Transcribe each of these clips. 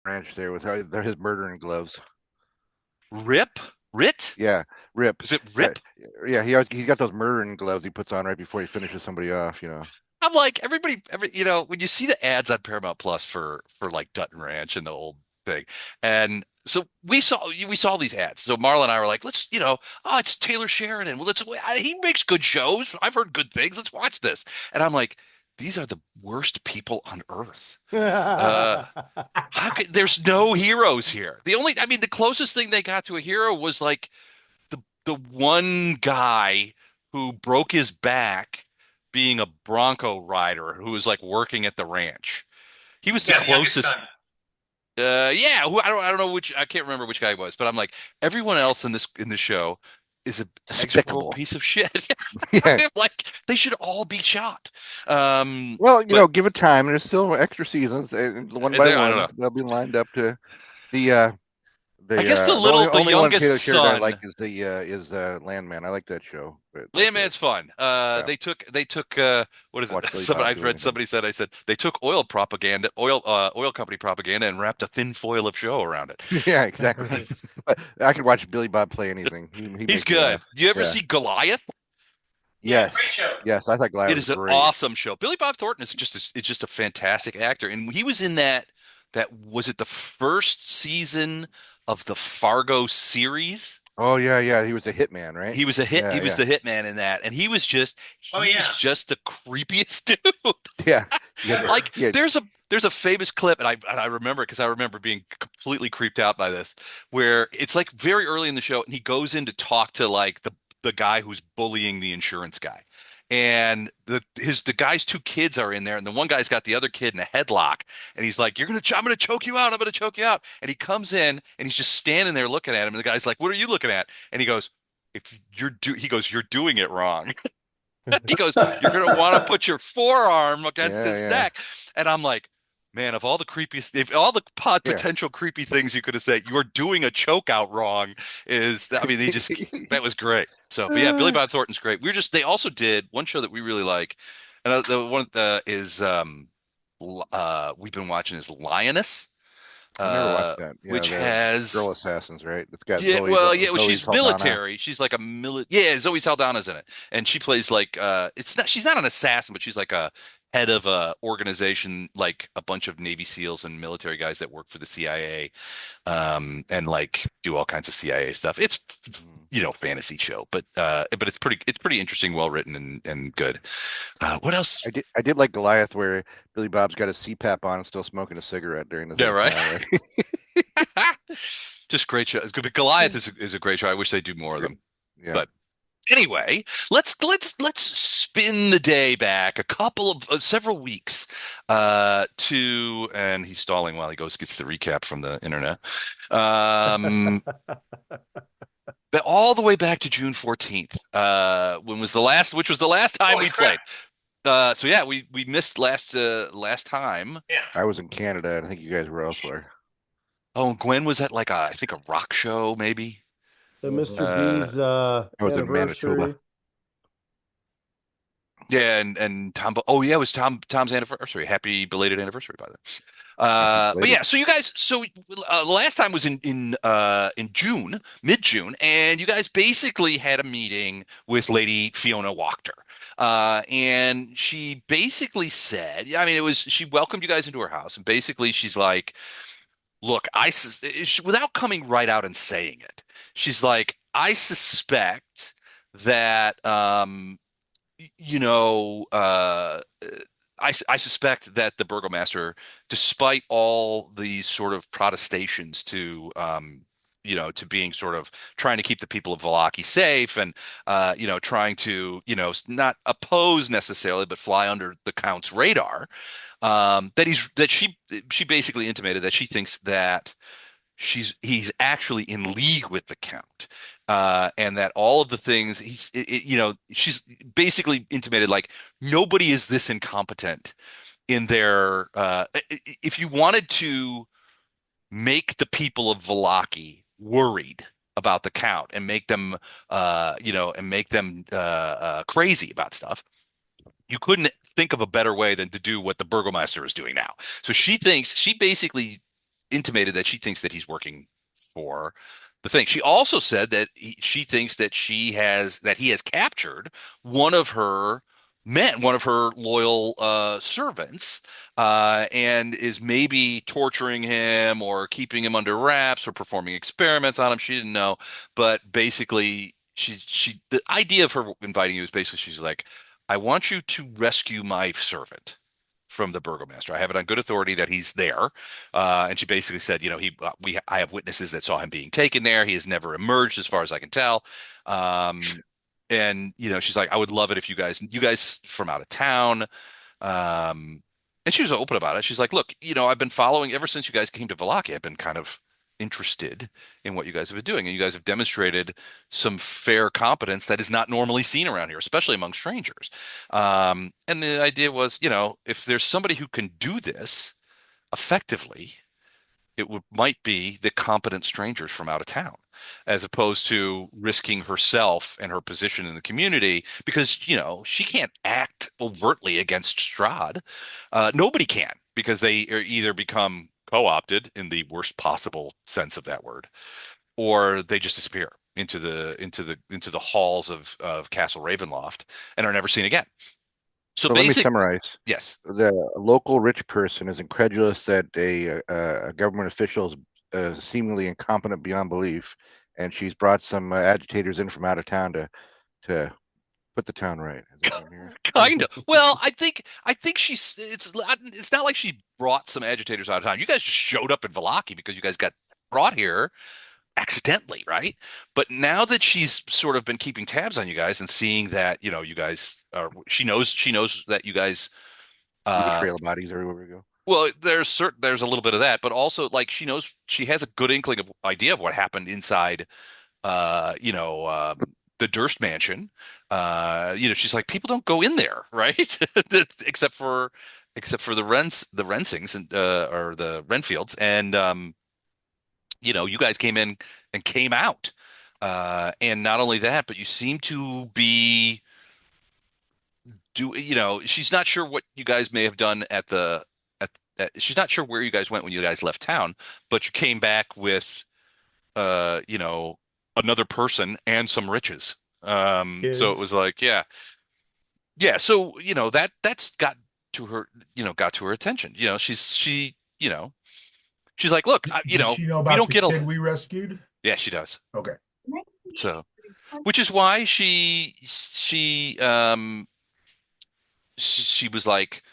ranch there with his murdering gloves. Rip? Rit? Yeah, Rip. Is it Uh, Rip? yeah, he's got those murdering gloves he puts on right before he finishes somebody off. I'm like when you see the ads on Paramount Plus for like Dutton Ranch and the old thing, and so we saw these ads. So Marla and I were like, oh, it's Taylor Sheridan. Well, he makes good shows. I've heard good things. Let's watch this. And I'm like, these are the worst people on earth. Uh, there's no heroes here. The closest thing they got to a hero was like the one guy who broke his back being a Bronco rider who was like working at the ranch. He was the Yeah, the youngest closest. son. Yeah, I don't know which I can't remember which guy it was, but I'm like everyone else in the show is a execrable Despicable. piece of shit. Yeah. I'm like they should all be shot. Well, But give it time. There's still extra seasons, and one by I don't one know. they'll be lined up to the I guess the only the one youngest Taylor Sheridan I like son. is Landman. I like that show, but Landman's fun. yeah, They took what is it? watch Billy Somebody Bob I do read anything. somebody said I said they took oil company propaganda and wrapped a thin foil of show around it. Yeah, exactly. But I could watch Billy Bob play anything. He He's makes me laugh. good. You ever Yeah. see Goliath? Yeah, great Yes. show. Yes. I thought Goliath It was is an great. awesome show. Billy Bob Thornton is just a fantastic actor, and he was in that was it the first season of the Fargo series. Oh yeah, yeah. He was a hitman, right? He Yeah, was yeah, the hitman in that, and Oh he was yeah. just the creepiest dude. yeah. Yeah. Like Yeah. there's a famous clip, and I remember it because I remember being completely creeped out by this, where it's like very early in the show, and he goes in to talk to like the guy who's bullying the insurance guy. And the guy's two kids are in there, and the one guy's got the other kid in a headlock, and he's like, I'm gonna choke you out, I'm gonna choke you out." And he comes in, and he's just standing there looking at him, and the guy's like, "What are you looking at?" And he goes, he goes, "You're doing it wrong." He goes, "You're going to want to put your forearm against Yeah, his yeah. neck." And I'm like, man, of all the creepiest, if all the Yeah. potential creepy things you could have said, you're doing a choke out wrong that was great. So, but yeah, Billy Uh, Bob Thornton's great. They also did one show that we really like. And the one is, we've been watching is Lioness, I've never watched that. Yeah, which the has Girl Assassins, right? It's got yeah, well, yeah, well, Zoe she's Saldana. military. She's like a yeah, Zoe Saldana's in it. And she plays like she's not an assassin, but she's like a head of a organization, like a bunch of Navy SEALs and military guys that work for the CIA, and like do all kinds of CIA stuff. It's Mhm. fantasy show, but it's pretty interesting, well written and good. What else? I did like Goliath where Billy Bob's got a CPAP on and still smoking a cigarette during the Yeah, whole right. time, right? Just great show. It's good. But Goliath is a great show. I wish they do more of Great. them. Yeah. But anyway, let's spin the day back a couple of several weeks to and he's stalling while he gets the recap from the internet. Um but all the way back to June 14th. When was the last which was the last time Holy we crap. played. So yeah, we missed last time. Yeah. I was in Canada, and I think you guys were elsewhere. Oh, and Gwen was at like I think a rock show maybe. The Mr. Uh B's I was in Manitoba. anniversary. Yeah, and Oh yeah, it was Tom's anniversary. Happy belated anniversary, by the way. Happy But belated. yeah, so you guys, last time was in June, mid-June, and you guys basically had a meeting with Lady Fiona Wachter. And she basically said, I mean, she welcomed you guys into her house, and basically she's like, "Look, without coming right out and saying it, she's like, I suspect that." You know, I suspect that the Burgomaster, despite all these sort of protestations to being sort of trying to keep the people of Vallaki safe and, trying to, not oppose necessarily, but fly under the Count's radar, that she basically intimated that she thinks that he's actually in league with the Count, and that all of the things she's basically intimated like nobody is this incompetent in their if you wanted to make the people of Vallaki worried about the Count and make them crazy about stuff, you couldn't think of a better way than to do what the Burgomaster is doing now. So she basically intimated that she thinks that he's working for the thing. She also said that she thinks that he has captured one of her men, one of her loyal servants, and is maybe torturing him or keeping him under wraps or performing experiments on him. She didn't know, but basically, the idea of her inviting you is basically she's like, I want you to rescue my servant from the Burgomaster. I have it on good authority that he's there. And she basically said, I have witnesses that saw him being taken there. He has never emerged, as far as I can tell. Um, and she's like, I would love it if you guys from out of town. Um, and she was open about it. She's like, look, I've been following ever since you guys came to Valaki. I've been kind of interested in what you guys have been doing, and you guys have demonstrated some fair competence that is not normally seen around here, especially among strangers. And the idea was, if there's somebody who can do this effectively, might be the competent strangers from out of town, as opposed to risking herself and her position in the community because, she can't act overtly against Strahd. Nobody can because they are either become co-opted in the worst possible sense of that word, or they just disappear into the halls of Castle Ravenloft and are never seen again. So So let me basic, summarize. yes. The local rich person is incredulous that a government official is seemingly incompetent beyond belief, and she's brought some agitators in from out of town to put the town right. Is that what I'm hearing? Kind of. Well, I think it's not like she brought some agitators out of town. You guys just showed up in Valaki because you guys got brought here accidentally, right? But now that she's sort of been keeping tabs on you guys and seeing that, you guys are, she knows that you guys Leave a uh trail of bodies everywhere we go. well, there's a little bit of that, but also like she has a good inkling of idea of what happened inside uh, you know, um, the Durst Mansion. She's like, people don't go in there, right? except for the Rensings and or the Renfields, and you guys came in and came out. And not only that, but you seem to be she's not sure what you guys may have done she's not sure where you guys went when you guys left town, but you came back with uh, you know, another person and some riches. So it Kids. was like, yeah, yeah. So that's got to her attention. She's like, look, Does she know we about don't the get kid a. we rescued? Yeah, she does. Okay. So, which is why she was like,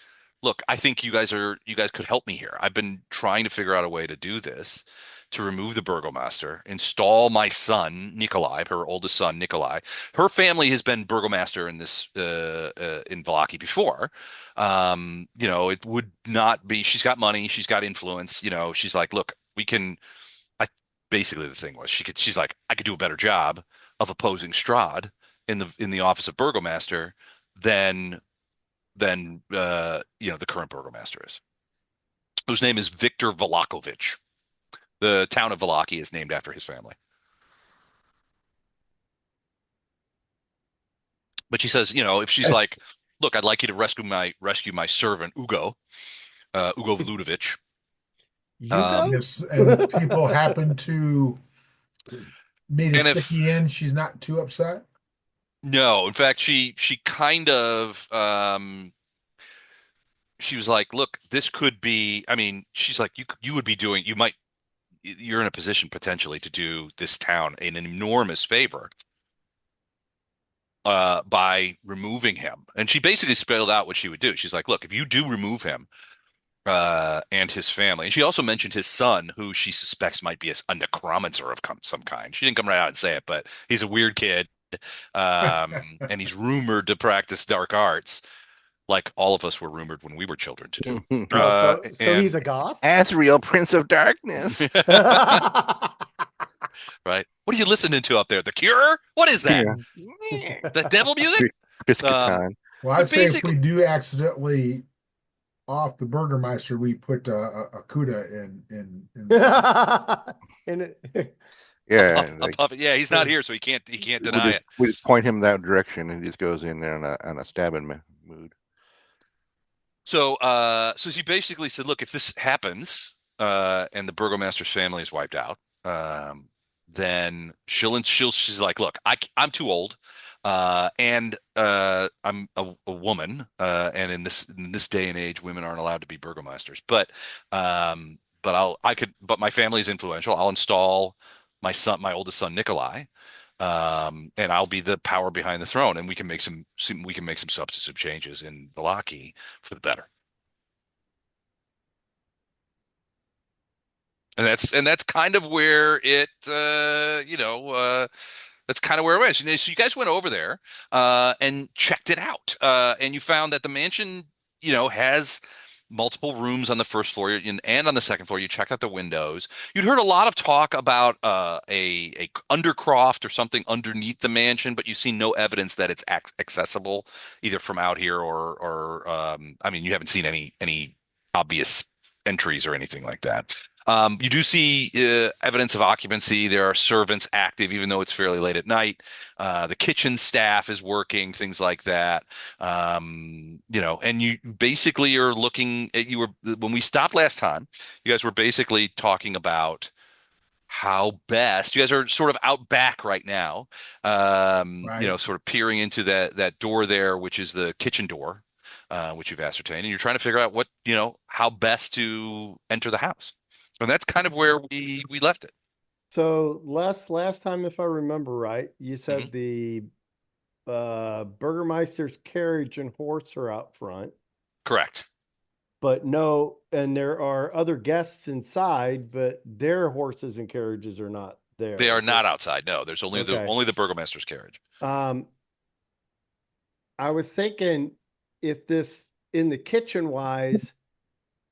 look, I think you guys could help me here. I've been trying to figure out a way to do this, to remove the Burgomaster, install my son, Nikolai, her oldest son, Nikolai. Her family has been Burgomaster in this in Valaki before. It would not be, she's got money, she's got influence, she's like, look, we can I basically the thing was she's like, I could do a better job of opposing Strahd in the office of Burgomaster than the current Burgomaster is, whose name is Victor Vlahovic. The town of Valaki is named after his family. But she says, if she's like, look, I'd like you to rescue my servant Ugo Vludovic. Hugo? And if people happen to made a And if sticky end, she's not too upset. no, in fact, she kind of she was like, look, this could be. I mean, she's like, you would be doing, you're in a position potentially to do this town an enormous favor by removing him. And she basically spelled out what she would do. She's like, look, if you do remove him and his family, and she also mentioned his son, who she suspects might be a necromancer of some kind. She didn't come right out and say it, but he's a weird kid, and he's rumored to practice dark arts, like all of us were rumored when we were children to do. Oh, so And he's a goth? Asriel, Prince of Darkness. right, what are you listening to up there? The Cure? What is that? Yeah. The devil music? Biscuiton. Well, But I'd say if basically, we do accidentally off the Burgermeister, we put a Cuda in And Yeah, like yeah, he's not here, so he can't deny it. we just point him that direction, and he just goes in there on a stabbing mood. So she basically said, look, if this happens, and the Burgomaster's family is wiped out, then she's like, look, I'm too old, and I'm a woman, and in this day and age, women aren't allowed to be Burgomasters. But my family's influential. I'll install my oldest son, Nikolai, and I'll be the power behind the throne, and we can make some substantive changes in the Loki for the better. And that's kind of where that's kind of where it went. So you guys went over there and checked it out, and you found that the mansion, has multiple rooms on the first floor and on the second floor. You checked out the windows. You'd heard a lot of talk about a undercroft or something underneath the mansion, but you've seen no evidence that it's accessible either from out here or I mean, you haven't seen any obvious entries or anything like that. You do see evidence of occupancy. There are servants active, even though it's fairly late at night. The kitchen staff is working, things like that. And you basically are looking at when we stopped last time, you guys were basically talking about how best you guys are sort of out back right now, Right. sort of peering into that door there, which is the kitchen door, which you've ascertained, and you're trying to figure out how best to enter the house. And that's kind of where we left it. So last time, if I remember right, you Mhm. said the Burgermeister's carriage and horse are out front, Correct. but no, and there are other guests inside, but their horses and carriages are not there. They are not outside. No, there's only Okay. only the Burgomaster's carriage. I was thinking if this in the kitchen wise,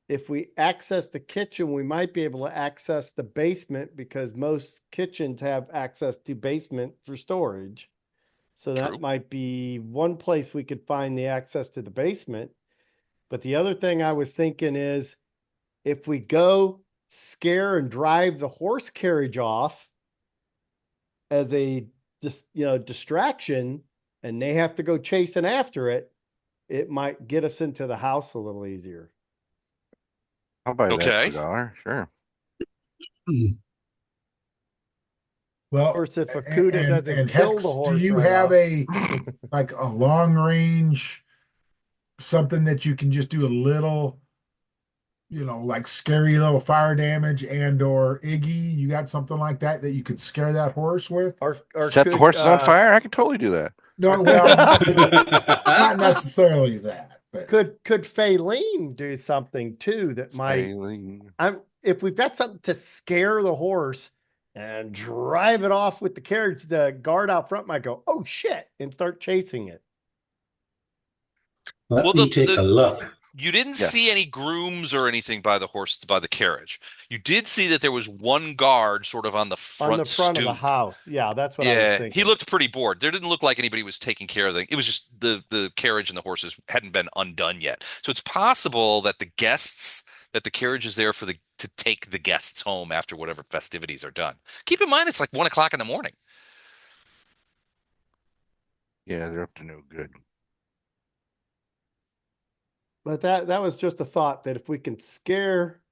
if we access the kitchen, we might be able to access the basement because most kitchens have access to basement for storage. So that True. might be one place we could find the access to the basement. But the other thing I was thinking is if we go scare and drive the horse carriage off as a distraction and they have to go chasing after it, it might get us into the house a little easier. I'll buy that for Okay. $1. Sure. Well, Of course, if Akuda doesn't and kill Hex, the do horse you right have off. like a long range, something that you can just do a little, like scary little fire damage and or Iggy? You got something like that you could scare that horse with? Or Set the could horses on fire? I can totally do that. No, well, not necessarily that, but could Faylene do something too that might Failing. if we've got something to scare the horse and drive it off with the carriage, the guard out front might go, oh shit, and start chasing it. Let Well, me take a look. you didn't Yes. see any grooms or anything by the carriage. You did see that there was one guard sort of on the front On the front of the stoop. house. Yeah, that's what I was Yeah, thinking. he looked pretty bored. There didn't look like anybody was taking care of it was just the carriage and the horses hadn't been undone yet. So it's possible that the carriage is there to take the guests home after whatever festivities are done. Keep in mind, it's like 1 o'clock in the morning. Yeah, they're up to no good. But that was just a thought that if we can scare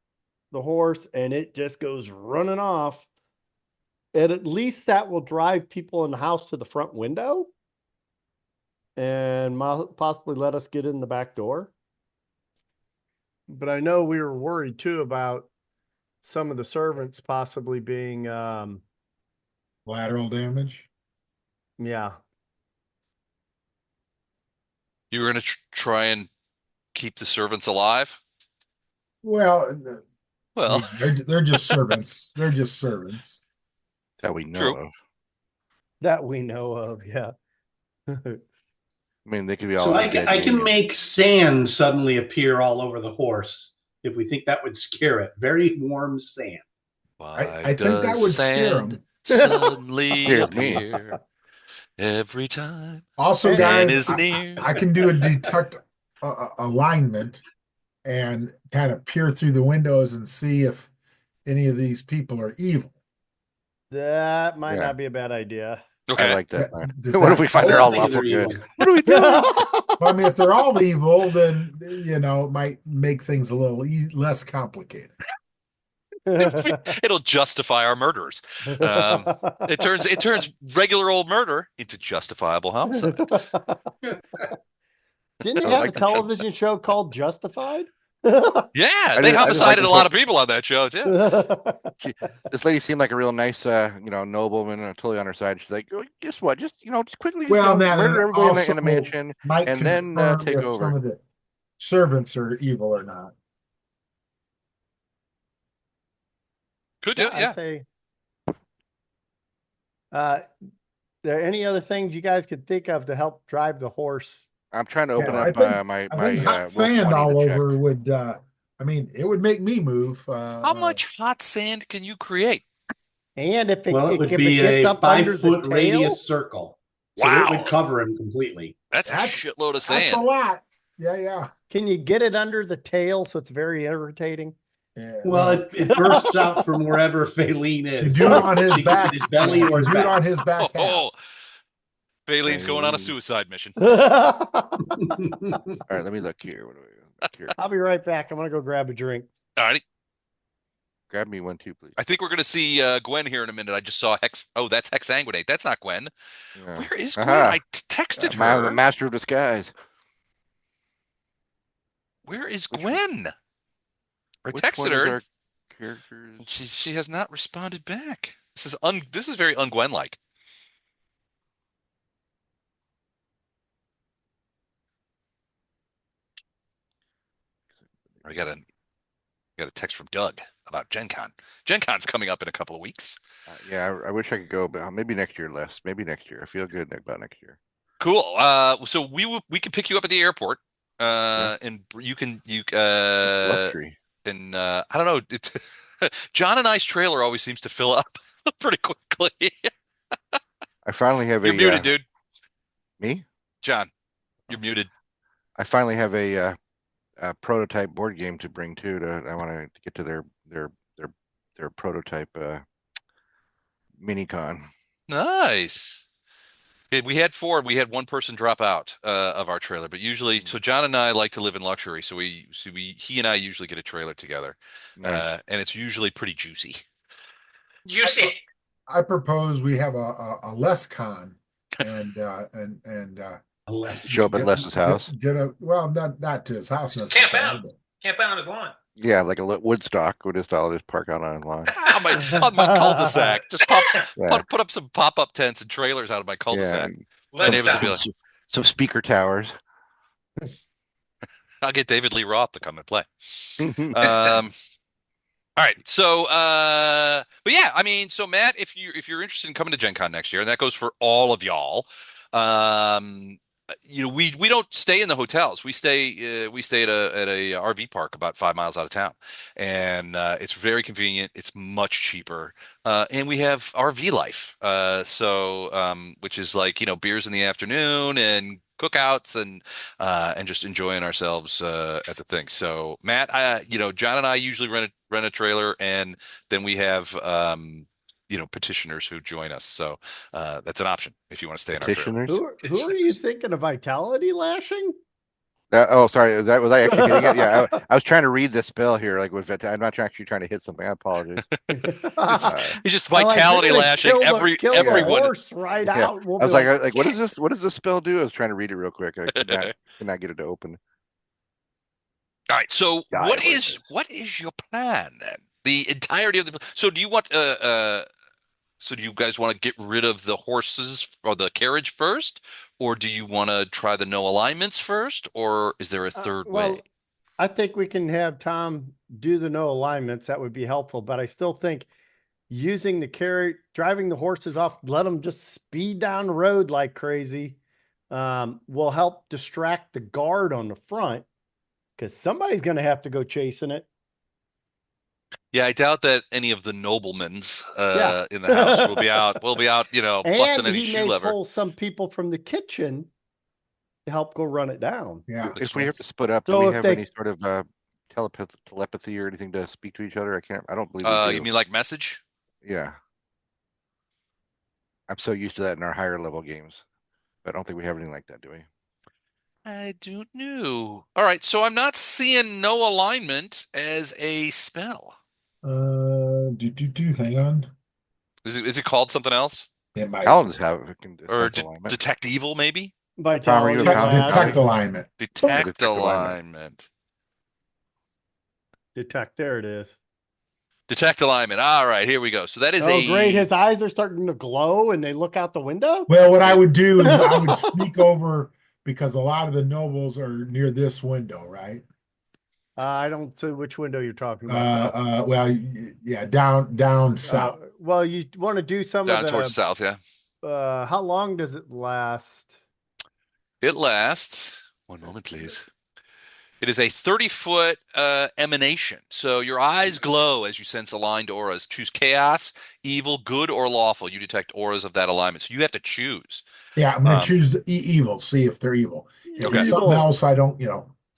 the horse and it just goes running off, at least that will drive people in the house to the front window and possibly let us get in the back door. But I know we were worried too about some of the servants possibly being, lateral damage. yeah. You were going to try and keep the servants alive? Well, I Well, mean, they're just servants. They're just servants. That we know True. of. That we know of, yeah. I mean, they could be all. So I dead can aliens. make sand suddenly appear all over the horse if we think that would scare it. Very warm sand. why I think that does would scare sand 'em. suddenly Scared me. appear every time Also, And guys, is near? I can do a detect alignment and kind of peer through the windows and see if any of these people are evil. That might Yeah. not be a bad idea. Okay. I like that. Does What that if we find they're I all don't think lawful they're good? evil. What are we doing? Well, I mean, if they're all evil, then it might make things a little less complicated. It'll justify our murders. Um, it turns regular old murder into justifiable homicide. Didn't he I have a like that show. television show called Justified? Yeah, I they just like homicided the a lot of people on that show too. she, this lady seemed like a real nice, nobleman, totally on her side. She's like, oh, guess what? Just quickly, Well, that and murder everybody in also the mansion, might and then confirm take if some over. of the servants are evil or not. Could do Yeah, it, I yeah. say. There any other things you guys could think of to help drive the horse? I'm trying to open Yeah, up I think hot Roll sand 20 to all check. over would I mean it would make me move. How much hot sand can you create? And if Well, it would if it be gets a up under the 5 foot tail, radius circle. So it would Wow, cover him completely. that's a that's shitload of that's a sand. lot. Yeah. can you get it under the tail so it's very irritating? Yeah. Well, it bursts out from wherever Faline you is. do it on his So you can back. get his belly or You his do it back. on his back half. Oh, Baylene's going on a Hey. suicide mission. I'll All right, let me look here. What do we look here? be right back. I'm gonna go grab a drink. All right, Grab me one too, please. I think we're gonna see Gwen here in a minute. I just saw Hex. Oh, that's Hexanguinate. That's not Gwen. Yeah. Where is Gwen? Aha. I texted The her. master of disguise. Where is Which Gwen? I Which texted one is her. our characters? She has not responded back. This is very un-Gwen like. I got a text from Doug about Gen Con. Gen Con's coming up in a couple of weeks. Yeah, I wish I could go, but maybe next year, Les. Maybe next year. I feel good about next year. Cool. So we can pick you up at the airport. Yeah. And you It's luxury. and I don't know. John and I's trailer always seems to fill up pretty quickly. I finally have You're muted, dude. me. John, you're muted. I finally have a prototype board game to bring too. I want to get to their prototype mini con. Nice. We had four. We had one person drop out of our trailer, but usually, so John and I like to live in luxury, so he and I usually get a trailer together, Nice. and it's usually pretty juicy. Juicy. I propose we have a less con and Unless Show up at Les's house. Get a well, not to his house Camp necessarily, out. Camp out on his lawn. Yeah, like a Woodstock. We'll just all just park out on the lawn. on my cul-de-sac. Just Yeah. put up some pop-up tents and trailers out of my cul-de-sac. Yeah. My Let's neighbors will be stop. like, Some speaker towers. I'll get David Lee Roth to come and play. All right. So, but yeah, I mean, so Matt, if you're interested in coming to Gen Con next year, and that goes for all of y'all, we don't stay in the hotels. We stay at a RV park about 5 miles out of town, and it's very convenient. It's much cheaper, and we have RV life. Which is like beers in the afternoon and cookouts and just enjoying ourselves at the thing. So Matt, John and I usually rent a trailer, and then we have petitioners who join us. So that's an option if you want to stay in our trailer. Petitioners. Who are you thinking of vitality lashing? Oh, sorry. Was I actually hitting it? Yeah, I was trying to read the spell here. Like I'm not actually trying to hit something. I apologize. It's just I'm like, vitality you're gonna lashing kill the everyone. horse right Yeah. out. We'll I was be like, what is this? What does this spell do? I was trying to read it real quick. I could not get it to open. All right. So Die what is your plan then? The entirety of the so do you want so do you guys want to get rid of the horses or the carriage first, or do you want to try the no alignments first, or is there a third well, way? I think we can have Tom do the no alignments. That would be helpful, but I still think using the carry, driving the horses off, let them just speed down the road like crazy, will help distract the guard on the front because somebody's going to have to go chasing it. Yeah, I doubt that any of the noblemen's Yeah. in the house will be out. Busting And any he shoe may lever. pull some people from the kitchen to help go run it down. Yeah. If we have to split up, So do we if have they- any sort of telepathy or anything to speak to each other? I don't believe we do. You mean like message? Yeah. I'm so used to that in our higher level games. But I don't think we have anything like that, do we? I don't know. All right, so I'm not seeing no alignment as a spell. Hang on. Is it called something else? It might Paladins have it can Or sense alignment. detect evil, maybe? Tom, are you a Vitality, paladin, detect paladin? last, alignment. Boom. Yeah, Detect detect alignment. alignment. detect. There it is. Detect alignment. All right, here we go. So that is Oh, great. a His eyes are starting to glow and they look out the window. Well, what I it, would do is I would sneak over because a lot of the nobles are near this window, right? I don't see which window you're talking about, though. Well, yeah, down south. Well, you want to do some of down towards the, south, yeah. how long does it last? It lasts. One moment, please. It is a 30-foot emanation. So your eyes glow as you sense aligned auras. Choose chaos, evil, good, or lawful. You detect auras of that alignment. So you have to choose. Yeah, I'm going to Um, choose evil. See if they're evil. If okay. it's something Evil. else, I don't,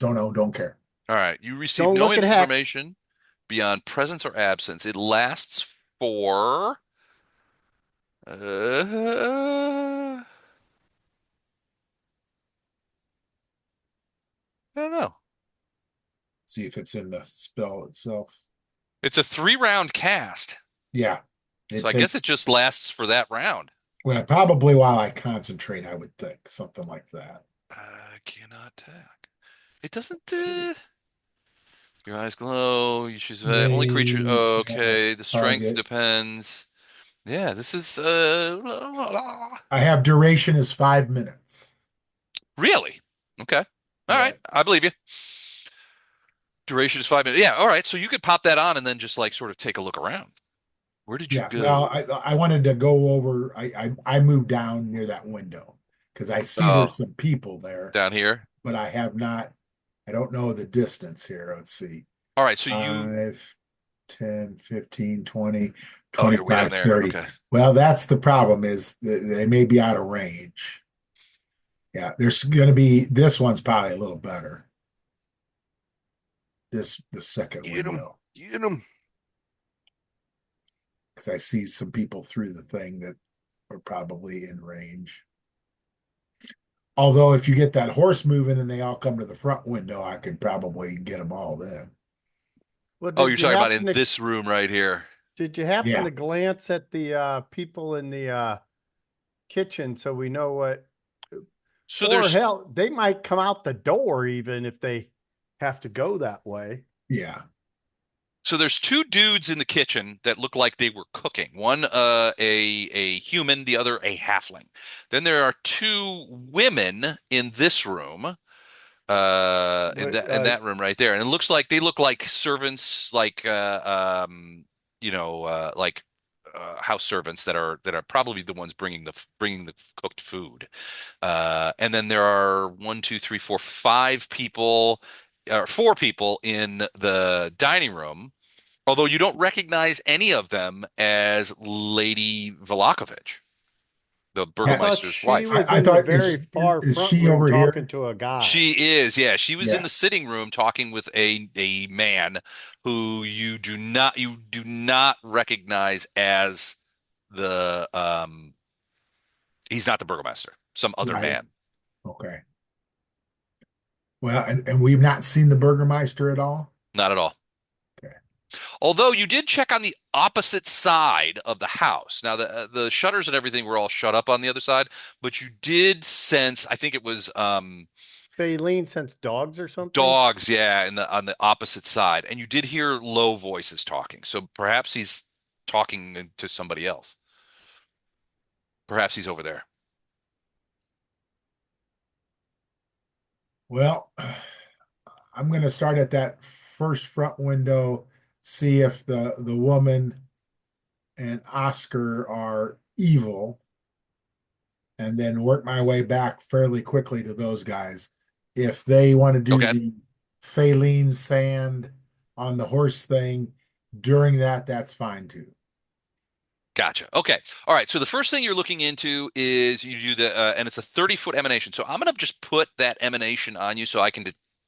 don't know, don't care. All right. You receive Don't no look at Hex. information beyond presence or absence. It lasts for I don't know. See if it's in the spell itself. It's a 3-round cast. Yeah, So it I guess it takes. just lasts for that round. Well, probably while I concentrate, I would think something like that. I cannot attack. It doesn't. Let's see. Your eyes glow. You choose only creature. They have Okay. The strength target. depends. Yeah, this is I have duration is 5 minutes. really okay. All right, Yeah, I believe you. Duration is 5 minutes. Yeah, all right. So you could pop that on and then just like sort of take a look around. Where did you yeah. Well, go? I wanted to go over. I moved down near that window because I see Oh, there's some people there, down here. but I have not. I don't know the distance here. Let's see. All right. So you. 5, 10, 15, 20, Oh, you're way down 25, there. 30. Okay. Well, that's the problem is they may be out of range. Yeah, there's going to be this one's probably a little better. The second Get him, window get him. because I see some people through the thing that are probably in range. Although if you get that horse moving and they all come to the front window, I could probably get them all then. Well, Oh, you're talking about in this room right here. did you happen Yeah. to glance at the people in the kitchen so we know what, So or there's hell, they might come out the door even if they have to go that way. Yeah. So there's two dudes in the kitchen that look like they were cooking. One a human, the other a halfling. Then there are two women in this room, in Wait, that room right there. And it looks like they look like servants, like like house servants that are probably the ones bringing the cooked food. And then there are one, two, three, four, 5 people, or 4 people in the dining room. Although you don't recognize any of them as Lady Velakovich, the I Yeah. thought Burgomaster's she wife. was I in the thought very far is front she room over talking here? to a guy. She is, yeah. She was in Yeah. the sitting room talking with a man who you do not recognize as the he's not the Burgomaster, some other Right. man. Okay. Well, and we've not seen the Burgermeister at all. Not at all. Okay. Although you did check on the opposite side of the house. Now the shutters and everything were all shut up on the other side, but you did sense, I think it was Baleen sensed dogs or something. dogs, yeah, on the opposite side, and you did hear low voices talking. So perhaps he's talking to somebody else. Perhaps he's over there. Well, I'm going to start at that first front window, see if the woman and Oscar are evil, and then work my way back fairly quickly to those guys. If they want to do Okay, the Faline sand on the horse thing during that, that's fine too. gotcha. Okay, all right. So the first thing you're looking into is you do and it's a 30-foot emanation. So I'm gonna just put that emanation on you so I can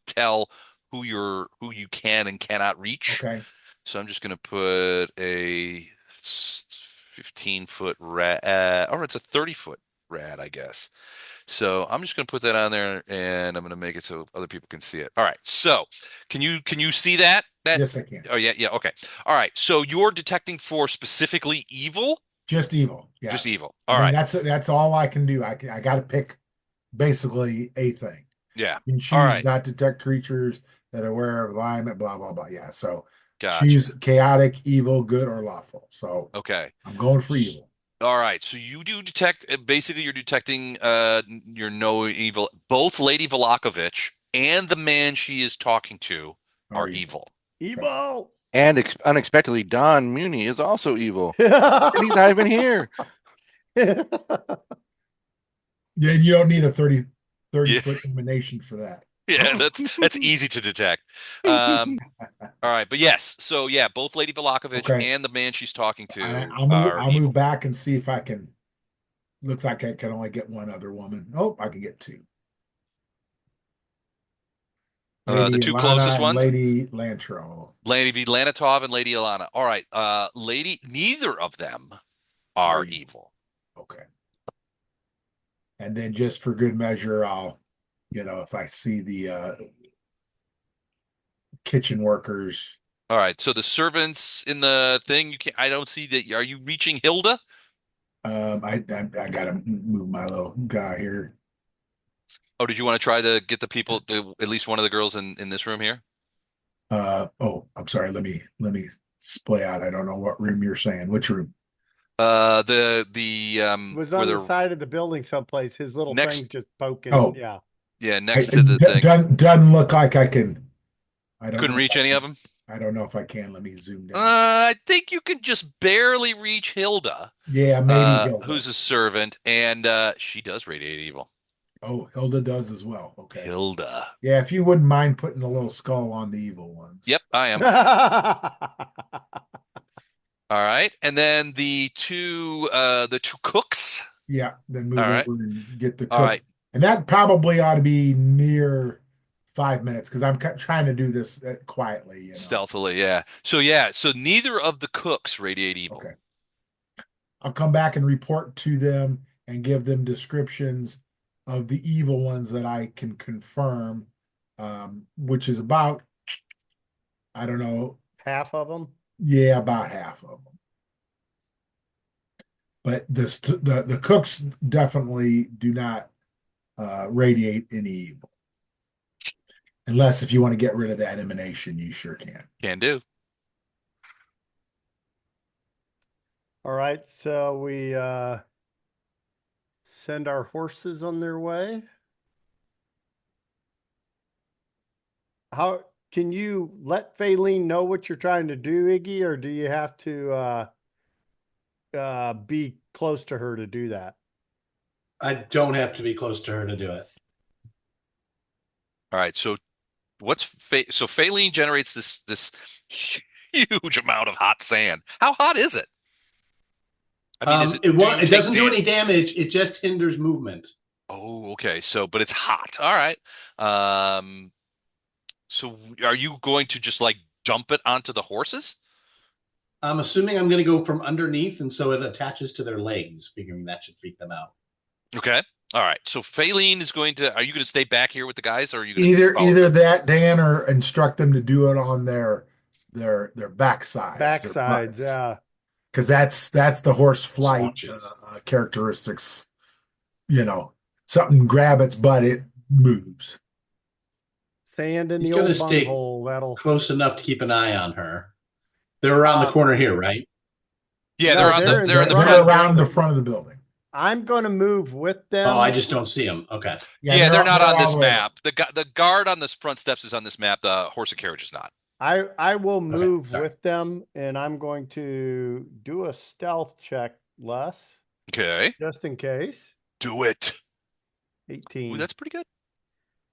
tell who you can and cannot reach. Okay. So I'm just going to put a 15-foot rad, or it's a 30-foot rad, I guess. So I'm just going to put that on there, and I'm going to make it so other people can see it. All right. So can you see that? Yes, I can. Oh yeah, yeah. Okay. All right. So you're detecting for specifically evil, Just evil. just Yes. evil. I All mean, right. that's all I can do. I got to pick basically a thing. Yeah. You can All choose right. not to detect creatures that are aware of alignment, blah, blah, blah. Yeah. So choose Gotcha. chaotic, evil, good, or lawful. So Okay. I'm going for S- evil. All right. So you do detect basically you're detecting your no evil. Both Lady Velakovich and the man she is talking to Are are evil. evil. Evil. And unexpectedly, Don Muni is also evil, and he's not even here. Yeah, you don't need a 30 Yeah. foot emanation for that. Yeah, that's easy to detect. All right, but yes, so yeah, both Lady Velakovich Okay. and the man she's talking to I'll move are I'll move evil. back and see if I can. Looks like I can only get one other woman. Oh, I can get two. The Lady two closest Alana and ones, Lady Lantro Lady Lanatov and Lady Alana. All right, neither of them are are evil. evil. Okay. And then just for good measure, I'll, if I see the kitchen workers, All right, so the servants in the thing, you can't. I don't see that. Are you reaching Hilda? I gotta move my little guy here. Oh, did you want to try to get the people to at least one of the girls in this room here? Oh, I'm sorry. Let me splay out. I don't know what room you're saying. Which room? The Was where on the the side of the building someplace. His little thing's next, just poking. Oh, Yeah. yeah, next to the thing. doesn't look like I can. I don't Couldn't know if reach I any of can. them. I don't know if I can. Let me zoom down. I think you can just barely reach Hilda, Yeah, maybe Hilda. who's a servant, and she does radiate evil. Oh, Hilda does as well. Okay. Hilda. Yeah, if you wouldn't mind putting a little skull on the evil ones. Yep, I am. All right, and then the two cooks. Yeah, then All move right, over and get the all cooks. right, And that probably ought to be near 5 minutes because I'm trying to do this quietly. stealthily, yeah. So neither of the cooks radiate evil. Okay. I'll come back and report to them and give them descriptions of the evil ones that I can confirm, which is about, I don't know, Half of them. yeah, about half of them. But the cooks definitely do not radiate any evil. Unless if you want to get rid of that emanation, you sure can. Can do. All right. So we send our horses on their way. How can you let Faylene know what you're trying to do, Iggy, or do you have to be close to her to do that? I don't have to be close to her to do it. All right, so so Faline generates this huge amount of hot sand. How hot is it? I mean, It doesn't do any damage. It just hinders movement. Oh, okay. So, but it's hot. All right. So are you going to just like dump it onto the horses? I'm assuming I'm going to go from underneath, and so it attaches to their legs, figuring that should freak them out. Okay. All right. So Faline is going to. Are you going to stay back here with the guys, or are you going to Either that, Dan, or instruct them to do it on their backsides, their Backsides, butts, yeah. because that's the horse flight Haunches. characteristics. Something grab its butt, it moves. Sand in He's the going to old stay bunghole. That'll. close enough to keep an eye on her. They're around the corner here, right? Yeah, No, they're in they're in the front They're front. of the around the building. front of the building. I'm going to move with Oh, I them. just don't see them. Okay. Yeah, they're not on all this the way around. map. The guard on this front steps is on this map. The horse and carriage is not. I will move sorry. with them, and I'm going to do a stealth check, Les, Okay. just in case. Do it. Ooh, 18. that's pretty good.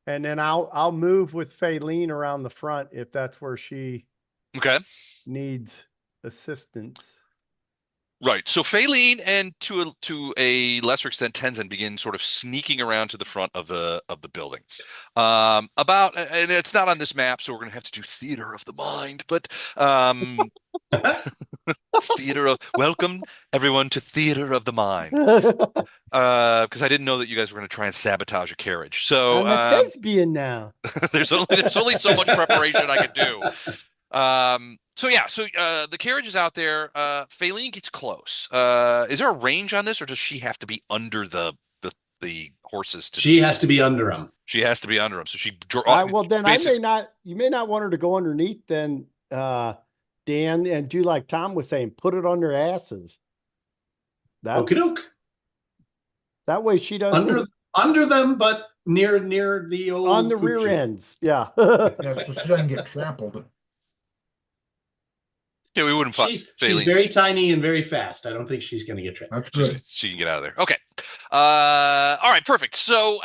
And then I'll move with Faylene around the front if that's where she Okay. needs assistance. Right. So Faline and to a lesser extent Tenzin begin sort of sneaking around to the front of the building. And it's not on this map, so we're gonna have to do theater of the mind. But Welcome everyone to Theater of the Mind. Because I didn't know that you guys were going to try and sabotage a carriage. So I'm a thespian now. there's only so much preparation I could do. So the carriage is out there. Faylene gets close. Is there a range on this, or does she have to be under the horses She has to be under him. She has to be under them. So Well, then you may not want her to go underneath then, Dan, and do like Tom was saying, put it on their asses. Okie doke. That way she doesn't. Under them, but near the old. On the rear ends. Yeah. Yeah, so she doesn't get trampled. Yeah, we wouldn't fight. She's very tiny and very fast. I don't think she's going to get trapped. That's good. She can get out of there. Okay. All right, perfect. So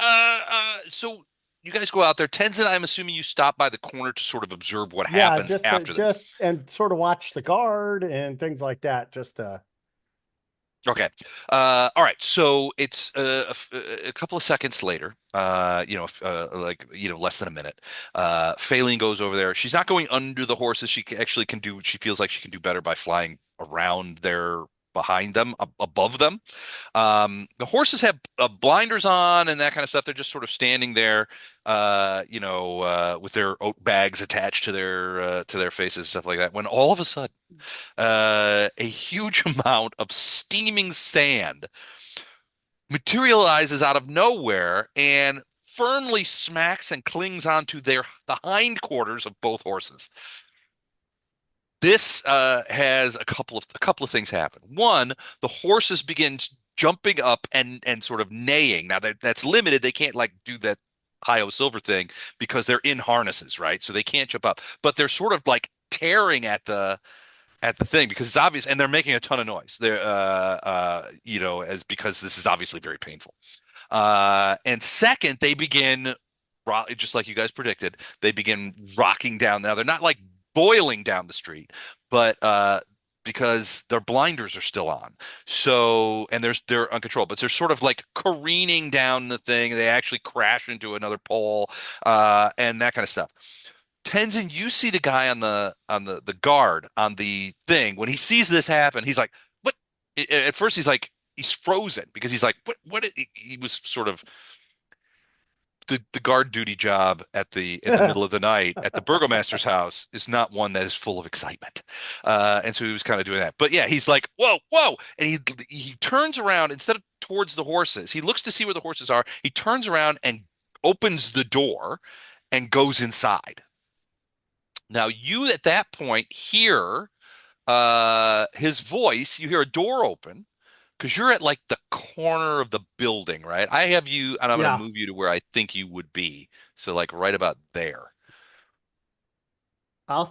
you guys go out there. Tenzin, I'm assuming you stop by the corner to sort of observe what happens after that. And sort of watch the guard and things like that. Okay. All right. So it's a couple of seconds later, less than a minute. Faylene goes over there. She's not going under the horses. She actually can do, she feels like she can do better by flying around there, behind them, above them. The horses have blinders on and that kind of stuff. They're just sort of standing there, with their oat bags attached to their faces and stuff like that. When all of a sudden, a huge amount of steaming sand materializes out of nowhere and firmly smacks and clings onto the hindquarters of both horses. This has a couple of things happen. One, the horses begin jumping up and sort of neighing. Now that's limited. They can't like do that Hi-Yo Silver thing because they're in harnesses, right? So they can't jump up, but they're sort of like tearing at the thing because it's obvious, and they're making a ton of noise. They're because this is obviously very painful. And second, they begin just like you guys predicted. They begin rocking down. Now they're not like boiling down the street, but because their blinders are still on. So, and they're uncontrolled, but they're sort of like careening down the thing. They actually crash into another pole, and that kind of stuff. Tenzin, you see the guy on the guard on the thing. When he sees this happen, he's like, "What?" At first, he's frozen because he's like, "What?" He was sort of the guard duty job in the middle of the night at the Burgomaster's house is not one that is full of excitement, and so he was kind of doing that. But yeah, he's like, "Whoa, whoa!" And he turns around instead of towards the horses. He looks to see where the horses are. He turns around and opens the door and goes inside. Now you at that point hear his voice. You hear a door open because you're at like the corner of the building, right? I have you, and I'm going to move you to where I think you would be. So like right about there. I'm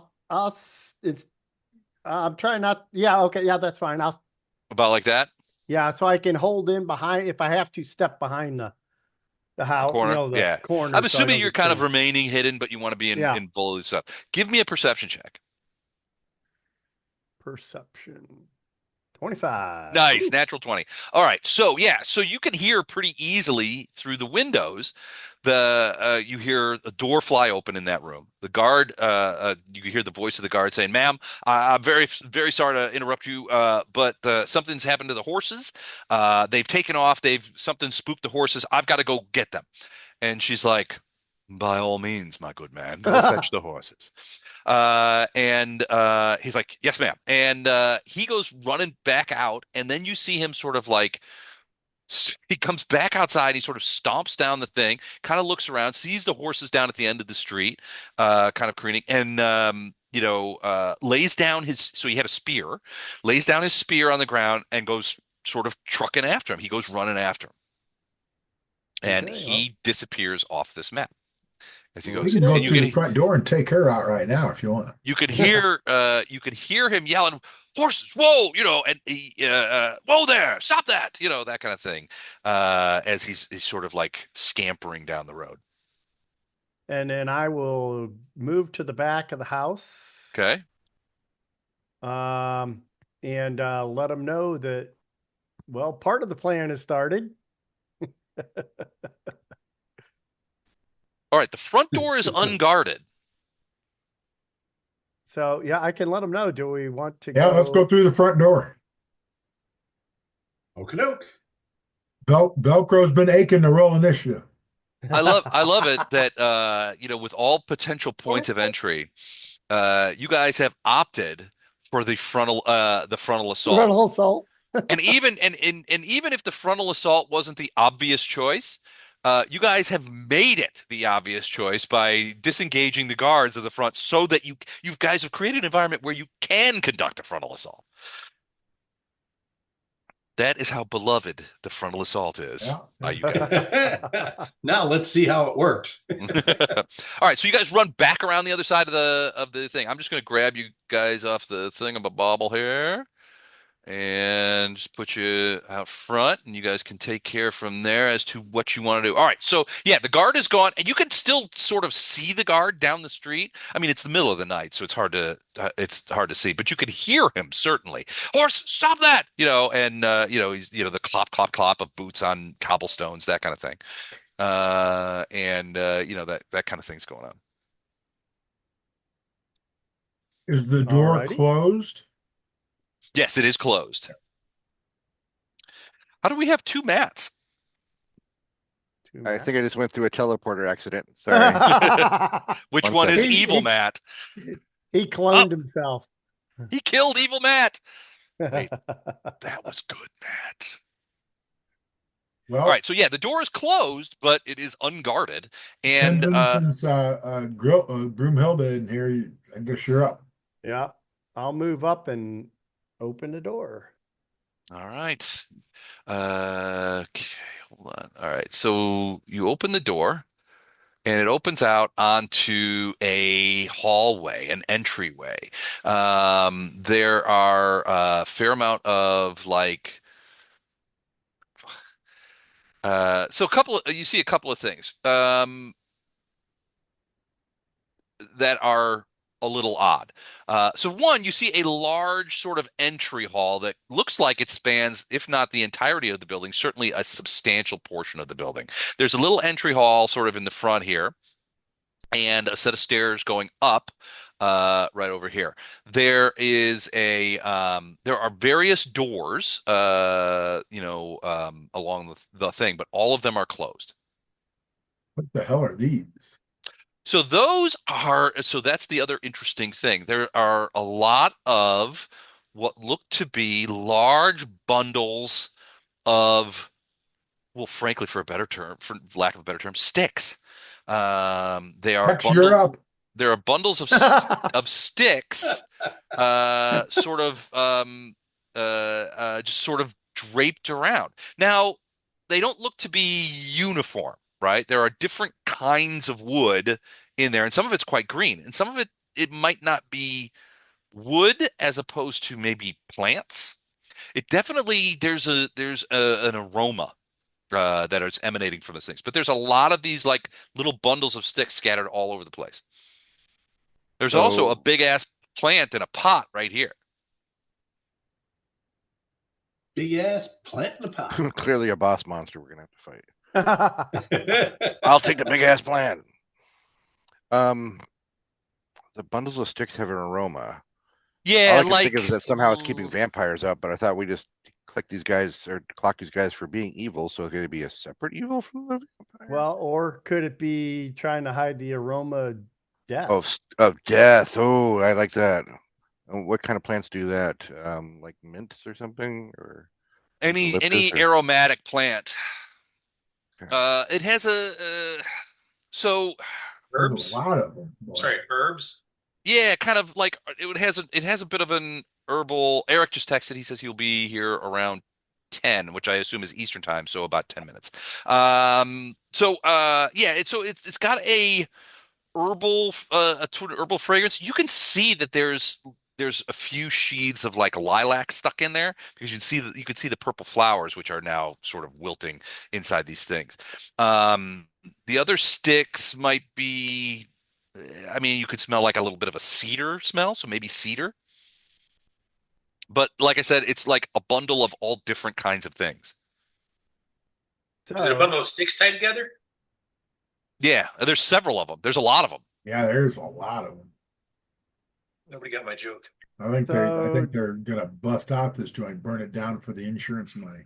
trying not. Yeah. Okay. Yeah, that's fine. About like that. Yeah. So I can hold in behind if I have to step behind the house, corner. The corner. I'm assuming you're kind of remaining hidden, but you want to be in full of stuff. Give me a perception check. Perception. 25. Nice, natural 20. All right, so you can hear pretty easily through the windows. You hear a door fly open in that room. The guard, you can hear the voice of the guard saying, "Ma'am, I'm very, very sorry to interrupt you, but something's happened to the horses. They've taken off. Something spooked the horses. I've got to go get them." And she's like, "By all means, my good man, go fetch the horses." And he's like, "Yes, ma'am." And he goes running back out, and then you see him sort of like he comes back outside. He sort of stomps down the thing, kind of looks around, sees the horses down at the end of the street, kind of careening, and lays down his. So he had a spear, lays down his spear on the ground, and goes sort of trucking after him. He goes running after him, and he disappears off this map. As he goes, you can go through the front door and take her out right now if you want. You could hear, him yelling, "Horses, whoa!" And he, "Whoa there, stop that!" That kind of thing. As he's sort of like scampering down the road. And then I will move to the back of the house. Okay. And let them know that, well, part of the plan has started. All right, the front door is unguarded. So yeah, I can let them know. Do we want to Yeah, let's go through the front door. Okie doke. Velcro's been aching to roll initiative. I love it that with all potential points of entry, you guys have opted for the frontal assault. Frontal assault. And even if the frontal assault wasn't the obvious choice, you guys have made it the obvious choice by disengaging the guards at the front so that you guys have created an environment where you can conduct a frontal assault. That is how beloved the frontal assault is Yeah. by you guys. Now let's see how it works. All right, so you guys run back around the other side of the thing. I'm just going to grab you guys off the thingamabobble here and just put you out front, and you guys can take care from there as to what you want to do. All right, so yeah, the guard is gone, and you can still sort of see the guard down the street. I mean, it's the middle of the night, so it's hard to see, but you can hear him certainly. Horse, stop that! And he's the clop clop clop of boots on cobblestones, that kind of thing. That kind of thing's going on. Is the door Alrighty. closed? Yes, it is closed. How do we have two mats? I think I just went through a teleporter accident. Sorry. Which One one is second. Evil Matt? He cloned himself. He killed Evil Matt. Wait, that was good, Matt. Well, All right, so yeah, the door is closed, but it is unguarded. And since Broomhilda in here, I guess you're up. Yeah, I'll move up and open the door. all right. Okay, hold on. All right, so you open the door, and it opens out onto a hallway, an entryway. There are a fair amount of you see a couple of things that are a little odd. So one, you see a large sort of entry hall that looks like it spans, if not the entirety of the building, certainly a substantial portion of the building. There's a little entry hall sort of in the front here, and a set of stairs going up right over here. There are various doors along the thing, but all of them are closed. What the hell are these? So that's the other interesting thing. There are a lot of what look to be large bundles of, well, frankly, for lack of a better term, sticks. They are Hex, you're up. There are bundles of sticks, sort of just sort of draped around. Now, they don't look to be uniform, right? There are different kinds of wood in there, and some of it's quite green, and some of it might not be wood as opposed to maybe plants. It definitely an aroma that is emanating from those things. But there's a lot of these like little bundles of sticks scattered all over the place. There's also a big ass plant in a pot right here. Big ass plant in a pot. Clearly a boss monster we're gonna have to fight. I'll take the big ass plant. The bundles of sticks have an aroma. Yeah, all I can think of is that somehow it's keeping vampires up, but I thought we just click these guys or clock these guys for being evil, so it's going to be a separate evil from the vampire. Well, or could it be trying to hide the aroma of death? Of death. Oh, I like that. What kind of plants do that? Like mints or something, or any aromatic plant. Okay. It has Herbs. A lot of them. Sorry, herbs. Yeah, kind of like it has a bit of an herbal. Eric just texted. He says he'll be here around 10, which I assume is Eastern time, so about 10 minutes. It's got a herbal fragrance. You can see that there's a few sheaths of like lilac stuck in there because you can see the purple flowers, which are now sort of wilting inside these things. The other sticks might be, I mean, you could smell like a little bit of a cedar smell, so maybe cedar. But like I said, it's like a bundle of all different kinds of things. Is it a bundle of sticks tied together? Yeah, there's several of them. There's a lot of them. Yeah, there's a lot of them. Nobody got my joke. I think So- they're gonna bust out this joint, burn it down for the insurance money.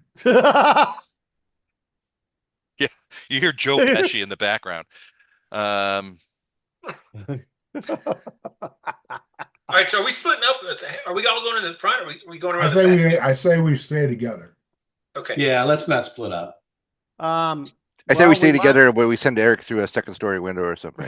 You hear Joe Pesci in the background. All right, so are we splitting up? Are we all going in the front? Or are we going around the back? I say we stay together. Okay. Yeah, let's not split up. I say well, we stay might- together, but we send Eric through a second story window or something.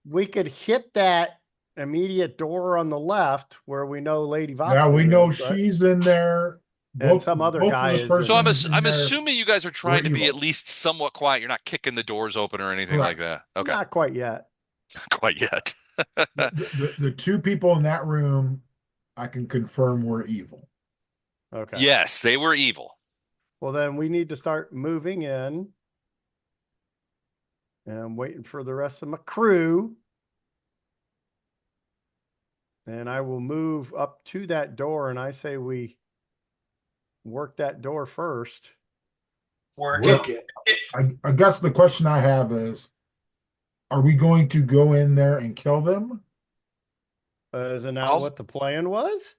we could hit that immediate door on the left where we know Lady Wagner Yeah, we know is, right? she's in there. And some other both of guy the is in So I'm persons in I'm there assuming you guys are trying were to be evil. at least somewhat quiet. You're not kicking the doors open or anything like that. Okay, Not quite yet. not quite yet. The two people in that room, I can confirm were evil. Okay. Yes, they were evil. Well, then we need to start moving in. And I'm waiting for the rest of my crew. And I will move up to that door, and I say we work that door first. Work Work it. it. I guess the question I have is, are we going to go in there and kill them? Isn't that I'll- what the plan was?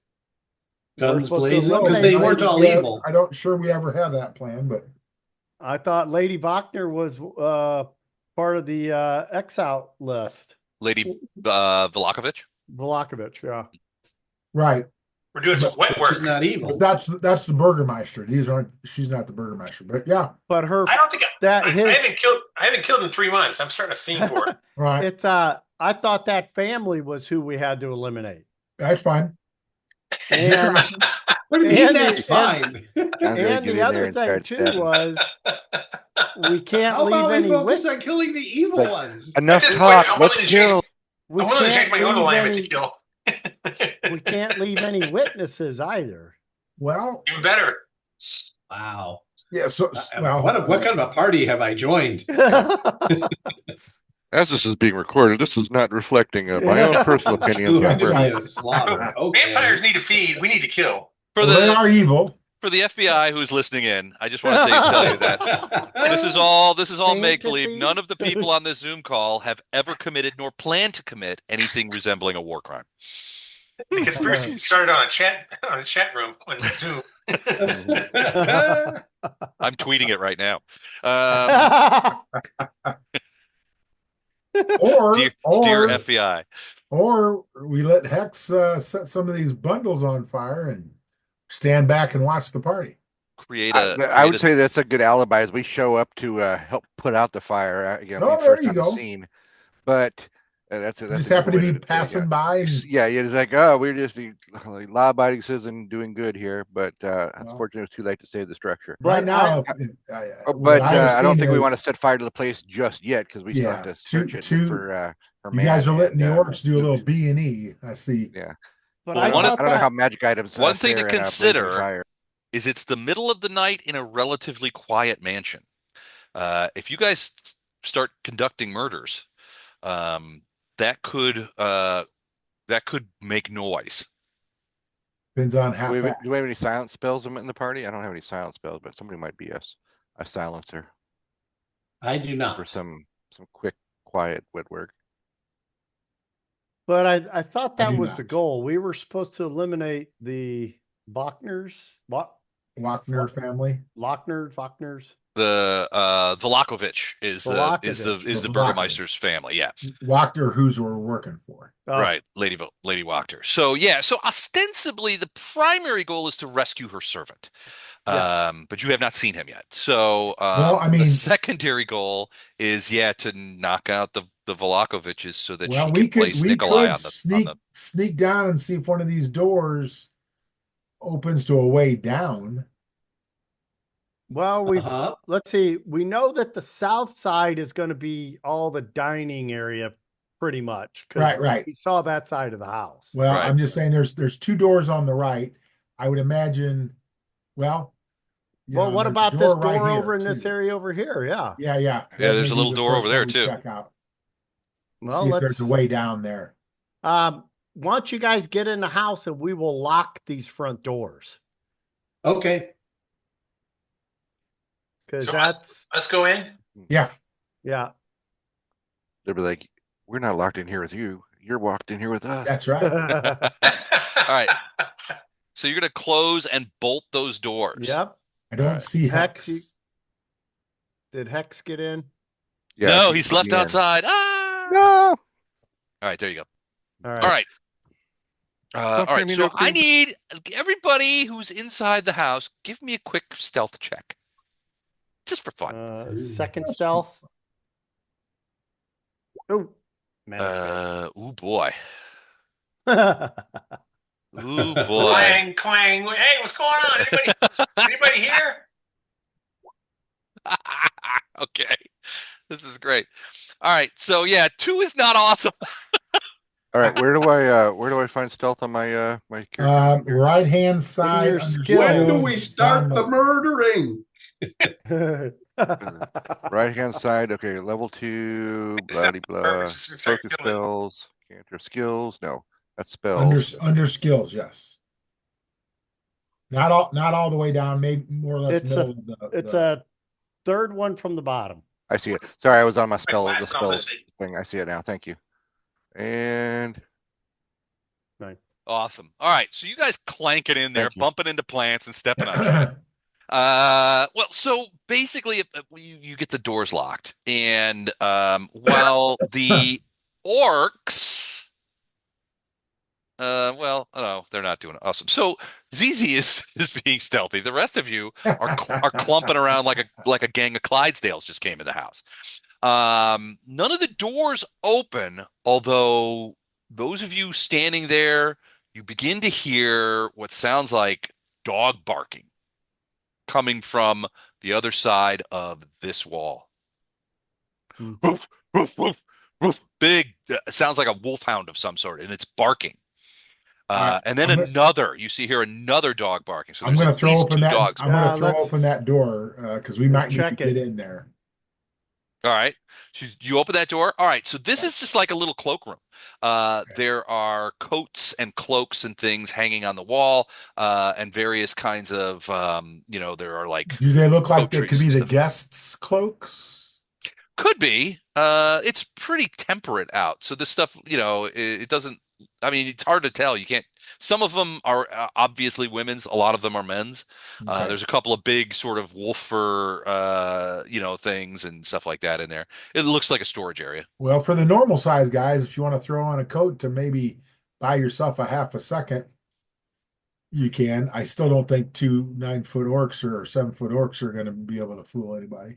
Guns supposed to blazing, because eliminate they Lady weren't all Yeah, evil. I don't sure we ever had that plan, but I thought Lady Wagner was part of the X-out list. Lady Velakovich. Velakovich, yeah. right. We're doing some wet work. She's not evil. But that's the Burgomaster. She's not the Burgomaster, but yeah, But her I don't think that I his haven't killed in 3 months. I'm starting to fiend for it. right. it's I thought that family was who we had to eliminate. That's fine. And What do you mean And that's the- fine? and the other thing too was we can't How leave about we any focus wit- on killing the evil Like- ones? Enough At this talk. point, I'm Let's willing to change- kill. we I'm willing to change can't my own leave alignment to any kill. we can't leave any witnesses either. Well, Even better. Wow. yeah. So well, What kind of a party have I joined? As this is being recorded, this is not reflecting my own personal opinion. Yeah, Going to right. be a slaughter. Okay. Vampires need to feed. We need to kill. For they the are evil. for the FBI who's listening in, I just want to tell you that this is all make believe. Fantasy. None of the people on this Zoom call have ever committed nor plan to commit anything resembling a war crime. The conspiracy started on a chat room on Zoom. I'm tweeting it right now. Or Dear or FBI. or we let Hex set some of these bundles on fire and stand back and watch the party. I would say that's a good alibi as we show up to help put out the fire. Again, Oh, we there first you on the go. scene, but that's a Just good happen to way be passing yeah. by. And, Yeah, it's like, oh, we're just law-abiding citizens doing good here, but unfortunately, it was too late to save the structure. right now, But I don't think we want to set fire to the place just yet because we still have Yeah, to search it for. you guys are letting the and, orcs do a little loot. B&E. I see. Yeah, But Well, I one of- thought I don't know that- how magic items. One thing to fare in a blazing consider fire. is it's the middle of the night in a relatively quiet mansion. If you guys start conducting murders, that could make noise. Depends on how Do we fast. have any silence spells in the party? I don't have any silence spells, but somebody might be a silencer I do for not. some quick, quiet wit work. But I thought I that do was not. the goal. We were supposed to eliminate the Bachner's, Wagner family. Wagner's. The Velakovich is the Velakovich. Burgomaster's family. Yeah. Wagner, who's we're working for. Oh, Right, Lady Wachter. So yeah, so ostensibly the primary goal is to rescue her servant, but you have not seen him yet. So Well, I the mean- secondary goal is to knock out the Velakoviches so that Well, she we can could place Nikolai on sneak the. sneak down and see if one of these doors opens to a way down. Well, Uh-huh. let's see. We know that the south side is going to be all the dining area pretty much. 'Cause Right. We saw that side of the house. Well, Right. I'm just saying there's two doors on the right. I would imagine, well, you Well, know, what there's a about this right door here, over in this too. area over here? Yeah. Yeah. Yeah, That there's may a be little the door first over there, one we too. Check out. Well, See if let's, there's a way down there. why don't you guys get in the house and we will lock these front doors? Okay. Because So that's, Let's go in. Yeah. yeah. They'll be like, We're not locked in here with you. You're locked in here with us. That's right. All right. So you're going to close and bolt those doors. Yep. I don't right. see Hex, Hex. Did Hex get in? Yeah, I No, think he's we'll left be in. outside. Ah! No. All right, there you go. All All right. right. All right. So I need everybody who's inside the house, give me a quick stealth check. Just for fun. Second stealth. Oh, Ooh, boy. Ooh, boy. Clang, clang. Hey, what's going on? Anybody here? Okay. This is great. All right. So yeah, 2 is not awesome. All right, where do I find stealth on my my character? Right hand side. your under skills. When do skills, we start the download. murdering? Right hand side. Okay, level 2. Blah blah. Focus spells. Canter skills. No, that's spells. Under skills, yes. Not all the way down, maybe more or less It's middle a- of the, It's a third one from the bottom. I see it. Sorry, I was on my spell. Wait, The last one, spell let's see. thing. I see it now. Thank you. And Awesome. All right. So you guys clanking in there, Thank you. bumping into plants and stepping on shit. Well, so basically, you get the doors locked, and while the orcs, well, no, they're not doing it. Awesome. So ZZ is being stealthy. The rest of you are clumping around like a gang of Clydesdales just came in the house. None of the doors open, although those of you standing there, you begin to hear what sounds like dog barking coming from the other side of this wall. Woof, woof, woof, woof. Big, sounds like a wolfhound of some sort, and it's barking. And then you see here another dog barking. So I'm there's going at to throw least open 2 that. dogs. I'm going to throw let's- open that door because we might need to check get it. in there. All right. So you open that door. All right. So this is just like a little cloakroom. There are coats and cloaks and things hanging on the wall, and various kinds of, there are like. Do they look like they coat could be trees the and stuff. guests' cloaks? Could be. It's pretty temperate out. So this stuff, it doesn't. I mean, it's hard to tell. You can't. Some of them are obviously women's. A lot of them are men's. Okay. There's a couple of big sort of wolf fur, things and stuff like that in there. It looks like a storage area. Well, for the normal size guys, if you want to throw on a coat to maybe buy yourself a half a second, you can. I still don't think 2 9-foot orcs or 7-foot orcs are going to be able to fool anybody.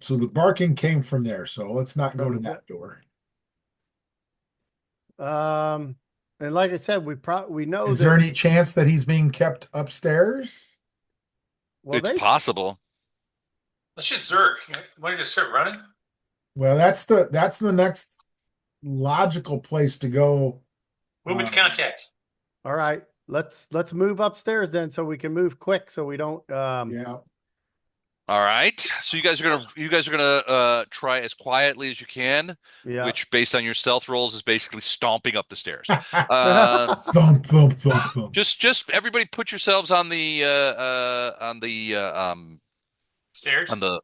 So the barking came from there. So let's not go to that door. And like I said, we know Is that. there any chance that he's being kept upstairs? Well, It's possible. Let's just zerg. Want to just start running? Well, that's the next logical place to go. Movement to contact. All right, let's move upstairs then, so we can move quick, so we don't. Yeah. All right. So you guys are gonna try as quietly as you can, Yeah. which based on your stealth rolls is basically stomping up the stairs. Thump, thump, thump, thump. Just everybody put yourselves on the Stairs. on the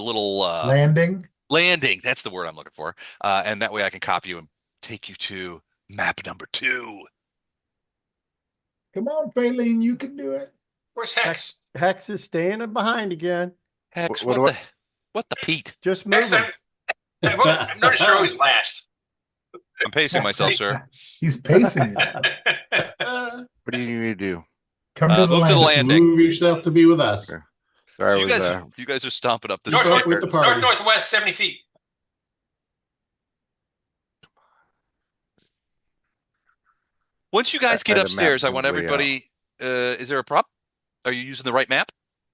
little Landing. landing. That's the word I'm looking for. And that way I can copy you and take you to map number 2. Come on, Faylene, you can do it. Where's Hex? Hex is staying behind again. Hex, What what the Pete? Just Hex, moving. I noticed you're always last. I'm pacing myself, sir. He's pacing it. What do you need me to do? Come to the Move to the landing. landing. Move yourself to be with us. Okay. Sorry, So you guys are stomping up the North stairs. with the party. Northwest, 70 feet. Once you guys I get had the map upstairs, I zoomed want way everybody. Is there a prop? Are you using the right map?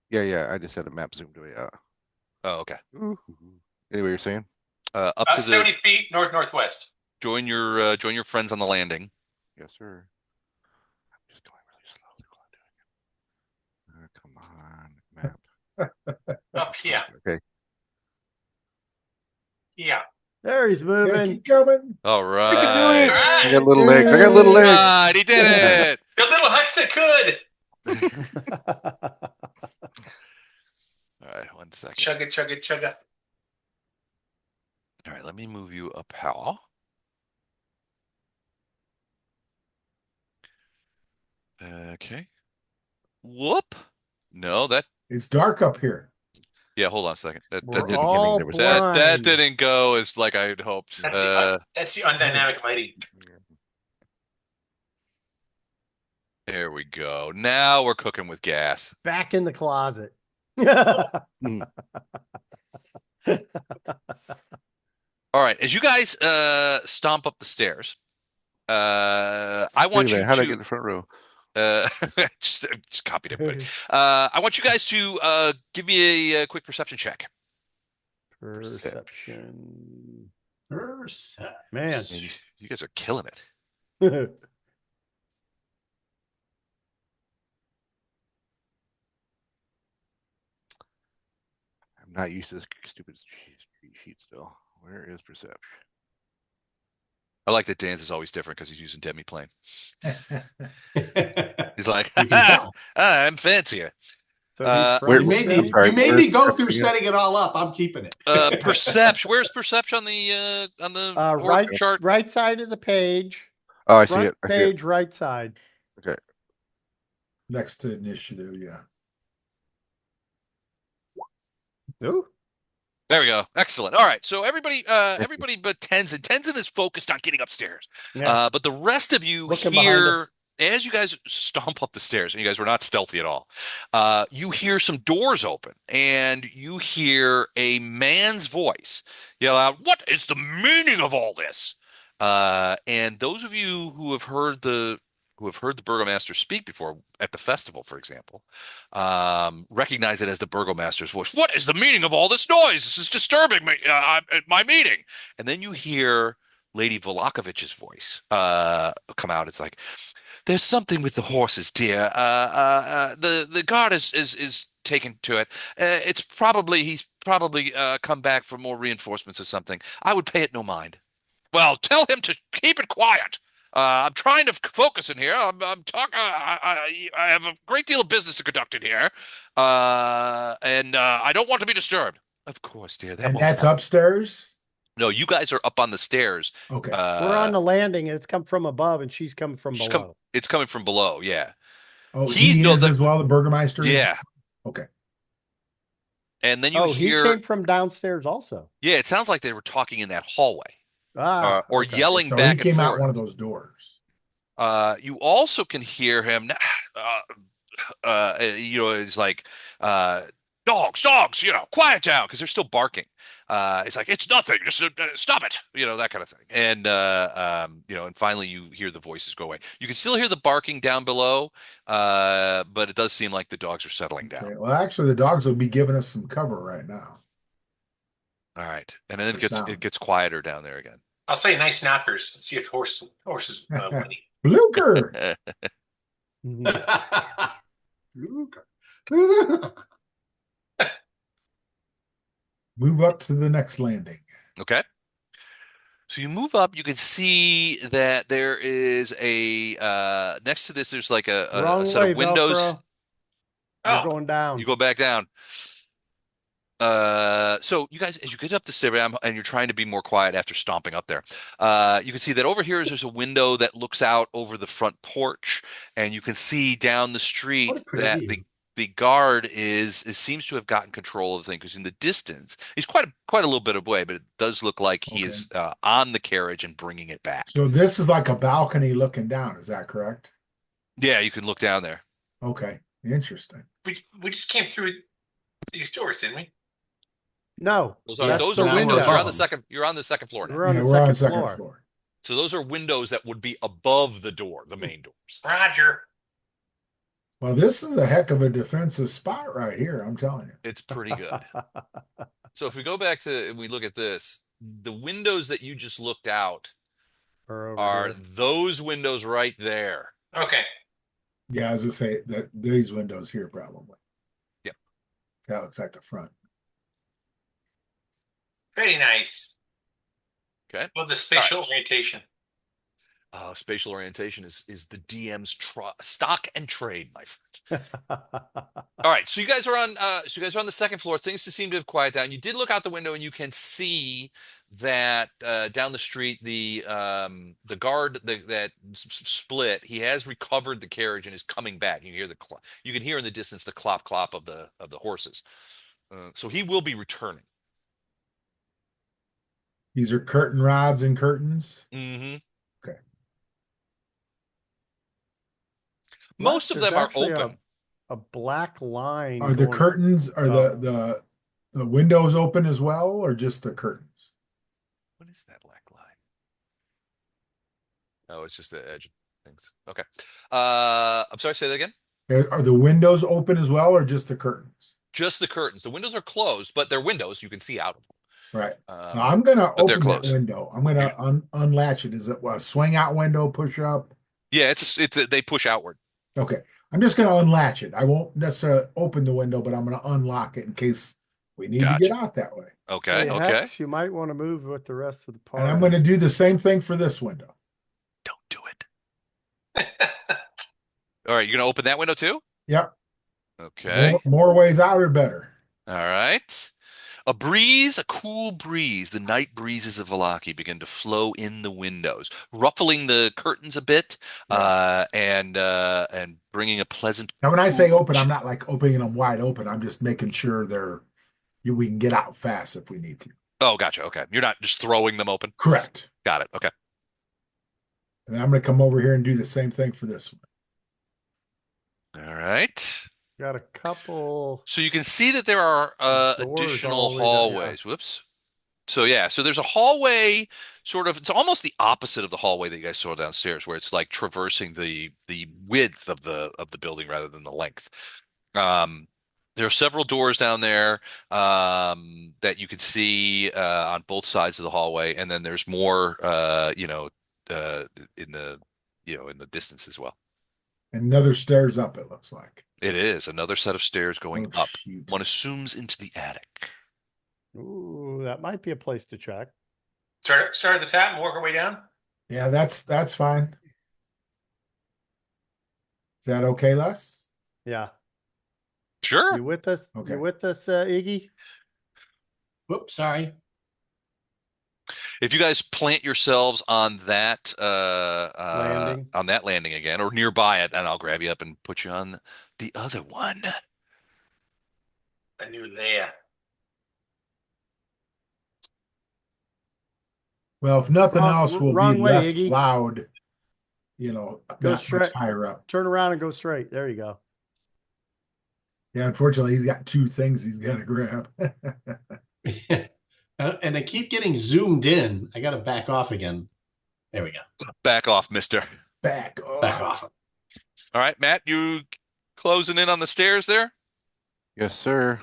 Yeah. I just had the map zoomed way out. Oh, okay. Anyway, you're saying? Up to 70 feet northwest. join your friends on the landing. Yes, sir. I'm just going really slowly while I'm doing it. Come on, map. Up here. Okay. Yeah. There he's Yeah, moving. keep coming. All All right. right. I got little legs. I got little legs. Right, he did it. The little Hex that could. All right, 1 second. Chug it. All right, let me move you up, Hal. Okay. Whoop. No, that. It's dark up here. Yeah, hold on a second. That We're didn't. all there was That blind. didn't go as like I had hoped. That's the undynamic lighting. There we go. Now we're cooking with gas. Back in the closet. All right, as you guys stomp up the stairs, I want you How did I get to in the front row? just copied everybody. I want you guys to give me a quick perception check. Perception. Perception. Man. Man, you guys are killing it. I'm not used to this stupid sheet still. Where is perception? I like that Dan's is always different because he's using demiplane. He's like, You can tell. I'm fancier. So he's from You made me, sorry, you made where's me go through perception? setting it all up. I'm keeping it. Perception. Where's perception on the right chart? right side of the page. Oh, I see Front it. I see it. page, right side. Okay. Next to initiative, yeah. Ooh. There we go. Excellent. All right. So everybody but Tenzin. Tenzin is focused on getting upstairs. Yeah. But the rest of you Looking behind us. hear, as you guys stomp up the stairs, and you guys were not stealthy at all, you hear some doors open, and you hear a man's voice yell out, "What is the meaning of all this?" And those of you who have heard the Burgomaster speak before at the festival, for example, recognize it as the Burgomaster's voice. What is the meaning of all this noise? This is disturbing me at my meeting. And then you hear Lady Volakovich's voice come out. It's like, there's something with the horses, dear. The guard is taken to it. He's probably come back for more reinforcements or something. I would pay it no mind. Well, tell him to keep it quiet. I'm trying to focus in here. I'm talking. I have a great deal of business to conduct in here, and I don't want to be disturbed. Of course, dear. And that's upstairs? No, you guys are up on the stairs. Okay. We're on the landing and it's come from above and she's coming from below. It's coming from below. Yeah. Oh, he is as well, the Burgomaster? Yeah. Okay. And then you hear. He came from downstairs also. Yeah, it sounds like they were talking in that hallway. Or okay. yelling So back he came and out forth. one of those doors. You also can hear him. It's like dogs, quiet down, because they're still barking. It's like, it's nothing, just stop it, that kind of thing. And and finally you hear the voices go away. You can still hear the barking down below, but it does seem like the dogs are settling down. Okay. Well, actually, the dogs will be giving us some cover right now. All right, and then it gets quieter down there again. I'll say nice knockers and see if horses winning. Blucher. Move up to the next landing. Okay. So you move up, you can see that there is a next to this, there's like a set of windows. Velcro. You're going down. You go back down. So you guys, as you get up the stairs, and you're trying to be more quiet after stomping up there, you can see that over here there's a window that looks out over the front porch, and you can see down the street that the guard seems to have gotten control of the thing, because in the distance he's quite a little bit away, but it does look like he is on the carriage and bringing it back. So this is like a balcony looking down. Is that correct? Yeah, you can look down there. Okay, interesting. We just came through these doors, didn't we? No, those are windows. You're on the second floor now. We're on the second floor. So those are windows that would be above the door, the main doors. Roger. Well, this is a heck of a defensive spot right here, I'm telling you. It's pretty good. So if we go back to, we look at this, the windows that you just looked out are those windows right there. Okay. Yeah, as I say, these windows here probably. Yep. That looks like the front. Very nice. Okay. Well, the spatial orientation. Spatial orientation is the DM's stock and trade, my friend. All right, so you guys are on the second floor. Things seem to have quieted down. You did look out the window and you can see that down the street the guard that split, he has recovered the carriage and is coming back. You can hear in the distance the clop clop of the horses. So he will be returning. These are curtain rods and curtains. Mm-hmm. Okay. Most of them are open. A black line. Are the curtains, are the windows open as well, or just the curtains? What is that black line? Oh, it's just the edge of things. Okay. I'm sorry, say that again. Are the windows open as well, or just the curtains? Just the curtains. The windows are closed, but they're windows. You can see out of them. Right. Now I'm going to open that closed. window. I'm going to unlatch it. Is it a swing out window, push up? Yeah, they push outward. Okay. I'm just going to unlatch it. I won't necessarily open the window, but I'm going to unlock it in case we need to get out that way. Okay. Hey, okay. Hex, you might want to move with the rest of the party. And I'm going to do the same thing for this window. Don't do it. All right, you're going to open that window too? Yep. Okay. More ways out or better. All right. A cool breeze, the night breezes of Vallaki begin to flow in the windows, ruffling the curtains a bit, and bringing a pleasant. Now, when I say open, I'm not like opening them wide open. I'm just making sure we can get out fast if we need to. Oh, gotcha. Okay, you're not just throwing them open. Correct. Got it. Okay. And I'm going to come over here and do the same thing for this one. All right. Got a couple. So you can see that there are additional hallways. Whoops. So there's a hallway, sort of. It's almost the opposite of the hallway that you guys saw downstairs, where it's like traversing the width of the building rather than the length. There are several doors down there that you can see on both sides of the hallway, and then there's more, in the distance as well. Another stairs up, it looks like. It is another set of stairs going up. Shoot. One assumes into the attic. Ooh, that might be a place to check. Start at the top and work our way down. Yeah, that's fine. Is that okay, Les? Yeah. Sure. You with us? Okay. You with us, Iggy? Whoops, sorry. If you guys plant yourselves on that Landing again, or nearby it, and I'll grab you up and put you on the other one. A new layer. Well, if nothing else, we'll be less Iggy. loud. Go not straight, much higher up. Turn around and go straight. There you go. Yeah, unfortunately, he's got two things he's got to grab. And I keep getting zoomed in. I got to back off again. There we go. Back off, mister. Back off. Back off. All right, Matt, you closing in on the stairs there? Yes, sir.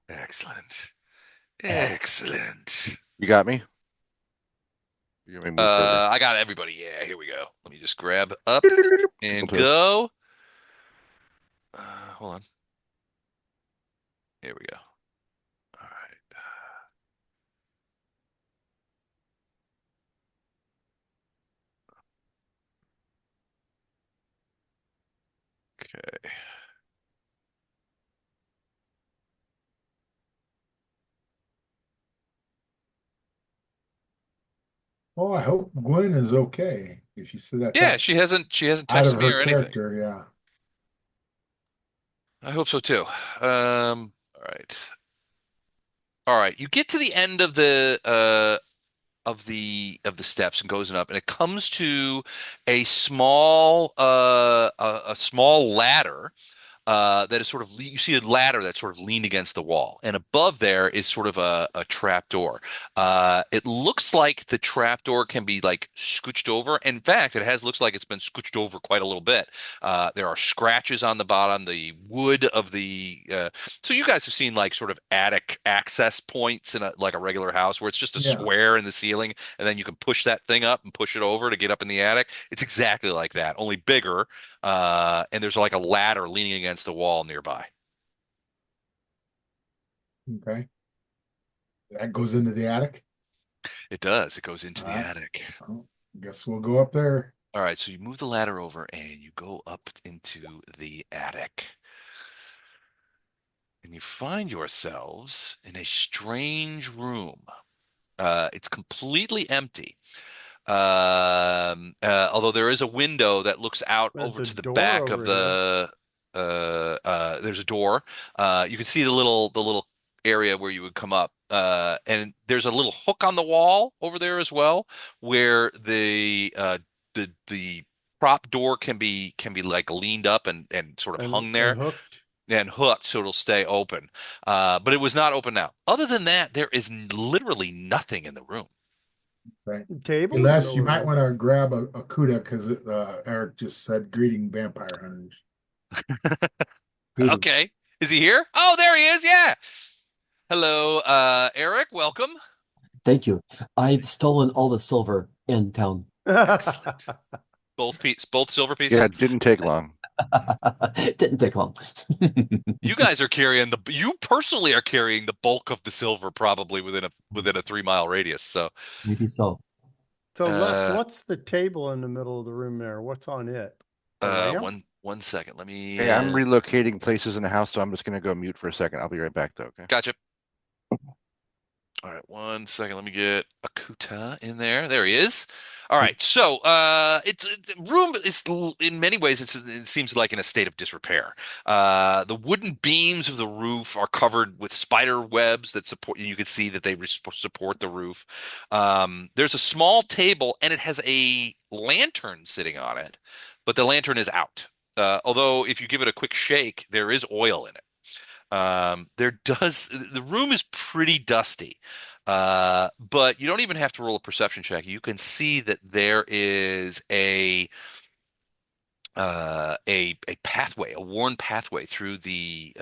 Excellent. Excellent. You got me? You want me to move further? I got everybody. Yeah, here we go. Let me just grab up and go. Hold on. Here we go. All right. Okay. Well, I hope Gwen is okay. If she said that. Yeah, she hasn't out texted of me her or anything. character, yeah. I hope so too. All right. All right. You get to the end of the steps and goes up, and it comes to a small small ladder that is sort of you see a ladder that's sort of leaned against the wall, and above there is sort of a trap door. It looks like the trap door can be like scooched over. In fact, looks like it's been scooched over quite a little bit. There are scratches on the bottom, the wood of the. So you guys have seen like sort of attic access points in like a regular house where it's just a square in the ceiling, and then you can push that thing up and push it over to get up in the attic. It's exactly like that, only bigger. And there's like a ladder leaning against the wall nearby. Okay. That goes into the attic? It does. It goes into the attic. Guess we'll go up there. All right, so you move the ladder over and you go up into the attic. And you find yourselves in a strange room. It's completely empty. Although there is a window that looks out There's over a to the door back of over here. there's a door. You can see the little area where you would come up. And there's a little hook on the wall over there as well, where the prop door can be like leaned up and sort of hung And there hooked. and hooked so it'll stay open. But it was not open now. Other than that, there is literally nothing in the room. Right. Table in the Unless middle you of the might room. want to grab a Cuda because Eric just said greeting vampire hunters. Okay. Is he here? Oh, there he is. Yeah. Hello, Eric. Welcome. Thank you. I've stolen all the silver in town. Excellent. Both silver pieces. Yeah, it didn't take long. It didn't take long. You guys are carrying you personally are carrying the bulk of the silver probably within a 3 mile radius. So Maybe so. So Les, Uh, what's the table in the middle of the room there? What's on it? A lamp? one second. Let me Hey, I'm relocating places in the house, so I'm just going to go mute for a second. I'll be right back, though. Okay. Gotcha. All right, 1 second. Let me get Akuta in there. There he is. All right. So, the room is in many ways it seems like in a state of disrepair. The wooden beams of the roof are covered with spider webs that support. You can see that they support the roof. There's a small table and it has a lantern sitting on it, but the lantern is out. Although if you give it a quick shake, there is oil in it. The room is pretty dusty, but you don't even have to roll a perception check. You can see that there is a pathway, a worn pathway through the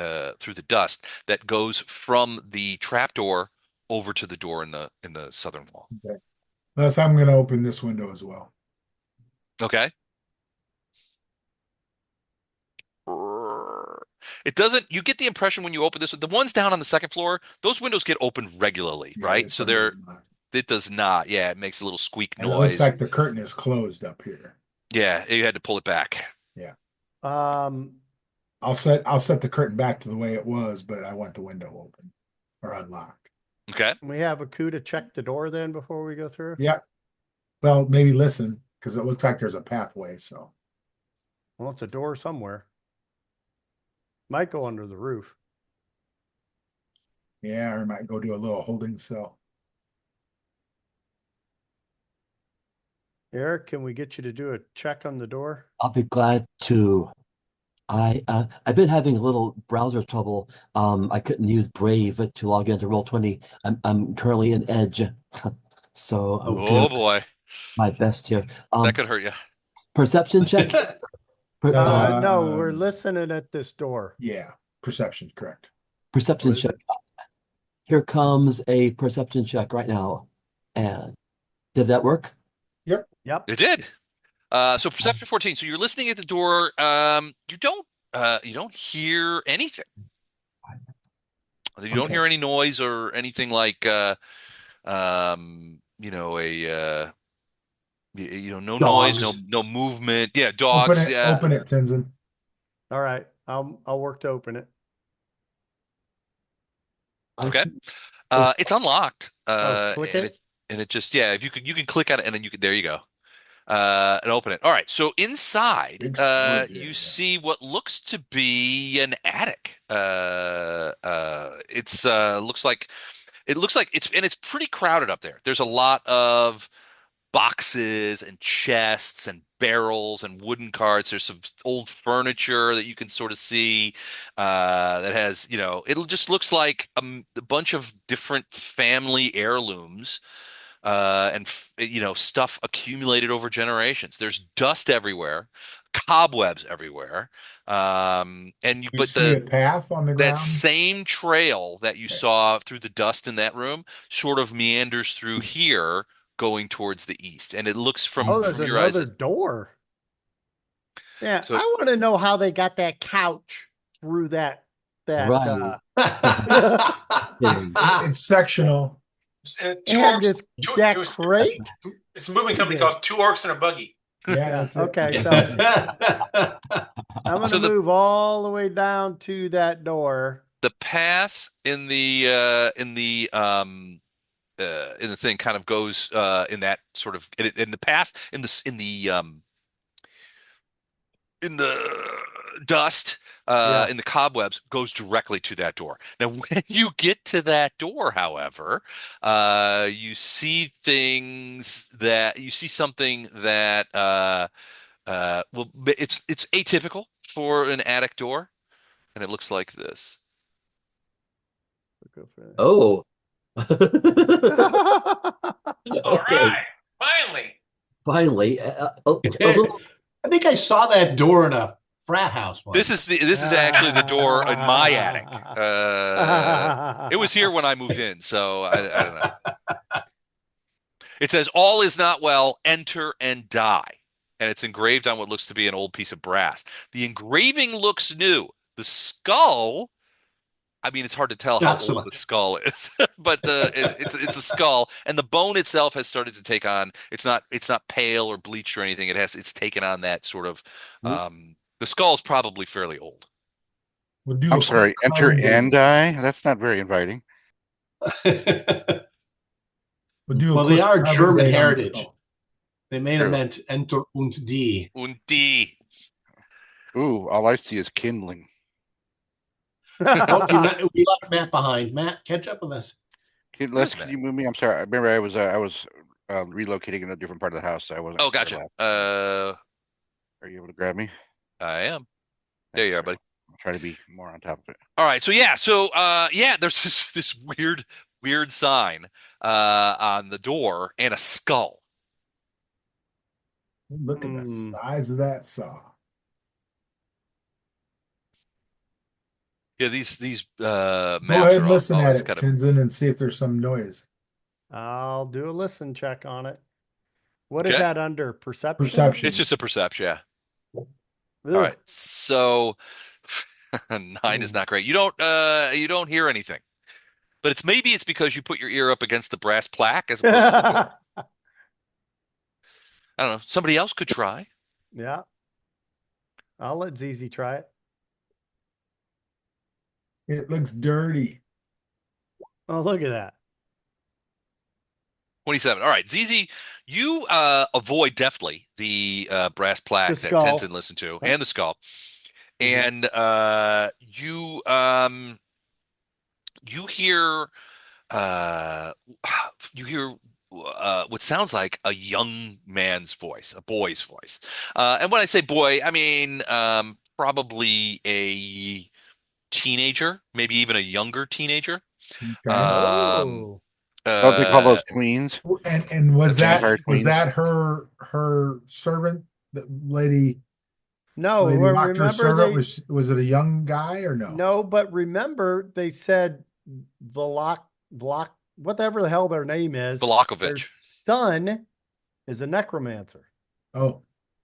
dust that goes from the trapdoor over to the door in the southern wall. Okay. Unless I'm going to open this window as well. Okay. It doesn't, you get the impression when you open this, the ones down on the second floor, those windows get opened regularly, Yeah, right? this So one does not. it does not. Yeah, it makes a little squeak And it looks noise. like the curtain is closed up here. Yeah, you had to pull it back. Yeah. Um, I'll set the curtain back to the way it was, but I want the window open or unlocked. Okay. we have a coup to check the door then before we go through? Yeah. Well, maybe listen, because it looks like there's a pathway, so. Well, it's a door somewhere. Might go under the roof. Yeah, or might go to a little holding cell. Eric, can we get you to do a check on the door? I'll be glad to. I've been having a little browser trouble. I couldn't use Brave to log into Roll20. I'm currently in Edge, so I'm Oh doing boy, my best here. that could hurt you. Perception check. No, we're listening at this door. Yeah, perception, correct. Perception What is check. Here comes a perception check right now. And did that work? Yep. Yep. It did. So perception 14. So you're listening at the door. You don't hear anything. You don't Okay. hear any noise or anything like no Dogs. noise, no movement. Yeah, dogs. Open it, Tenzin. All right. I'll work to open it. Okay. It's unlocked. Click and it. and it just if you can click on it and then there you go. And open it. All right. So inside, Big storage you area. see what looks to be an attic. It's looks like it's pretty crowded up there. There's a lot of boxes and chests and barrels and wooden carts. There's some old furniture that you can sort of see that has, it just looks like a bunch of different family heirlooms and stuff accumulated over generations. There's dust everywhere, cobwebs everywhere, You see a path on the that ground? same trail that you Okay. saw through the dust in that room sort of meanders through here, going towards the east, and it looks There's from your eyes. another door. Yeah, So- I want to know how they got that couch through that. Right. It's sectional. Two And orcs, this two- that it was- crate. It's a moving company called Two Orcs and a Buggy. Yeah, that's it. Okay, so I'm going to move all the way down to that door. The path in the thing kind of goes in that sort of in the path in the dust in the cobwebs goes directly to that door. Now, when you get to that door, however, you see something that well, it's atypical for an attic door, and it looks like this. Oh. All Okay. right, finally. Finally, a little. I think I saw that door in a frat house once. This is actually the door in my attic. It was here when I moved in, so I don't know. It says, "All is not well. Enter and die," and it's engraved on what looks to be an old piece of brass. The engraving looks new. The skull. I mean, it's hard to tell how old the skull is, but it's a skull, and the bone itself has started to take on. It's not pale or bleached or anything. It's taken on that sort of. The skull is probably fairly old. I'm sorry. Enter and die. That's not very inviting. Well, they are German heritage. They may have meant enter und die. Und die. Ooh, all I see is kindling. Oh, we left Matt behind. Matt, catch up with us. Can you move me? I'm sorry. I remember I was relocating in a different part of the house. So I wasn't. Oh, gotcha. Are you able to grab me? I am. There you are, buddy. I'll try to be more on top of it. All right. So there's this weird sign on the door and a skull. Look at the size of that saw. Yeah, these maps go ahead and listen at it, Tenzin, and see if there's some noise. I'll do a listen check on it. What is that under? Perception? Perception. It's just a perception, yeah. Ooh. All right. So 9 is not great. You don't hear anything. But maybe it's because you put your ear up against the brass plaque as opposed to the door. I don't know. Somebody else could try. Yeah. I'll let ZZ try it. It looks dirty. Oh, look at that. 27. All right, ZZ, you avoid deftly the brass plaque that Tenzin listened to and the skull, and you hear what sounds like a young man's voice, a boy's voice, and when I say boy, I mean probably a teenager, maybe even a younger teenager. Okay. Don't they call those tweens? And was that her servant, the lady? No, lady remember servant, was it a young guy or no? No, but remember they said Vlach, whatever the hell their name is. Vlakovich. Their son is a necromancer. Oh.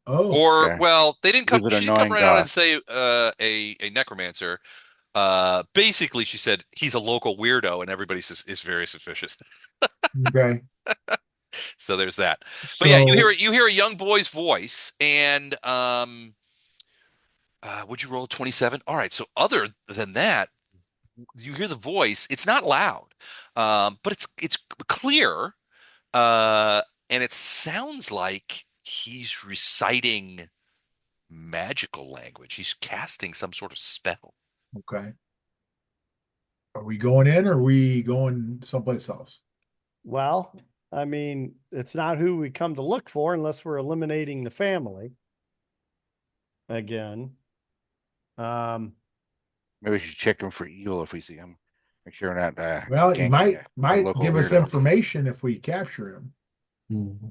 Or okay. Well, they didn't come. She didn't come right out and say a necromancer. Basically, she said he's a local weirdo, and everybody is very suspicious. Okay. So there's that. But yeah, you hear a young boy's voice, and would you roll 27? All right. So other than that, you hear the voice. It's not loud, but it's clear, and it sounds like he's reciting magical language. He's casting some sort of spell. Okay. Are we going in or are we going someplace else? Well, I mean, it's not who we come to look for unless we're eliminating the family. Again. Maybe we should check him for evil if we see him. Make sure we're not. Well, he might give us information if we capture him.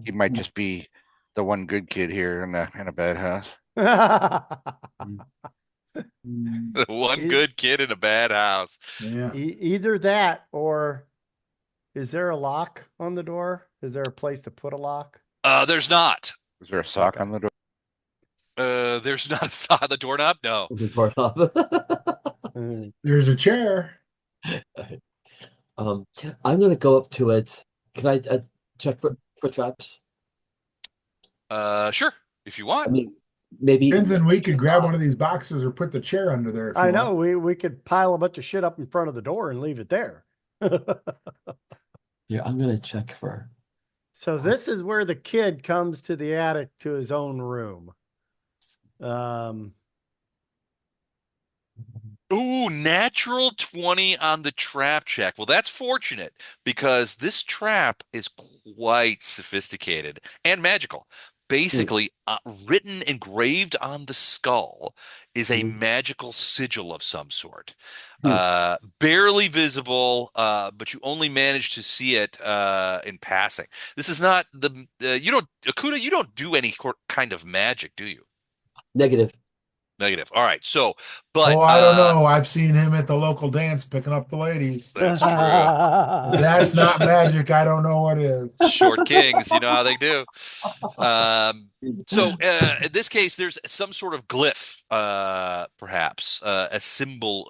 He might just be the one good kid here in a bad house. The one good kid in a bad house. Yeah. Either that or is there a lock on the door? Is there a place to put a lock? There's not. Is there a sock on the door? There's not a sock on the doorknob? No. The doorknob. There's a chair. I'm gonna go up to it. Can I check for traps? Sure, if you I want. mean, maybe. Depends, and we could grab one of these boxes or put the chair under there if I you know want. we could pile a bunch of shit up in front of the door and leave it there. Here, I'm gonna check for. So this is where the kid comes to the attic to his own room. Ooh, natural 20 on the trap check. Well, that's fortunate because this trap is quite sophisticated and magical. Basically, written, engraved on the skull is a magical sigil of some sort. Barely visible, but you only manage to see it in passing. This is not you don't, Akuda, you don't do any kind of magic, do you? Negative. Negative. All right. So, but Oh, I don't know. I've seen him at the local dance picking up the ladies. that's true. If that's not magic, I don't know what is. Short kings, you know how they do. So in this case, there's some sort of glyph, perhaps a symbol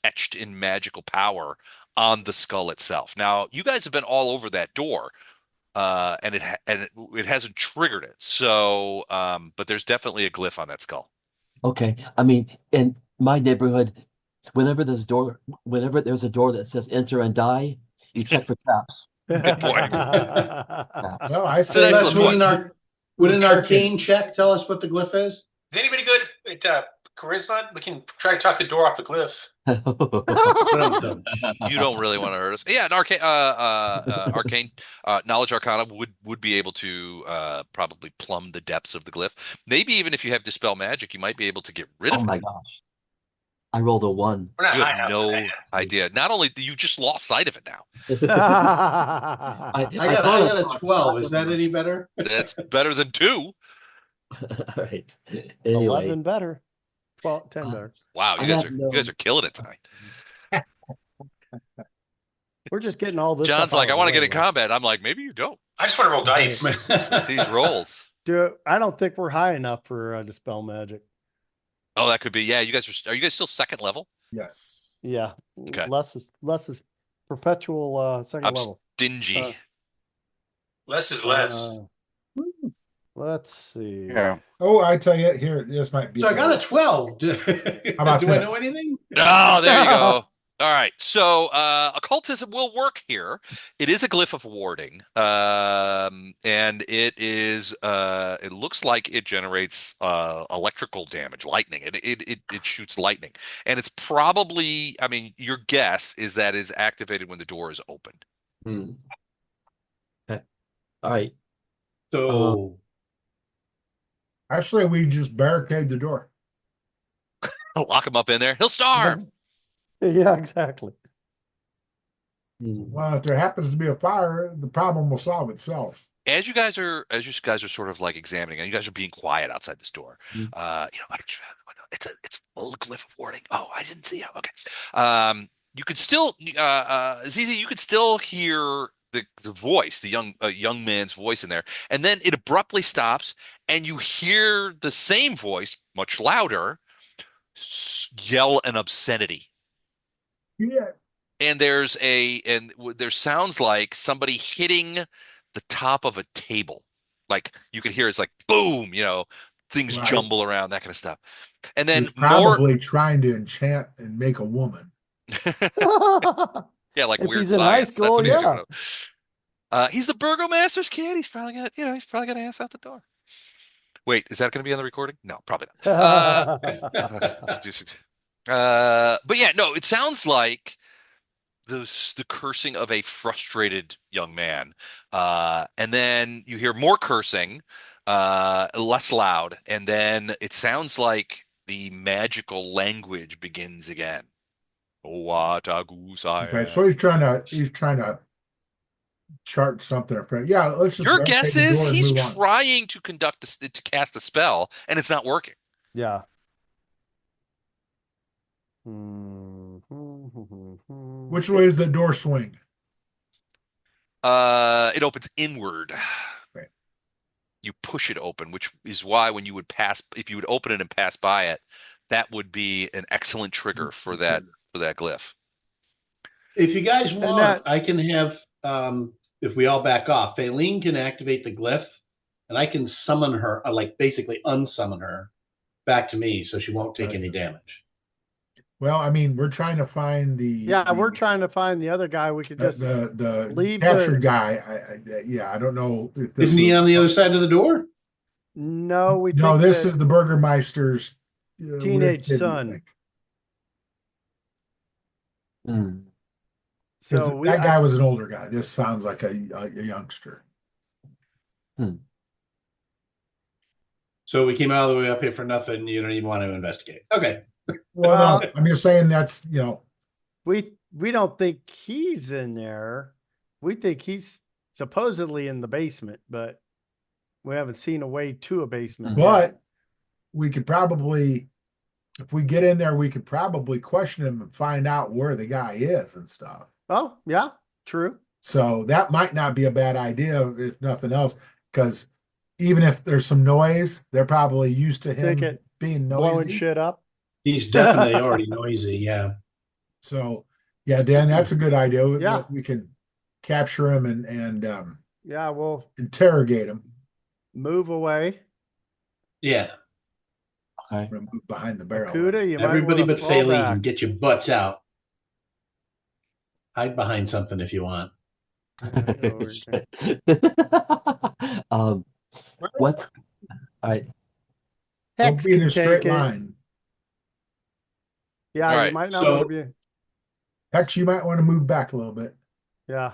etched in magical power on the skull itself. Now, you guys have been all over that door, and it hasn't triggered it. So, but there's definitely a glyph on that skull. Okay. I mean, in my neighborhood, whenever there's a door that says enter and die, you check for traps. Good point. Traps. Well, I It's an say Les, excellent point. would an arcane check tell us what the glyph is? Is anybody good at charisma? We can try to talk the door off the cliff. You don't really want to hurt us. Yeah, an arcane knowledge arcana would be able to probably plumb the depths of the glyph. Maybe even if you have dispel magic, you might be able to get rid Oh of it. my gosh. I rolled a 1. We're not You high have enough for no that. idea. Not only you just lost sight of it now. I I thought got a 12. Is that any better? That's better than 2. All right. Anyway, 11 better. 12, 10 better. Wow, I you have guys are killing it tonight. We're just getting all this John's stuff like, out I of want the to get way, in Les. combat. I'm like, maybe you don't. I just want to roll dice. With these rolls. Dude, I don't think we're high enough for dispel magic. Oh, that could be. Yeah, you guys are you guys still second level? yes. Yeah. Okay. Less is perpetual second I'm level. stingy. Less is less. Let's see. Yeah. Oh, I tell you, here, this might be. So I got a 12. Do about I this? know anything? Oh, there you go. All right. So occultism will work here. It is a glyph of warding. And it looks like it generates electrical damage, lightning. It shoots lightning. And it's probably, I mean, your guess is that it's activated when the door is opened. Okay. All right. So Actually, we just barricade the door. Lock him up in there. He'll starve. Yeah, exactly. Well, if there happens to be a fire, the problem will solve itself. As you guys are sort of like examining, and you guys are being quiet outside this door, it's a glyph of warding. Oh, I didn't see it. Okay. You could still, Zizi, you could still hear the voice, the young man's voice in there, and then it abruptly stops, and you hear the same voice, much louder, yell an obscenity. Yeah. And there sounds like somebody hitting the top of a table. Like you could hear it's like boom, things Right. jumble around, that kind of stuff. And then He's probably trying to enchant and make a woman. yeah, like If weird he's in high science. That's school, what he's yeah. doing. He's the Burgomaster's kid. He's probably got ass out the door. Wait, is that going to be on the recording? No, probably not. But yeah, no, it sounds like the cursing of a frustrated young man, and then you hear more cursing, less loud, and then it sounds like the magical language begins again. Okay, so he's trying to chart something. Yeah, let's just Your barricade guess the is door and he's move on. trying to to cast a spell, and it's not working. Yeah. Which way is the door swing? It opens inward. Right. You push it open, which is why when you would if you would open it and pass by it, that would be an excellent trigger for that glyph. if you guys want, I can have if we all back off, Faylene can activate the glyph and I can summon her, like basically unsummon her back to me, so she won't take any damage. Well, I mean, we're trying to find we're trying to find the other guy. We could just the leave captured guy. I don't know if this Isn't he on the other side of the door? No, we No, think this that is the Burgermeister's teenage weird kid, we son. think. Hmm. Because So that guy was an older guy. This sounds like a youngster. So we came all the way up here for nothing. You don't even want to investigate. Okay. Well, no, I'm just saying that's, we don't think he's in there. We think he's supposedly in the basement, but we haven't seen a way to a basement. but we could probably, if we get in there, we could probably question him and find out where the guy is and stuff. Oh, yeah, true. So that might not be a bad idea, if nothing else, because even if there's some noise, they're probably used to him being blowing noisy. shit up. He's definitely already noisy. Yeah. So, yeah, Dan, that's a good idea. Yeah. We can capture him and we'll interrogate him. move away. Yeah. Okay. Move behind the barrel. Akuda, you Everybody might but fall Faylene, back. get your butts out. Hide behind something if you want. What's all right? Don't Hex be in can a straight take it. line. Yeah, All you right, might not so- want to be. Hex, you might want to move back a little bit. Yeah.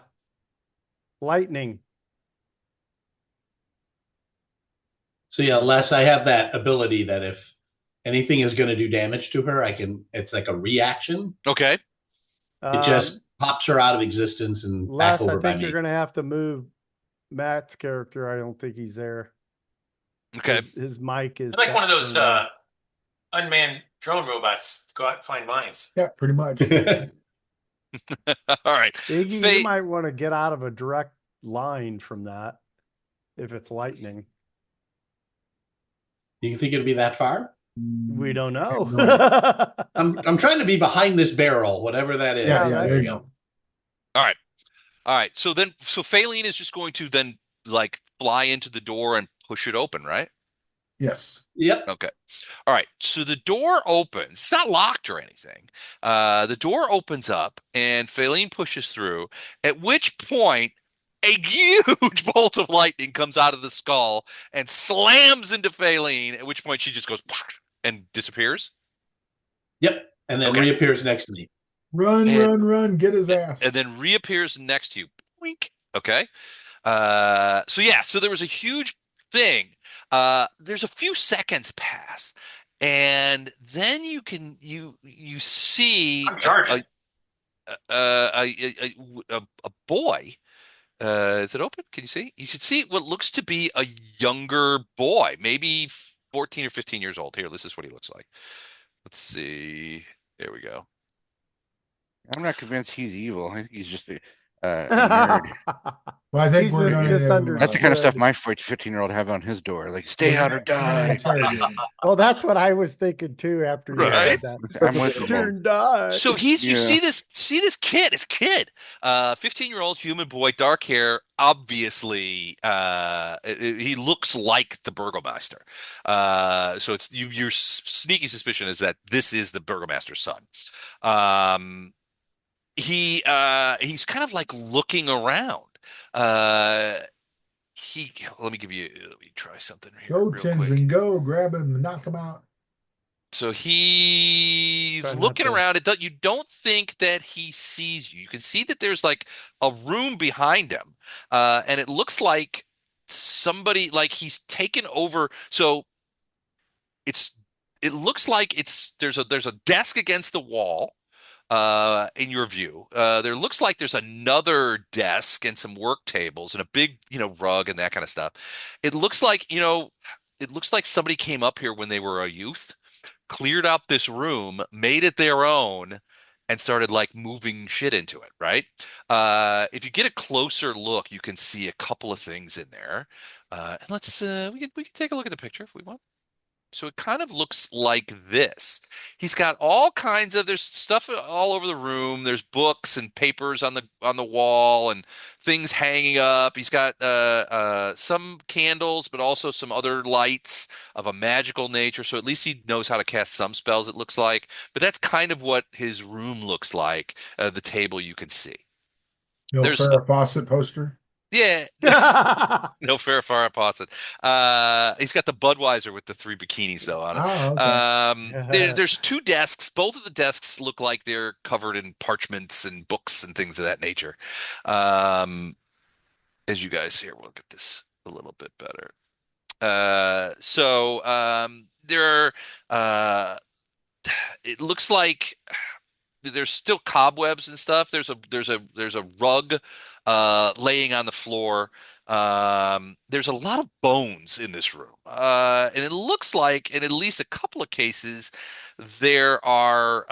Lightning. So yeah, Les, I have that ability that if anything is going to do damage to her, it's like a reaction. Okay. It just pops her out of existence and back Les, over I by think me. you're going to have to move Matt's character. I don't think he's there. Okay. His mic is It's like one of those turned on. unmanned drone robots go out and find mines. Yeah, pretty much. All right. Iggy, Faye- you might want to get out of a direct line from that if it's lightning. You think it'll be that far? We don't know. No. I'm trying to be behind this barrel, whatever that is. Yeah, that- there you go. All right. So Faylene is just going to then like fly into the door and push it open, right? Yes. Yep. Okay. All right. So the door opens. It's not locked or anything. The door opens up and Faylene pushes through, at which point a huge bolt of lightning comes out of the skull and slams into Faylene, at which point she just goes and disappears. Yep. And then Okay. reappears next to me. Run, get his ass. And then reappears next to you. Boink. Okay. So there was a huge thing. There's a few seconds pass, and then you see I'm charging. a boy. Is it open? Can you see? You can see what looks to be a younger boy, maybe 14 or 15 years old. Here, this is what he looks like. Let's see. There we go. I'm not convinced he's evil. I think he's just a nerd. Well, I think He's we're going misunderstood. That's the kind of stuff Good. my 15-year-old have on his door. Like, stay out or die. Well, that's what I was thinking too after you Right? said that. I'm with you. Turn die. So you Yeah. see this kid, 15-year-old human boy, dark hair, obviously he looks like the Burgomaster. So it's your sneaky suspicion is that this is the Burgomaster's son. He's kind of like looking around. Let me try something here Go, real quick. Tenzin, go, grab him, and knock him out. So he's Try not looking to- around. You don't think that he sees you. You can see that there's like a room behind him, and it looks like somebody like he's taken over. So it looks like there's a desk against the wall. In your view, there looks like there's another desk and some work tables and a big, rug and that kind of stuff. It looks like somebody came up here when they were a youth, cleared out this room, made it their own, and started like moving shit into it, right? If you get a closer look, you can see a couple of things in there. And we can take a look at the picture if we want. So it kind of looks like this. He's got all kinds of there's stuff all over the room. There's books and papers on the wall and things hanging up. He's got some candles, but also some other lights of a magical nature. So at least he knows how to cast some spells, it looks like. But that's kind of what his room looks like. The table you can see. No There's Farrah Fawcett poster. yeah, no Farrah Fawcett. He's got the Budweiser with the 3 bikinis though on it. Oh, okay. There's 2 desks. Both of the desks look like they're covered in parchments and books and things of that nature. As you guys here, we'll look at this a little bit better. There are. It looks like there's still cobwebs and stuff. There's a rug laying on the floor. There's a lot of bones in this room. And it looks like in at least a couple of cases there are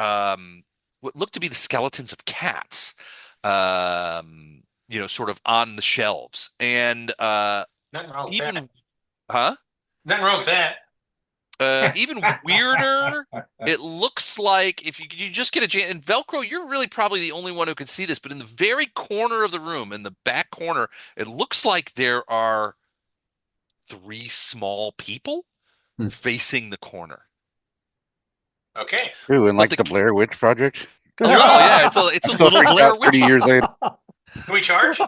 what look to be the skeletons of cats. Sort of on the shelves. And Nothing wrong with even that. huh? Nothing wrong with that. Even weirder, it looks like if you just get a and Velcro, you're really probably the only one who can see this, but in the very corner of the room, in the back corner, it looks like there are 3 small people facing the corner. Okay. Ooh, and But like the Blair Witch Project. Oh yeah, it's a little Blair Witch. 30 years later. Can we charge?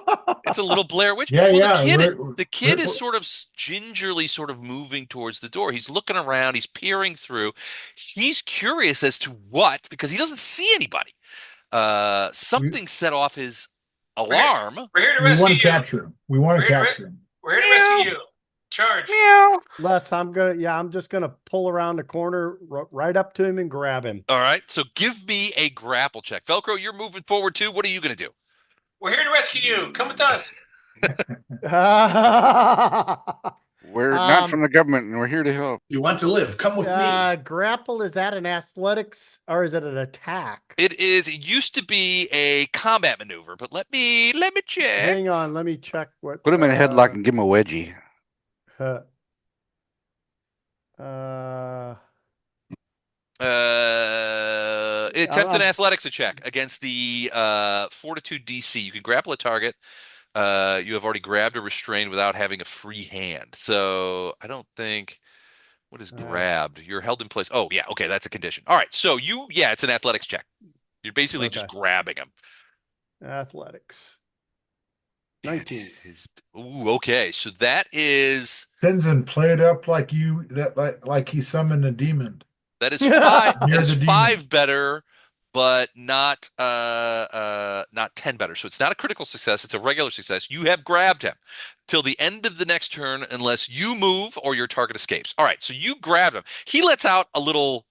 It's a little Blair Witch. Yeah, Well, yeah. The kid is sort of gingerly sort of moving towards the door. He's looking around. He's peering through. He's curious as to what, because he doesn't see anybody. Something set off his alarm. We're here to We rescue want to you. capture him. We want to capture him. We're here to rescue you. Charge. Meow. Les, I'm just gonna pull around the corner right up to him and grab him. All right. So give me a grapple check. Velcro, you're moving forward too. What are you going to do? We're here to rescue you. Come with us. We're not from the government, and we're here to help. You want to live? Come with me. Grapple, is that an athletics or is it an attack? It used to be a combat maneuver, but let me check. Hang on, let me check what. Put him in a headlock and give him a wedgie. Attempt an athletics check against the fortitude DC. You can grapple a target. You have already grabbed or restrained without having a free hand. So I don't think what is grabbed. You're held in place. Oh yeah, okay, that's a condition. All right, so it's an athletics check. You're basically just grabbing him. Athletics. 19. Ooh, okay. So that is Tenzin, play it up like he summoned a demon. that is 5. That You're is the 5 better, but not 10 better. So it's not a critical success, it's a regular success. You have grabbed him till the end of the next turn unless you move or your target escapes. All right, so you grabbed him. He lets out a little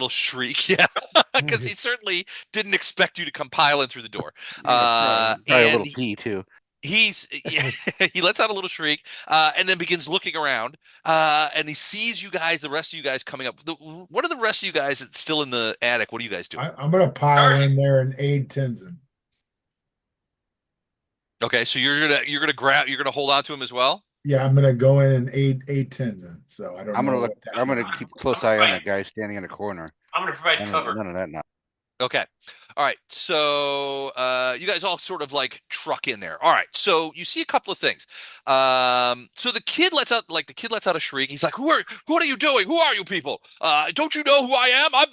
shriek, yeah, because he certainly didn't expect you to come piling through the door. Probably a little pee too. He lets out a little shriek and then begins looking around and he sees you guys, the rest of you guys coming up. What are the rest of you guys that's still in the attic? What are you guys doing? I'm going to pile in there and aid Tenzin. Okay, so you're gonna hold on to him as well. Yeah, I'm gonna go in and aid Tenzin. So I don't. I'm gonna keep a close eye on that guy standing in the corner. I'm gonna provide cover. None of that now. Okay. All right. So you guys all sort of like truck in there. All right. So you see a couple of things. So the kid lets out a shriek. He's like, What are you doing? Who are you people? Don't you know who I am? I'm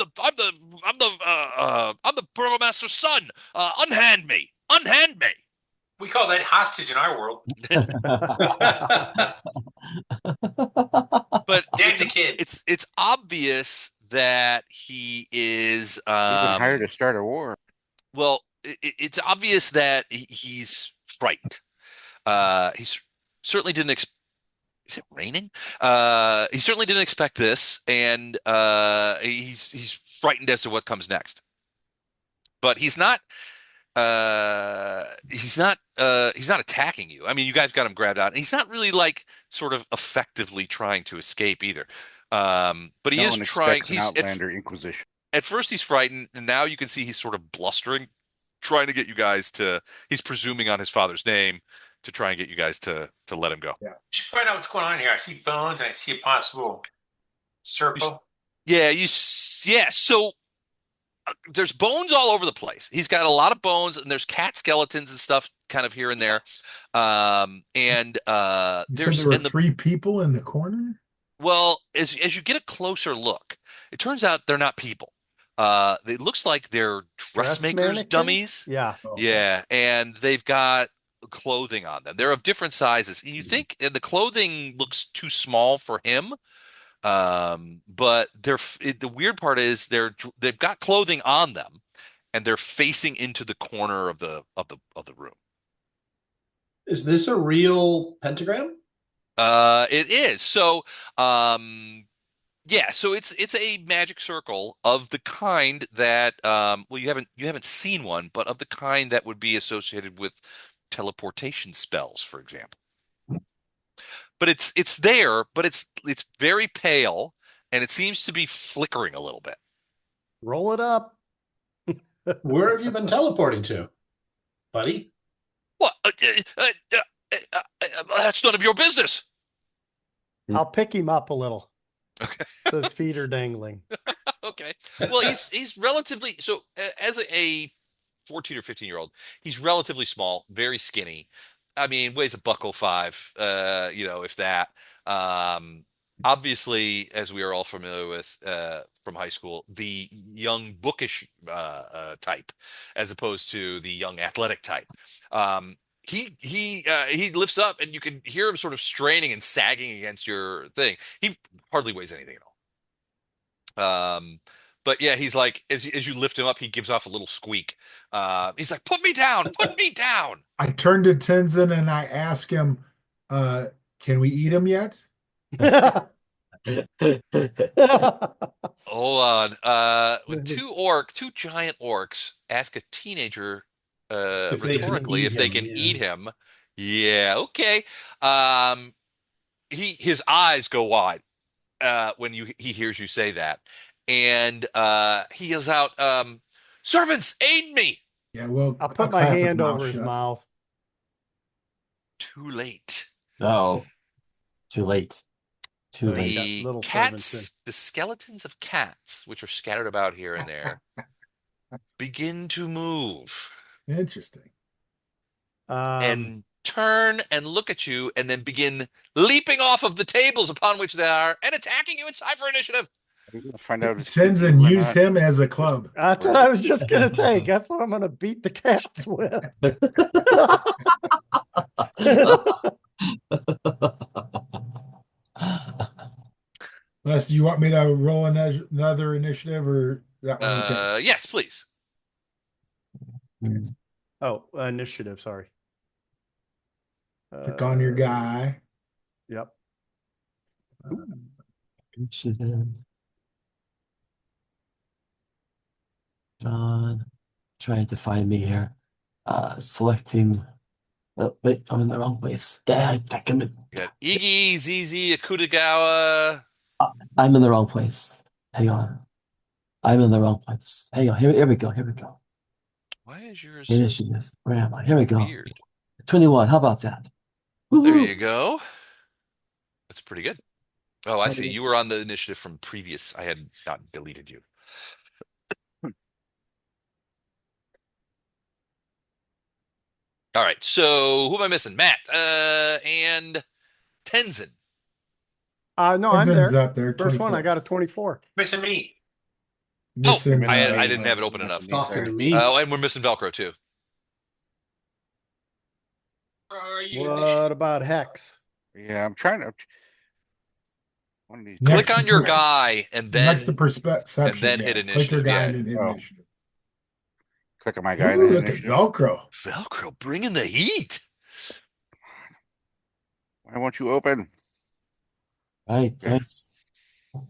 the Burgomaster's son. Unhand me. Unhand me. We call that hostage in our world. But kid. It's obvious that he is He's been hired to start a war. Well, it's obvious that he's frightened. He certainly didn't is it raining? He certainly didn't expect this, and he's frightened as to what comes next. But he's not attacking you. I mean, you guys got him grabbed out, and he's not really like sort of effectively trying to escape either. But he is trying. He's Outlander Inquisition. At first he's frightened, and now you can see he's sort of blustering, trying to get you guys to. He's presuming on his father's name to try and get you guys to let him go. You should find out what's going on here. I see bones and I see a possible circle. Yeah, so there's bones all over the place. He's got a lot of bones, and there's cat skeletons and stuff kind of here and there. You There's said there were 3 people in the corner? well, as you get a closer look, it turns out they're not people. It looks like they're dressmakers mannequins? dummies. Yeah. Yeah, and they've got clothing on them. They're of different sizes. And you think and the clothing looks too small for him. But the weird part is they've got clothing on them, and they're facing into the corner of the room. Is this a real pentagram? It is. So, yeah, so it's a magic circle of the kind that well, you haven't seen one, but of the kind that would be associated with teleportation spells, for example. But it's there, but it's very pale, and it seems to be flickering a little bit. Roll it up. Where have you been teleporting to, buddy? What? That's none of your business. I'll pick him up a little. Okay. So his feet are dangling. Okay. Well, he's relatively so as a 14 or 15-year-old, he's relatively small, very skinny. I mean, weighs $105, if that. Obviously, as we are all familiar with from high school, the young bookish type, as opposed to the young athletic type. He lifts up, and you can hear him sort of straining and sagging against your thing. He hardly weighs anything at all. But yeah, he's like, as you lift him up, he gives off a little squeak. He's like, "Put me down! Put me down!" I turned to Tenzin and I asked him, can we eat him yet? Hold on. When two giant orcs ask a teenager rhetorically if they can eat him. Yeah, okay. His eyes go wide when he hears you say that. And he yells out, "Servants, aid me!" Yeah, well, I'll put my clap hand over his shut. mouth. Too late. No. Too late. Too Right. late. got The little cats, servants the skeletons of cats, which are scattered about here and there, begin to move Interesting. and turn and look at you, and then begin leaping off of the tables upon which they are and attacking you. It's time for initiative. Find out if Tenzin, use him as a club. That's what I was just gonna say. Guess what I'm gonna beat the cats with? Les, do you want me to roll another initiative, or that one okay? Yes, please. Oh, initiative. Sorry. Click on your guy. Yep. John, trying to find me here. Selecting. Oh, wait, I'm in the wrong place. Dad, You got Iggy, ZZ, Akutagawa. I'm in the wrong place. Hang on. I'm in the wrong place. Hang on. Here we go. Here we go. Why is yours Initiative. Where am I? Here we go. weird? 21. How about that? There Woohoo! you go. That's pretty good. Oh, I see. You were on the initiative from previous. I had not deleted you. All right. So who am I missing? Matt and Tenzin. No, I'm Tenzin's there. up there. First one, 24. I got a 24. Missing me. Missing, I didn't have it open enough. Talking to me. Oh, and we're missing Velcro too. Are you What about Hex? Yeah, I'm trying to. One of these. Next Click on to your pers- guy and then next to perception. and then hit Click your initiative, guy yeah. and then hit Oh. initiative. Click on my guy. Ooh, Then look at initiative. Velcro. Velcro bringing the heat. Why won't you open? Right. Thanks. All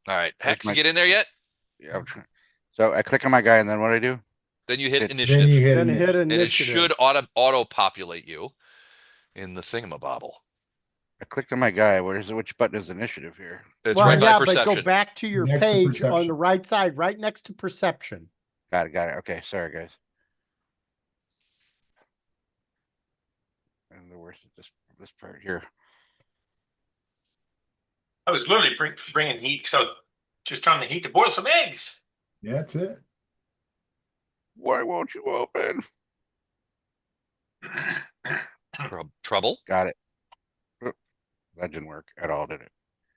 right, Hex, my- you get in there yet? Yeah, I'm trying. So I click on my guy, and then what do I do? Then you hit Then initiative, Then you hit Then hit initiative. and it initiative. should auto populate you in the thingamabobble. I clicked on my guy. Which button is initiative here? It's Well, right by yeah, but perception. go back to your Next to page on perception. the right side, right next to perception. Got it. Okay, sorry guys. And Where's this part here? I was literally bringing heat, so just trying to heat to boil some eggs. Yeah, that's it. Why won't you open? Trouble. Got it. Oop, that didn't work at all, did it?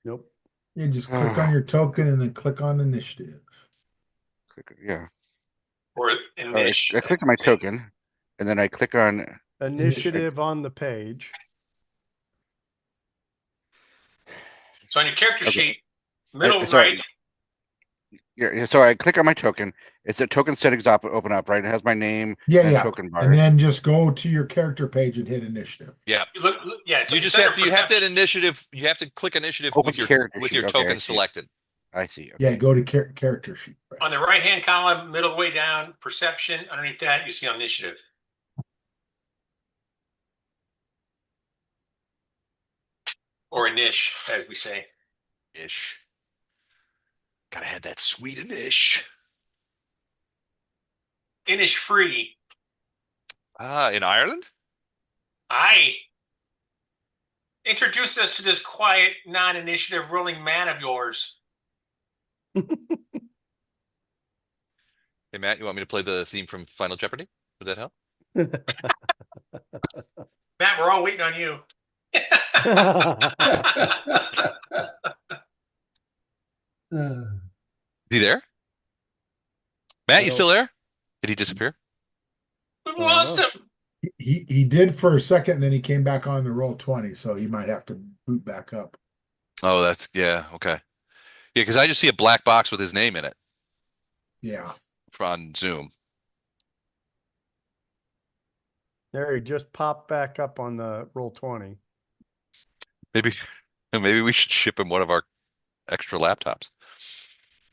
Nope. Yeah, just click on your token and then click on initiative. Yeah. Or I clicked on my token, and then I click on Initiative on the page. So on your character Okay. sheet, middle So- right. Yeah, so I click on my token. It's the token settings open up, right? It has my name Yeah, and yeah. token bar. And then just go to your character page and hit initiative. Yeah. Look, yeah. You just have to hit initiative. You have to click initiative Open with your character sheet. Okay, token I see. selected. I see. Okay. Yeah, go to character sheet. Right. On the right-hand column, middle way down, perception. Underneath that, you see initiative. Or inish, as we say. Ish. Gotta have that sweet inish. Inish free. In Ireland? Aye. Introduce us to this quiet, non-initiative rolling man of yours. Hey, Matt, you want me to play the theme from Final Jeopardy? Would that help? Matt, we're all waiting on you. Is he there? Matt, you still there? Did he disappear? We've lost him. He did for a second, and then he came back on the Roll20, so he might have to boot back up. Oh, yeah, okay. Yeah, because I just see a black box with his name in it Yeah. on Zoom. There, he just popped back up on the Roll20. Maybe we should ship him one of our extra laptops.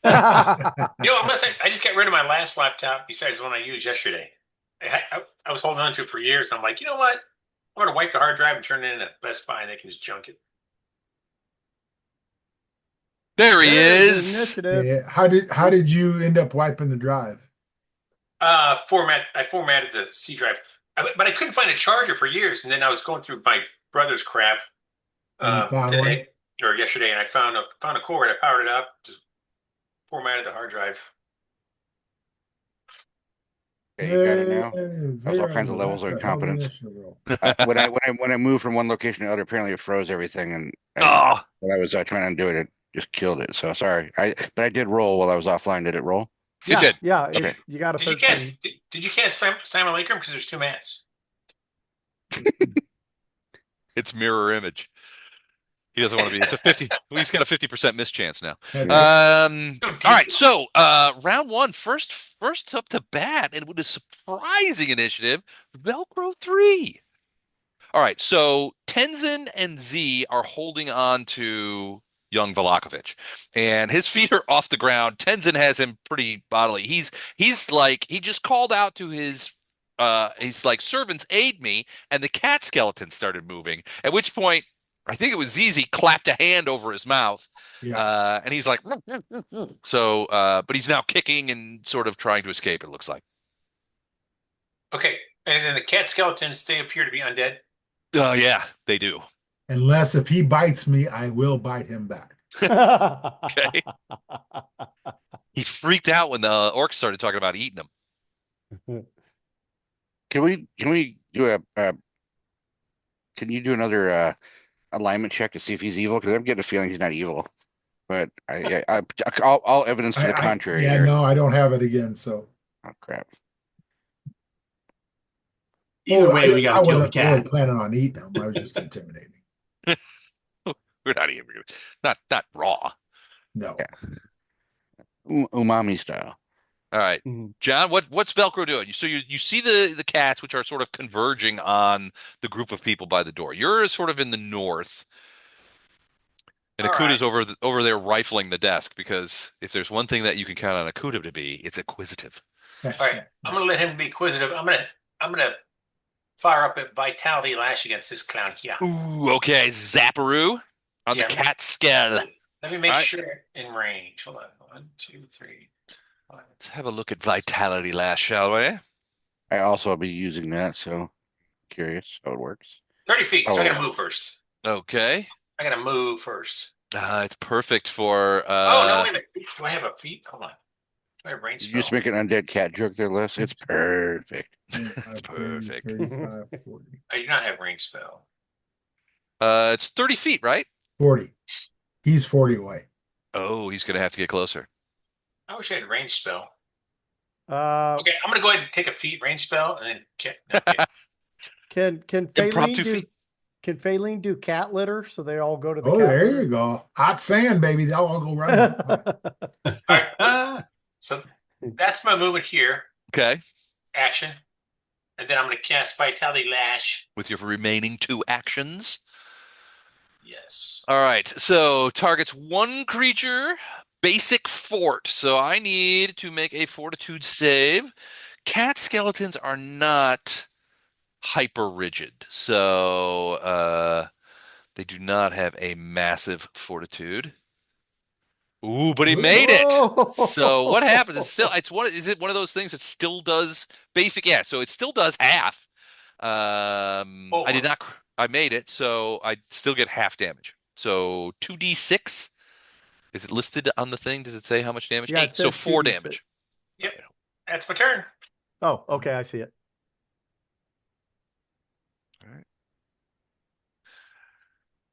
You know, I just got rid of my last laptop besides the one I used yesterday. I was holding on to it for years. I'm like, you know what? I'm going to wipe the hard drive and turn it in at Best Buy, and they can just junk it. There he There's is. initiative. Yeah. How did you end up wiping the drive? I formatted the C drive, but I couldn't find a charger for years. And then I was going through my brother's crap And you found today or yesterday, and I found a cord. I powered it up, just formatted the hard drive. Okay, you got it now. There's All kinds of levels of incompetence. When I moved from one location to the other, apparently it froze everything, and while I was trying to undo it, it just killed it. So sorry. But I did roll while I was offline. Did it roll? It did. Yeah. Okay. You got a Did you 13. did you cast Simon Lakers? Because there's two Matts. It's mirror image. He doesn't want to be. It's a 50. He's got a 50% mischance now. All right. So round one, first up to bat, and with a surprising initiative, Velcro 3. All right. So Tenzin and Z are holding on to young Velakovic, and his feet are off the ground. Tenzin has him pretty bodily. He's like, he just called out to his he's like, servants aid me, and the cat skeleton started moving, at which point I think it was Zizi clapped a hand over his mouth. Yeah. And he's like, so but he's now kicking and sort of trying to escape, it looks like. Okay. And then the cat skeletons, they appear to be undead. Oh yeah, they do. Unless if he bites me, I will bite him back. Okay. He freaked out when the orcs started talking about eating him. Can we do can you do another alignment check to see if he's evil? Because I'm getting a feeling he's not evil, but I'll evidence to the contrary. Yeah, here. no, I don't have it again. So. Oh crap. Either way, we got to kill the I wasn't really cat. planning on eating them. I was just intimidating. We're not even not raw. No. Yeah. Umami style. All right, John, what's Velcro doing? So you see the cats, which are sort of converging on the group of people by the door. You're sort of in the north, and Akuda's over there rifling the desk, because if there's one thing that you can count on Akuda to be, it's inquisitive. All right, I'm gonna let him be inquisitive. I'm gonna fire up a vitality lash against this clown here. Ooh, okay, Zapparoo on the cat skull. Let me make sure in range. Hold on, 1, 2, 3. Let's have a look at Vitality Lash, shall we? I also will be using that, so curious how it works. 30 feet. So I Oh. gotta move first. Okay. I gotta move first. It's perfect for Oh no, wait a minute. Do I have a feet? Hold on. Do I have range You just spells? make an undead cat joke there, Les. It's perfect. 25, 30, perfect. 35, 40. I do not have range spell. It's 30 feet, right? 40. He's 40 away. Oh, he's gonna have to get closer. I wish I had range spell. Uh, Okay, I'm gonna go ahead and take a feet range spell and then no, okay. can Impromptu Faylene do feet. can Faylene do cat litter so they all go to the Oh, cat there litter? you go. Hot sand, baby. They'll all go running. All right. So that's my movement here. Okay. Action. And then I'm gonna cast Vitality Lash. With your remaining 2 actions. Yes. All right. So targets 1 creature, basic fort. So I need to make a fortitude save. Cat skeletons are not hyper rigid. So they do not have a massive fortitude. Ooh, but he made it. So what happens? Is it one of those things that still does basic? Yeah, so it still does half. I did not. I made it, so I still get half damage. So 2d6. Is it listed on the thing? Does it say how much damage? Yeah, 8. So 4 2d6. damage. Yep. That's my turn. Oh, okay, I see it. All right.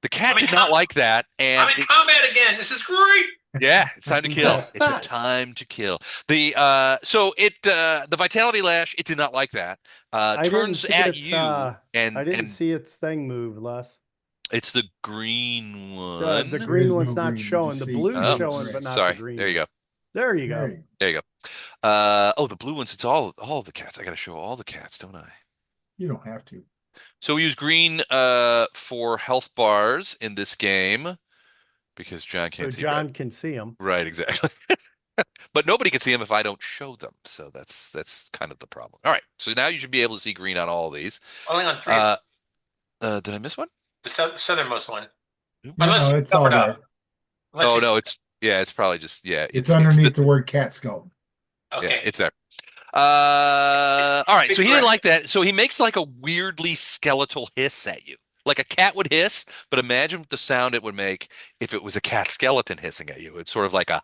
The cat did not like that, and I'm in combat again. This is great. yeah, it's time to kill. It's a time to kill. The vitality lash, it did not like that. Turns at you I and didn't see its thing move, Les. it's the green one. The There green is no one's not green, you showing. just The see blue's Oh, showing, but not the sorry. green. There you go. There you There go. you go. There you go. The blue ones, it's all of the cats. I got to show all the cats, don't I? You don't have to. So we use green for health bars in this game because John So can't see John red. can see them. Right, exactly. But nobody can see them if I don't show them. So that's kind of the problem. All right. So now you should be able to see green on all of these. Only on 3. Did I miss one? The southernmost one. Oops. Unless No, you it's cover all it up. there. Unless Oh you- no, it's probably just It's underneath the word cat skeleton. Okay. yeah, it's there. All right, so he didn't like that. So he makes like a weirdly skeletal hiss at you. Like a cat would hiss, but imagine the sound it would make if it was a cat skeleton hissing at you. It's sort of like a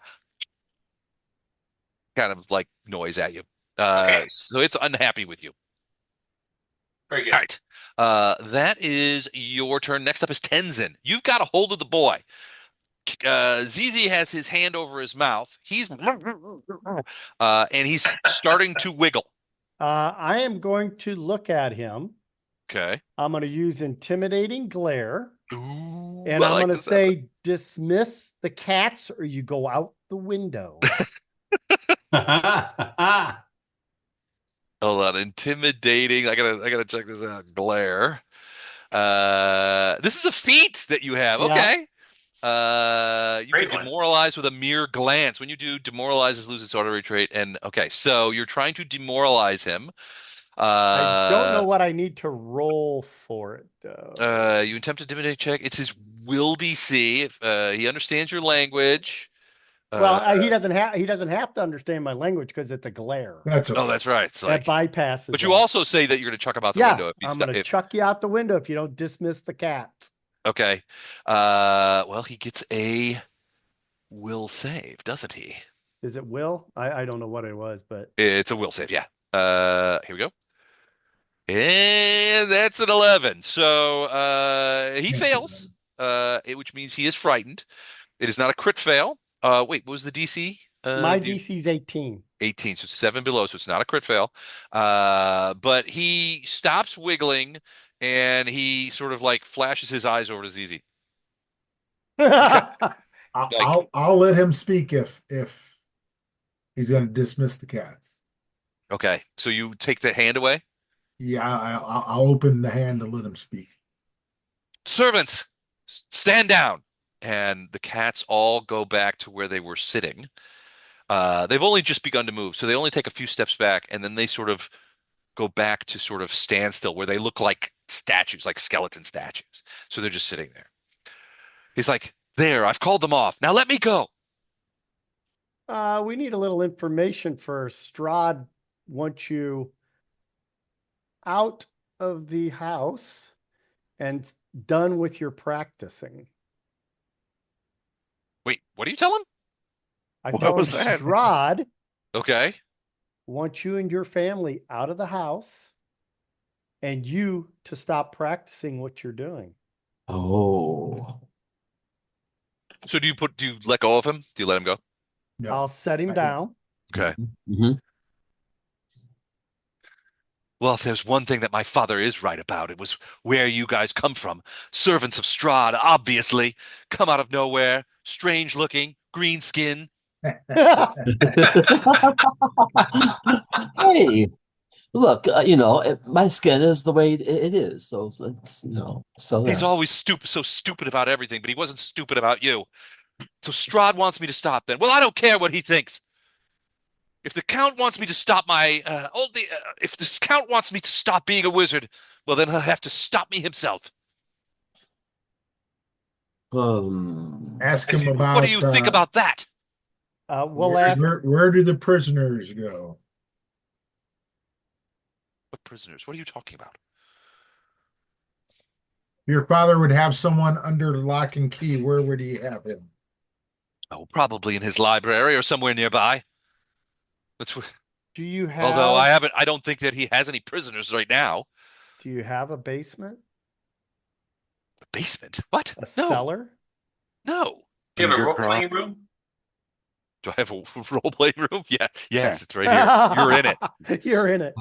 kind of like noise at you. Okay. So it's unhappy with you. Very good. All right. That is your turn. Next up is Tenzin. You've got a hold of the boy. ZZ has his hand over his mouth. He's and he's starting to wiggle. I am going to look at him. Okay. I'm going to use intimidating glare. Ooh, And I I'm like going to this say, dismiss the cats or you go out the window. Hold on, intimidating. I gotta check this out. Glare. This is a feat that you have. Yeah. Okay. You Great can one. demoralize with a mere glance. When you do, demoralizes lose its auto retreat. And okay, so you're trying to demoralize him. I don't know what I need to roll for it, though. You attempt to intimidate check. It's his will DC. If he understands your language. Well, he doesn't have to understand my language because it's a glare. That's okay. Oh, that's right. It's That like, bypasses. but you that. also say that you're going to chuck him out the Yeah, window if you I'm going to chuck you out the window if you don't dismiss the cats. Okay. Well, he gets a will save, doesn't he? Is it will? I don't know what it was, but It's a will save, yeah. Here we go. And that's an 11. So he fails, which means he is frightened. It is not a crit fail. Wait, what was the DC? my DC's 18. 18, so it's 7 below, so it's not a crit fail. But he stops wiggling and he sort of like flashes his eyes over to ZZ. I'll let him speak if he's going to dismiss the cats. Okay, so you take the hand away? Yeah, I'll open the hand to let him speak. Servants, stand down. And the cats all go back to where they were sitting. They've only just begun to move, so they only take a few steps back, and then they sort of go back to sort of standstill where they look like statues, like skeleton statues. So they're just sitting there. He's like, there, I've called them off. Now let me go. We need a little information first. Strahd wants you out of the house and done with your practicing. Wait, what do you tell him? I What tell him was that? Strahd Okay. wants you and your family out of the house and you to stop practicing what you're doing. Oh. So do you let go of him? Do you let him go? No. I'll set him I- down. Okay. hmm Well, if there's one thing that my father is right about, it was where you guys come from. Servants of Strahd, obviously. Come out of nowhere, strange looking, green skin. Hey, look, my skin is the way it is. So it's, so He's there. always so stupid about everything, but he wasn't stupid about you. So Strahd wants me to stop then. Well, I don't care what he thinks. If the Count wants me to stop if this Count wants me to stop being a wizard, well, then he'll have to stop me himself. Ask I him see. What do about you think about that? We'll ask. where do the prisoners go? What prisoners? What are you talking about? Your father would have someone under lock and key. Where would he have him? Oh, probably in his library or somewhere nearby. That's Do you although have I don't think that he has any prisoners right now. do you have a basement? The basement? What? A No, cellar? no. Do you have a Underground. role-playing room? Do I have a role-playing room? Yeah, Yeah. yes, it's right here. You're in it. You're in it.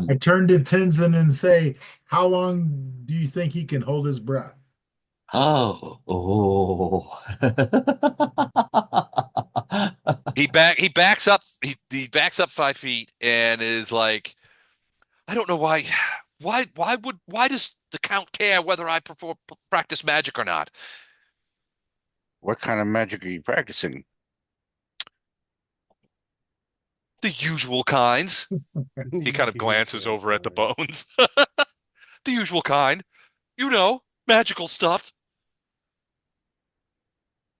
I turn to Tenzin and say, how long do you think he can hold his breath? Oh. He backs up 5 feet and is like, I don't know why does the Count care whether I practice magic or not? What kind of magic are you practicing? The usual kinds. He kind of glances over at the bones. The usual kind. Magical stuff.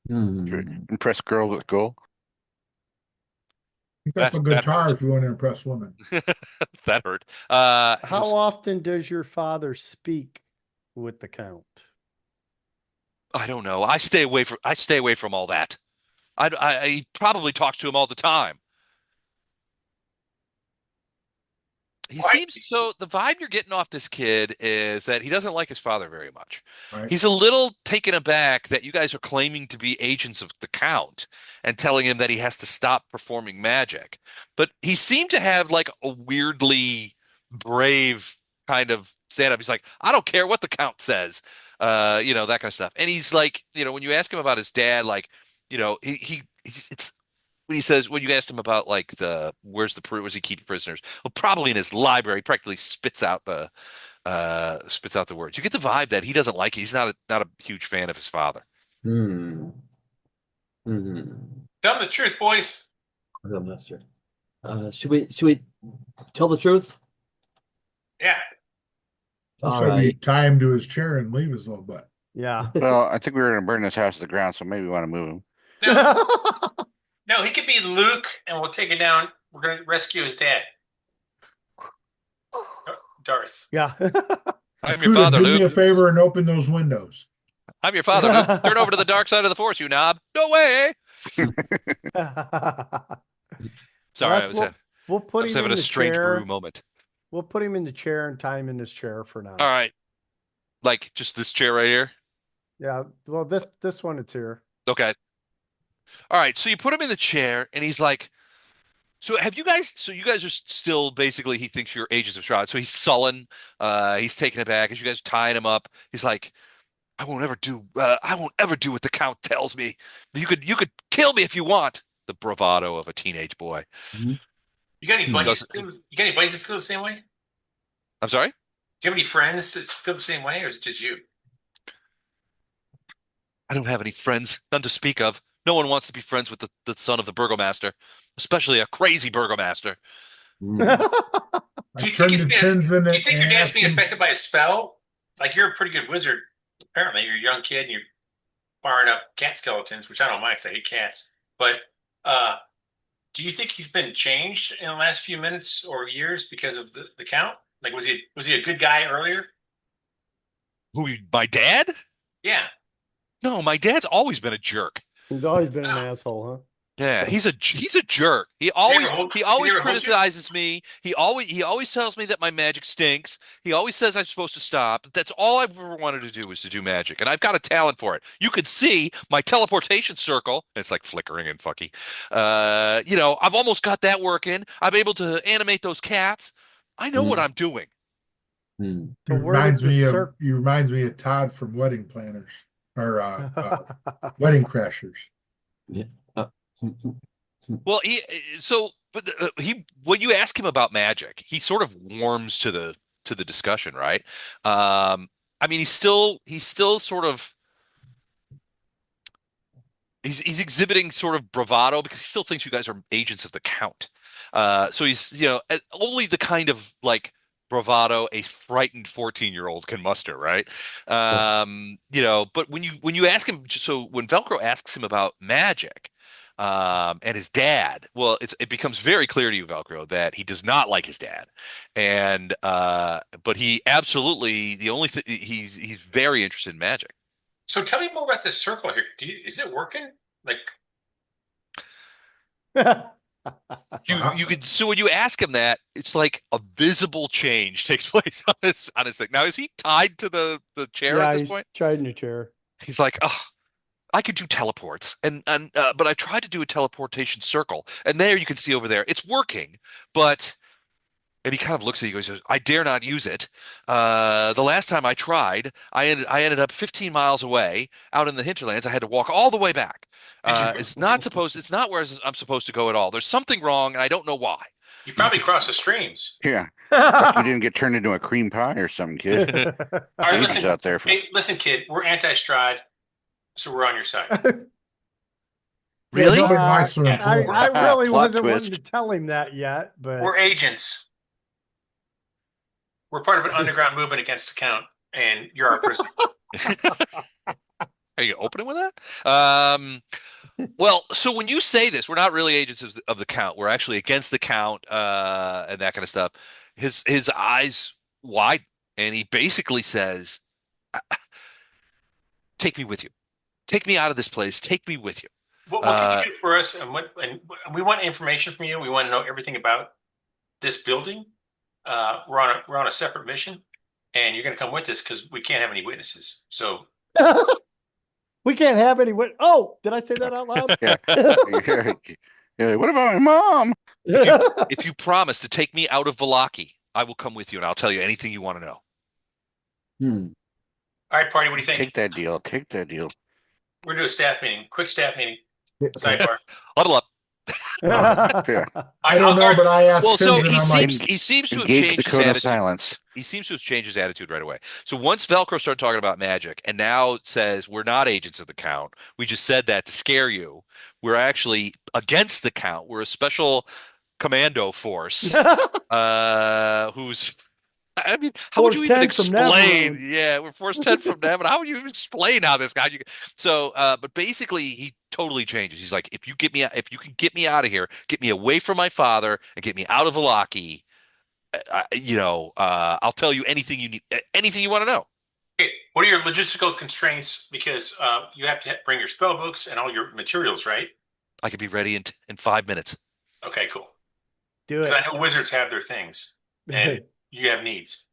To impress girls with gold? Pick up a That guitar hurt. if you want to impress women. That hurt. How often does your father speak with the Count? I don't know. I stay away from all that. He probably talks to him all the time. Why? So the vibe you're getting off this kid is that he doesn't like his father very much. Right? He's a little taken aback that you guys are claiming to be agents of the Count and telling him that he has to stop performing magic. But he seemed to have like a weirdly brave kind of stand up. He's like, I don't care what the Count says, that kind of stuff. And he's like, when you ask him about his dad, like, it's when he says when you asked him about like where's he keep prisoners? Well, probably in his library. He practically spits out the words. You get the vibe that he doesn't like it. He's not a huge fan of his father. Hmm. Hmm. Tell them the truth, boys. Burgomaster. Should we tell the truth? Yeah. I'll All show you right. tie him to his chair and leave his little butt. Yeah. Well, I think we were going to burn this house to the ground, so maybe we want to move him. No, no, he could be Luke, and we'll take it down. We're going to rescue his dad, Darth. Yeah. I'm your Cuda, father, do me a Luke. favor and open those windows. I'm your father, Luke. Turn over to the dark side of the Force, you knob. No way. Sorry, I was we'll put him having in a the strange chair. brew moment. We'll put him in the chair and tie him in his chair for now. All right, like just this chair right here. Yeah. Well, this one it's here. Okay. All right. So you put him in the chair, and he's like, So have you guys? So you guys are still basically. He thinks you're agents of Shroud. So he's sullen. He's taken aback as you guys tying him up. He's like, "I won't ever do. I won't ever do what the Count tells me. You could kill me if you want." The bravado of a teenage boy. Mhm. You got any Hmm. buddies? You got any buddies that feel the same way? I'm sorry. Do you have any friends that feel the same way, or is it just you? I don't have any friends, none to speak of. No one wants to be friends with the son of the Burgomaster, especially a crazy Burgomaster. Hmm. I turned to Tenzin Do you think your and dad's asked being him, affected by a spell? Like you're a pretty good wizard. Apparently, you're a young kid and you're firing up cat skeletons, which I don't mind because I hate cats. But do you think he's been changed in the last few minutes or years because of the Count? Like, was he a good guy earlier? Who, my dad? Yeah. No, my dad's always been a jerk. He's always been an Oh. asshole, Yeah, huh? he's a jerk. He He always never hold you? criticizes me. He always tells me that my magic stinks. He always says I'm supposed to stop. That's all I've ever wanted to do is to do magic, and I've got a talent for it. You could see my teleportation circle. It's like flickering and fucky. I've almost got that working. I'm able to animate those cats. I know what Mm, I'm doing. mm. So where did the circle? You reminds me of Todd from Wedding Planners or Wedding Crashers. Yeah. Uh, mm, mm, mm. Well, he when you ask him about magic, he sort of warms to the discussion, right? I mean, he's still sort of he's exhibiting sort of bravado because he still thinks you guys are agents of the Count. So he's only the kind of like bravado a frightened 14-year-old can muster, right? But when you ask him, so when Velcro asks him about magic, and his dad, well, it becomes very clear to you, Velcro, that he does not like his dad, and but he absolutely the only thing he's very interested in magic. So tell me more about this circle here. Is it working? Like, You could so when you ask him that, it's like a visible change takes place on his thing. Now, is he tied to the chair at Yeah, this he's point? tried in a chair. He's like, oh, I could do teleports, but I tried to do a teleportation circle, and there you can see over there, it's working, but. And he kind of looks at you and goes, I dare not use it. The last time I tried, I ended up 15 miles away out in the hinterlands. I had to walk all the way back. did you It's not where I'm supposed to go at all. There's something wrong, and I don't know why. you And you probably could crossed the streams. Yeah. Like you didn't get turned into a cream pie or something, kid. All right, Babies listen, out there for hey, listen, kid, we're anti-Stride, so we're on your side. Really? Nobody likes their Yeah. I employer. really Plot wasn't wanting twist. to tell him that yet, but We're agents. We're part of an underground movement against the Count, and you're our prisoner. Are you opening with that? Well, so when you say this, we're not really agents of the Count. We're actually against the Count, and that kind of stuff. His eyes widen, and he basically says, "Take me with you. Take me out of this place. Take me with you." What can you do for us? And we want information from you. We want to know everything about this building. We're on a separate mission, and you're going to come with us because we can't have any witnesses. So we can't have any. Oh, did I say that out loud? Yeah. Yeah. What about my mom? If you promise to take me out of Valaki, I will come with you, and I'll tell you anything you want to know. Hmm. all right, party, what do you think? Take that deal. Take that deal. We're doing a staff meeting, quick staff meeting, Okay. sidebar. Huddle up. Yeah. I don't know, but I asked Well, so Tim, and he I'm like, seems to have Engage the changed his code of attitude. silence. He seems to have changed his attitude right away. So once Velcro started talking about magic and now says we're not agents of the Count, we just said that to scare you. We're actually against the Count. We're a special commando force who's I mean, how would Force you even 10 from explain? Neverland. Yeah, we're Force 10 from them. And how would you even explain how this guy? So, but basically, he totally changes. He's like, if you can get me out of here, get me away from my father, and get me out of Valaki, I'll tell you anything you need, anything you want to know. Okay, what are your logistical constraints? Because you have to bring your spell books and all your materials, right? I could be ready in 5 minutes. Okay, cool. Do Because it. I know wizards have their things, and you have needs.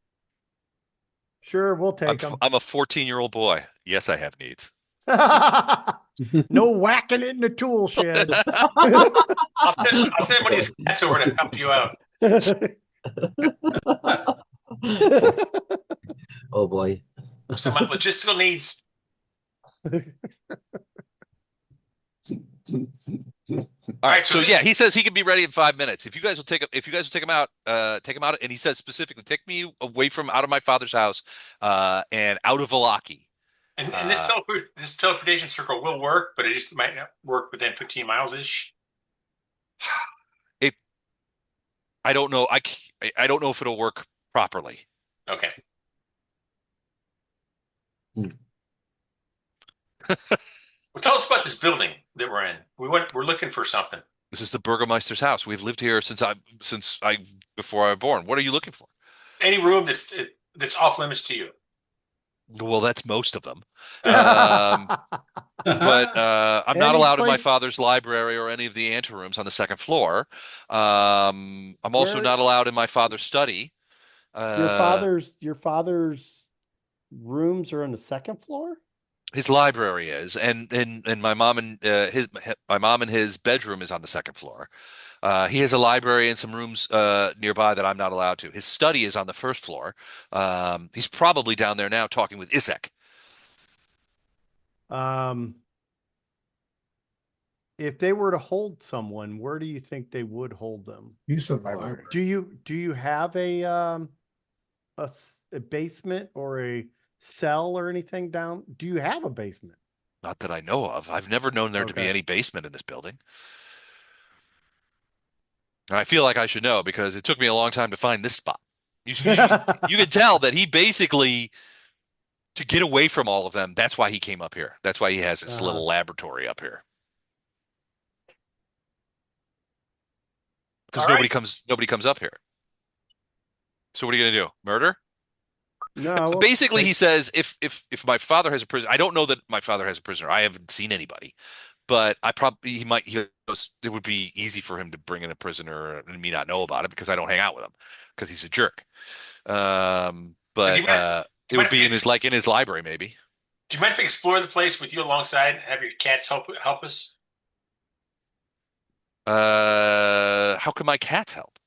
Sure, we'll take them. I'm a 14-year-old boy. Yes, I have needs. No whacking it in the tool shed. I'll send one of these cats over to help you out. Oh boy. So my logistical needs. All right, so so yeah, he says he can be ready in 5 minutes. If you guys will take him out, and he says specifically, take me away from out of my father's house, and out of Valaki. And this teleportation circle will work, but it just might not work within 15 miles ish. I don't know. I don't know if it'll work properly. Okay. Well, tell us about this building that we're in. We're looking for something. This is the Burgomaster's house. We've lived here since I before I was born. What are you looking for? any room that's off limits to you. Well, that's most of them. Um, but I'm not Any allowed in my place father's library or any of the anterooms on the second floor. I'm also where not allowed in my father's study. your father's rooms are on the second floor? His library is, and my mom and my mom and his bedroom is on the second floor. He has a library and some rooms nearby that I'm not allowed to. His study is on the first floor. He's probably down there now talking with Isaac. Um, if they were to hold someone, where do you think they would hold them? Use of the library. Do you have a basement or a cell or anything down? Do you have a basement? Not that I know of. I've never known there to be Okay. any basement in this building. And I feel like I should know because it took me a long time to find this spot. You could tell that he basically, to get away from all of them, that's why he came up here. That's why he has this little laboratory up here. Because All right. nobody comes up here. So what are you gonna do? Murder? No, well, Basically, he says if my father has a prisoner, I don't know that my father has a prisoner. I haven't seen anybody, but I probably he goes, it would be easy for him to bring in a prisoner and me not know about it because I don't hang out with him because he's a jerk. So do But you mind, do it you would mind be if in his library maybe. do you mind if we explore the place with you alongside and have your cats help us? How can my cats help?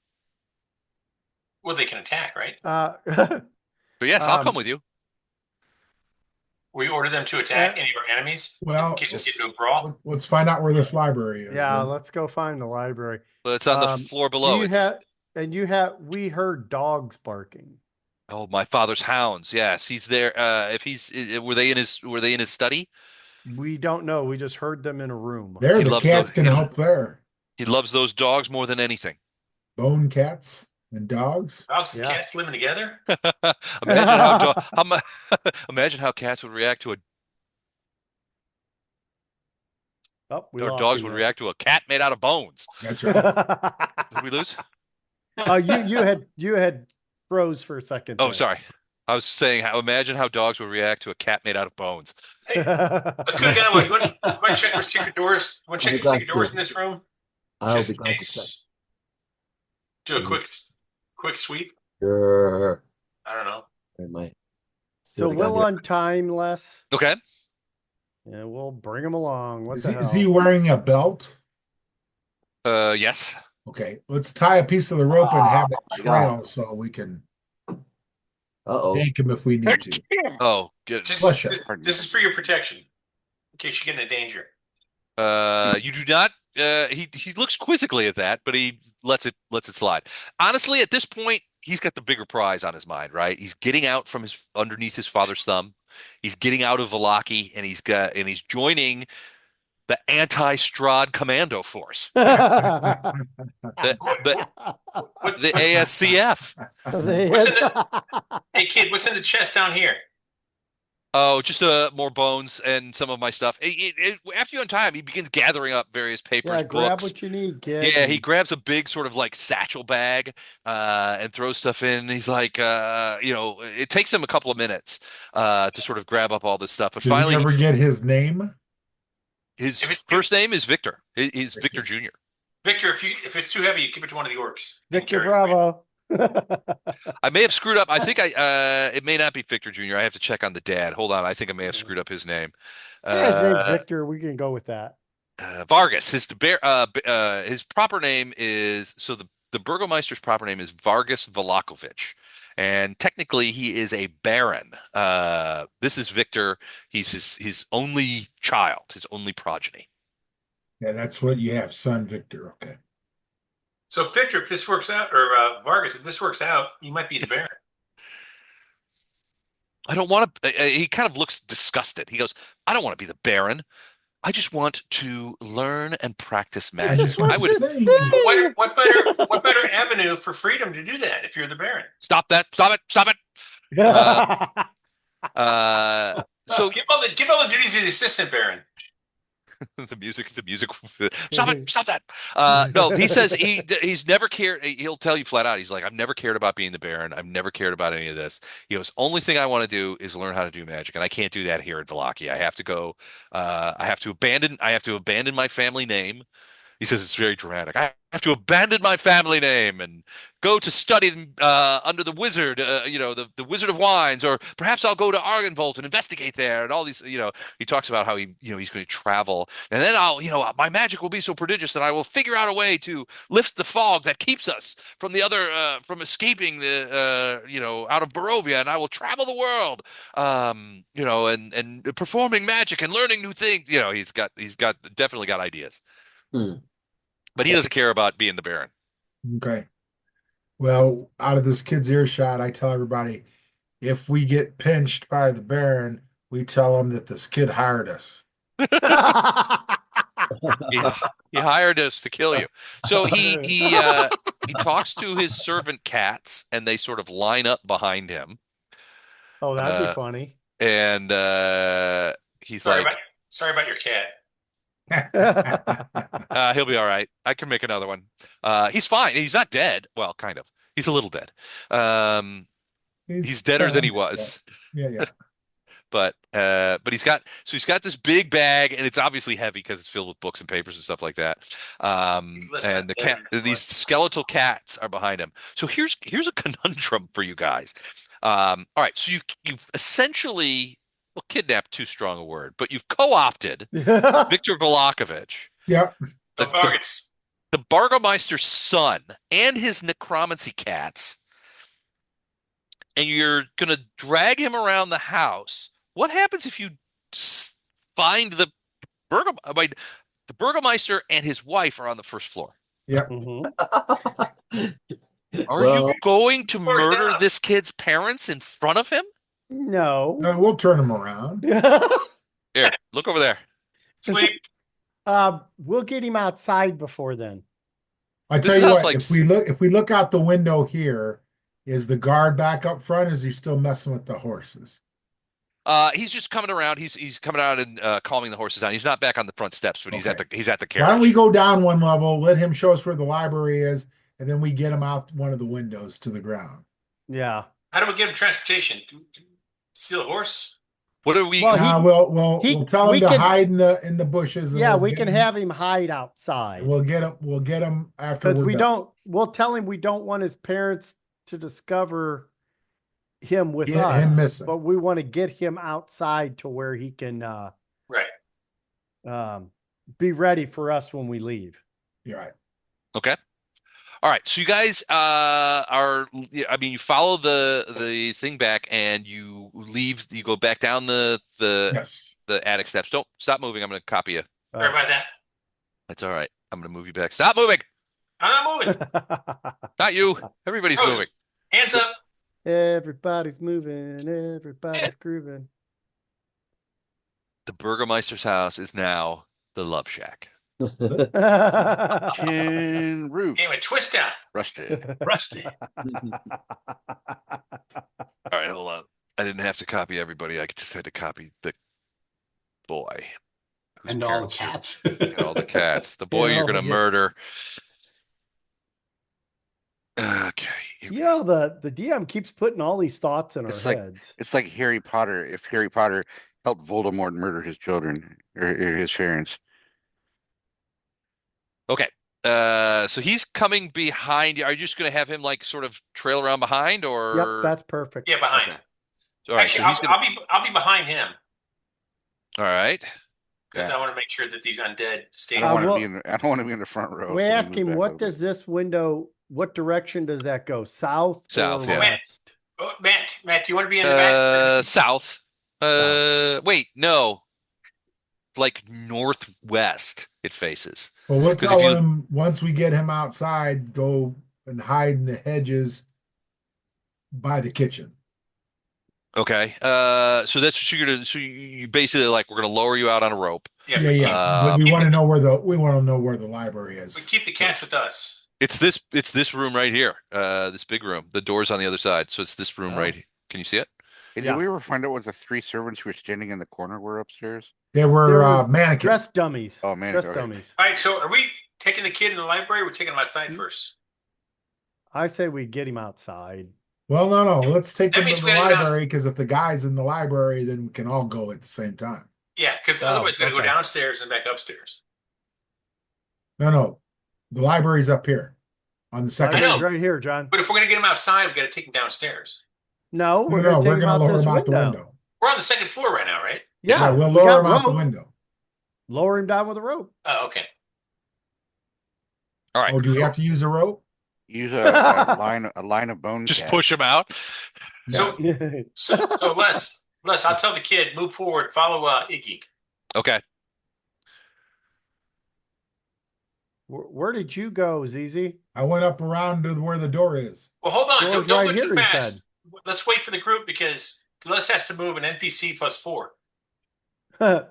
Well, they can attack, right? But yes, I'll come um, with you. We order them to attack any of our enemies in Well, case we get Yes. into a brawl. let's find out where this library is. yeah, then. let's go find the library. Well, it's on the floor Do below. you we heard dogs barking. Oh, my father's hounds. Yes, he's there. If were they in his study? We don't know. We just heard them in a room. There, He the loves cats those. can help there. He loves those dogs more than anything. Bone cats and dogs. Dogs and Yeah. cats living together. Imagine how do how mu- imagine how cats would react to a Oh, we or lost dogs him would there. react to a cat made out of bones. That's right. Did we lose? Oh, you had froze for a second Oh, there. sorry. I was saying imagine how dogs would react to a cat made out of bones. Hey, Kudogawa, you want to check for secret doors? You want to check I'll for be glad secret doors to. in this room? I'll Just be in glad to check. case. Do a Mhm. quick sweep. Sure. I don't know. I might see So what I got we'll here. on time, Les. Okay. Yeah, we'll bring him along. What Is the he, hell? is he wearing a belt? Yes. Okay, let's tie a piece of the rope and have it my God. trail so we can Uh-oh. yank him if we need to. Oh, good. Bless you. This is for your protection, in case you get into danger. You do not. He looks quizzically at that, but he lets it slide. Honestly, at this point, he's got the bigger prize on his mind, right? He's getting out from his underneath his father's thumb. He's getting out of Velaki, and he's joining the anti-Strahd Commando Force, the the, What, the ASCF. What's in hey kid, what's in the chest down here? Oh, just more bones and some of my stuff. After you untie him, he begins gathering up various papers, Yeah, grab books. what you need, kid. Yeah, he grabs a big sort of like satchel bag and throws stuff in. He's like, it takes him a couple of minutes to sort of grab up all this stuff. But Did we finally, ever get his name? his If it- first name is Victor. He's Victor Jr. Victor, if it's too heavy, you give it to one of the orcs. They can Victor carry it for you. Bravo. I may have screwed up. I think it may not be Victor Jr. I have to check on the dad. Hold on. I think I may have screwed up his name. Yeah, his name's Victor. We can go with that. Vargas. His proper name is the Burgomaster's proper name is Vargas Vlakovic, and technically he is a baron. This is Victor. He's his only child, his only progeny. Yeah, that's what you have, son Victor. Okay. So Victor, if this works out, or Vargas, if this works out, you might be the Baron. I don't want to. He kind of looks disgusted. He goes, "I don't want to be the baron. I just want to learn and practice magic. just wants I would to sing. sing. What better avenue for freedom to do that if you're the Baron? stop that. Stop it. Stop it." So Give all the duties of the assistant Baron. The music. Stop that. No, he says he's never cared. He'll tell you flat out. He's like, I've never cared about being the Baron. I've never cared about any of this. He goes, only thing I want to do is learn how to do magic, and I can't do that here at Vallaki. I have to go. I have to abandon my family name. He says it's very dramatic. I have to abandon my family name and go to study under the wizard, the Wizard of Wines, or perhaps I'll go to Argenvolt and investigate there. And all these, he talks about how he's going to travel, and then my magic will be so prodigious that I will figure out a way to lift the fog that keeps us from the other, from escaping out of Barovia, and I will travel the world, and performing magic and learning new things. He's definitely got ideas. Hmm. But he doesn't care about being the Baron. Okay. Well, out of this kid's earshot, I tell everybody, if we get pinched by the Baron, we tell him that this kid hired us. He hired us to kill you. So he talks to his servant cats, and they sort of line up behind him. Oh, that'd be funny. And he's Sorry like, sorry about your cat. he'll be all right. I can make another one. He's fine. He's not dead. Well, kind of. He's a little dead. He's deader than he was. Yeah. But he's got this big bag, and it's obviously heavy because it's filled with books and papers and stuff like that. And these skeletal cats are behind him. So here's a conundrum for you guys. All right, so you've essentially, well, kidnapped, too strong a word, but you've co-opted Victor Volakovich. Yep. The Burgomaster's son and his necromancy cats, and you're going to drag him around the house. What happens if you find the Burgomaster and his wife are on the first floor? Yep. Are you going to murder this kid's parents in front of him? No. No, we'll turn him around. Here, look over there. Sleep. We'll get him outside before then. I tell you what, if we look out the window here, is the guard back up front? Is he still messing with the horses? He's just coming around. He's coming out and calming the horses down. He's not back on the front steps, but he's at the carriage. Why don't we go down one level, let him show us where the library is, and then we get him out one of the windows to the ground. Yeah. How do we give him transportation? Steal a horse? What are we? We'll tell him to hide in the bushes. Yeah, we can have him hide outside. We'll get him after we'll tell him we don't want his parents to discover him with us, him missing. But we want to get him outside to where he can be ready for us when we leave. You're right. Okay. All right. So you guys you follow the thing back, and you leave. You go back down the attic steps. Don't stop moving. I'm going to copy you. Sorry about that. That's all right. I'm going to move you back. Stop moving. I'm not moving. Not you. Everybody's moving. Hands up. Everybody's moving. Everybody's grooving. The Burgomaster's house is now the Love Shack. Tin roof. Anyway, twist out. Rusted. All right, hold on. I didn't have to copy everybody. I just had to copy the boy. And all the cats. And all the cats. The boy you're going to murder. Okay. The DM keeps putting all these thoughts in our heads. It's like Harry Potter. If Harry Potter helped Voldemort murder his children or his parents. Okay. So he's coming behind you. Are you just going to have him sort of trail around behind, or? Yep, that's perfect. Yeah, behind him. All right. Actually, I'll be behind him. All right. Because I want to make sure that these undead stay. I don't want to be in the front row. We ask him, what does this window? What direction does that go? South or west? Matt, do you want to be in the back? South. Wait, no. Northwest it faces. Well, we'll tell him once we get him outside, go and hide in the hedges by the kitchen. Okay. So that's what you're gonna. So you basically we're gonna lower you out on a rope. Yeah. We want to know where the library is. We keep the cats with us. It's this room right here. This big room. The door's on the other side, so it's this room right here. Can you see it? Hey, Yeah. did we ever find out what the 3 servants who were standing in the corner were upstairs? They They were were mannequins. dress dummies. Oh, man. Dress Okay. dummies. All right, so are we taking the kid in the library? We're taking him outside Hmm. first. I say we get him outside. Well, no. Let's take That them to means the we gotta go down. library because if the guy's in the library, then we can all go at the same time. Yeah, because Oh, otherwise we gotta go okay. downstairs and back upstairs. No. The library's up here on the second. know. Library's right here, John. But if we're gonna get him outside, we gotta take him downstairs. No, No, we're gonna we're take him gonna out lower this him out the window. window. We're on the second floor right now, right? Yeah, we'll we lower got him out the rope. window. Lower him down with a rope. Oh, okay. All right. Oh, do we have to use a rope? Use a line of bone Just cats. push him out. So, Les, I'll tell the kid, move forward, follow Iggy. Okay. Where did you go, ZZ? I went up around to where the door is. Well, hold on. Door's Don't right go too here, he fast. said. Let's wait for the group because Les has to move an NPC +4. Oh,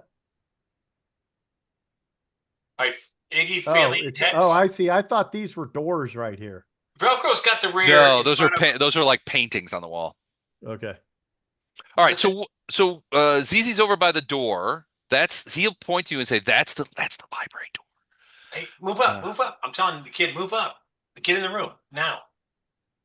All right, Iggy, Fairly, heads. I see. I thought these were doors right here. Velcro's got the rear. No, in those are front of- those are like paintings on the wall. Okay. All right, so ZZ's over by the door. He'll point to you and say, "That's the library door." Hey, move up. I'm telling the kid, move up. Get in the room now.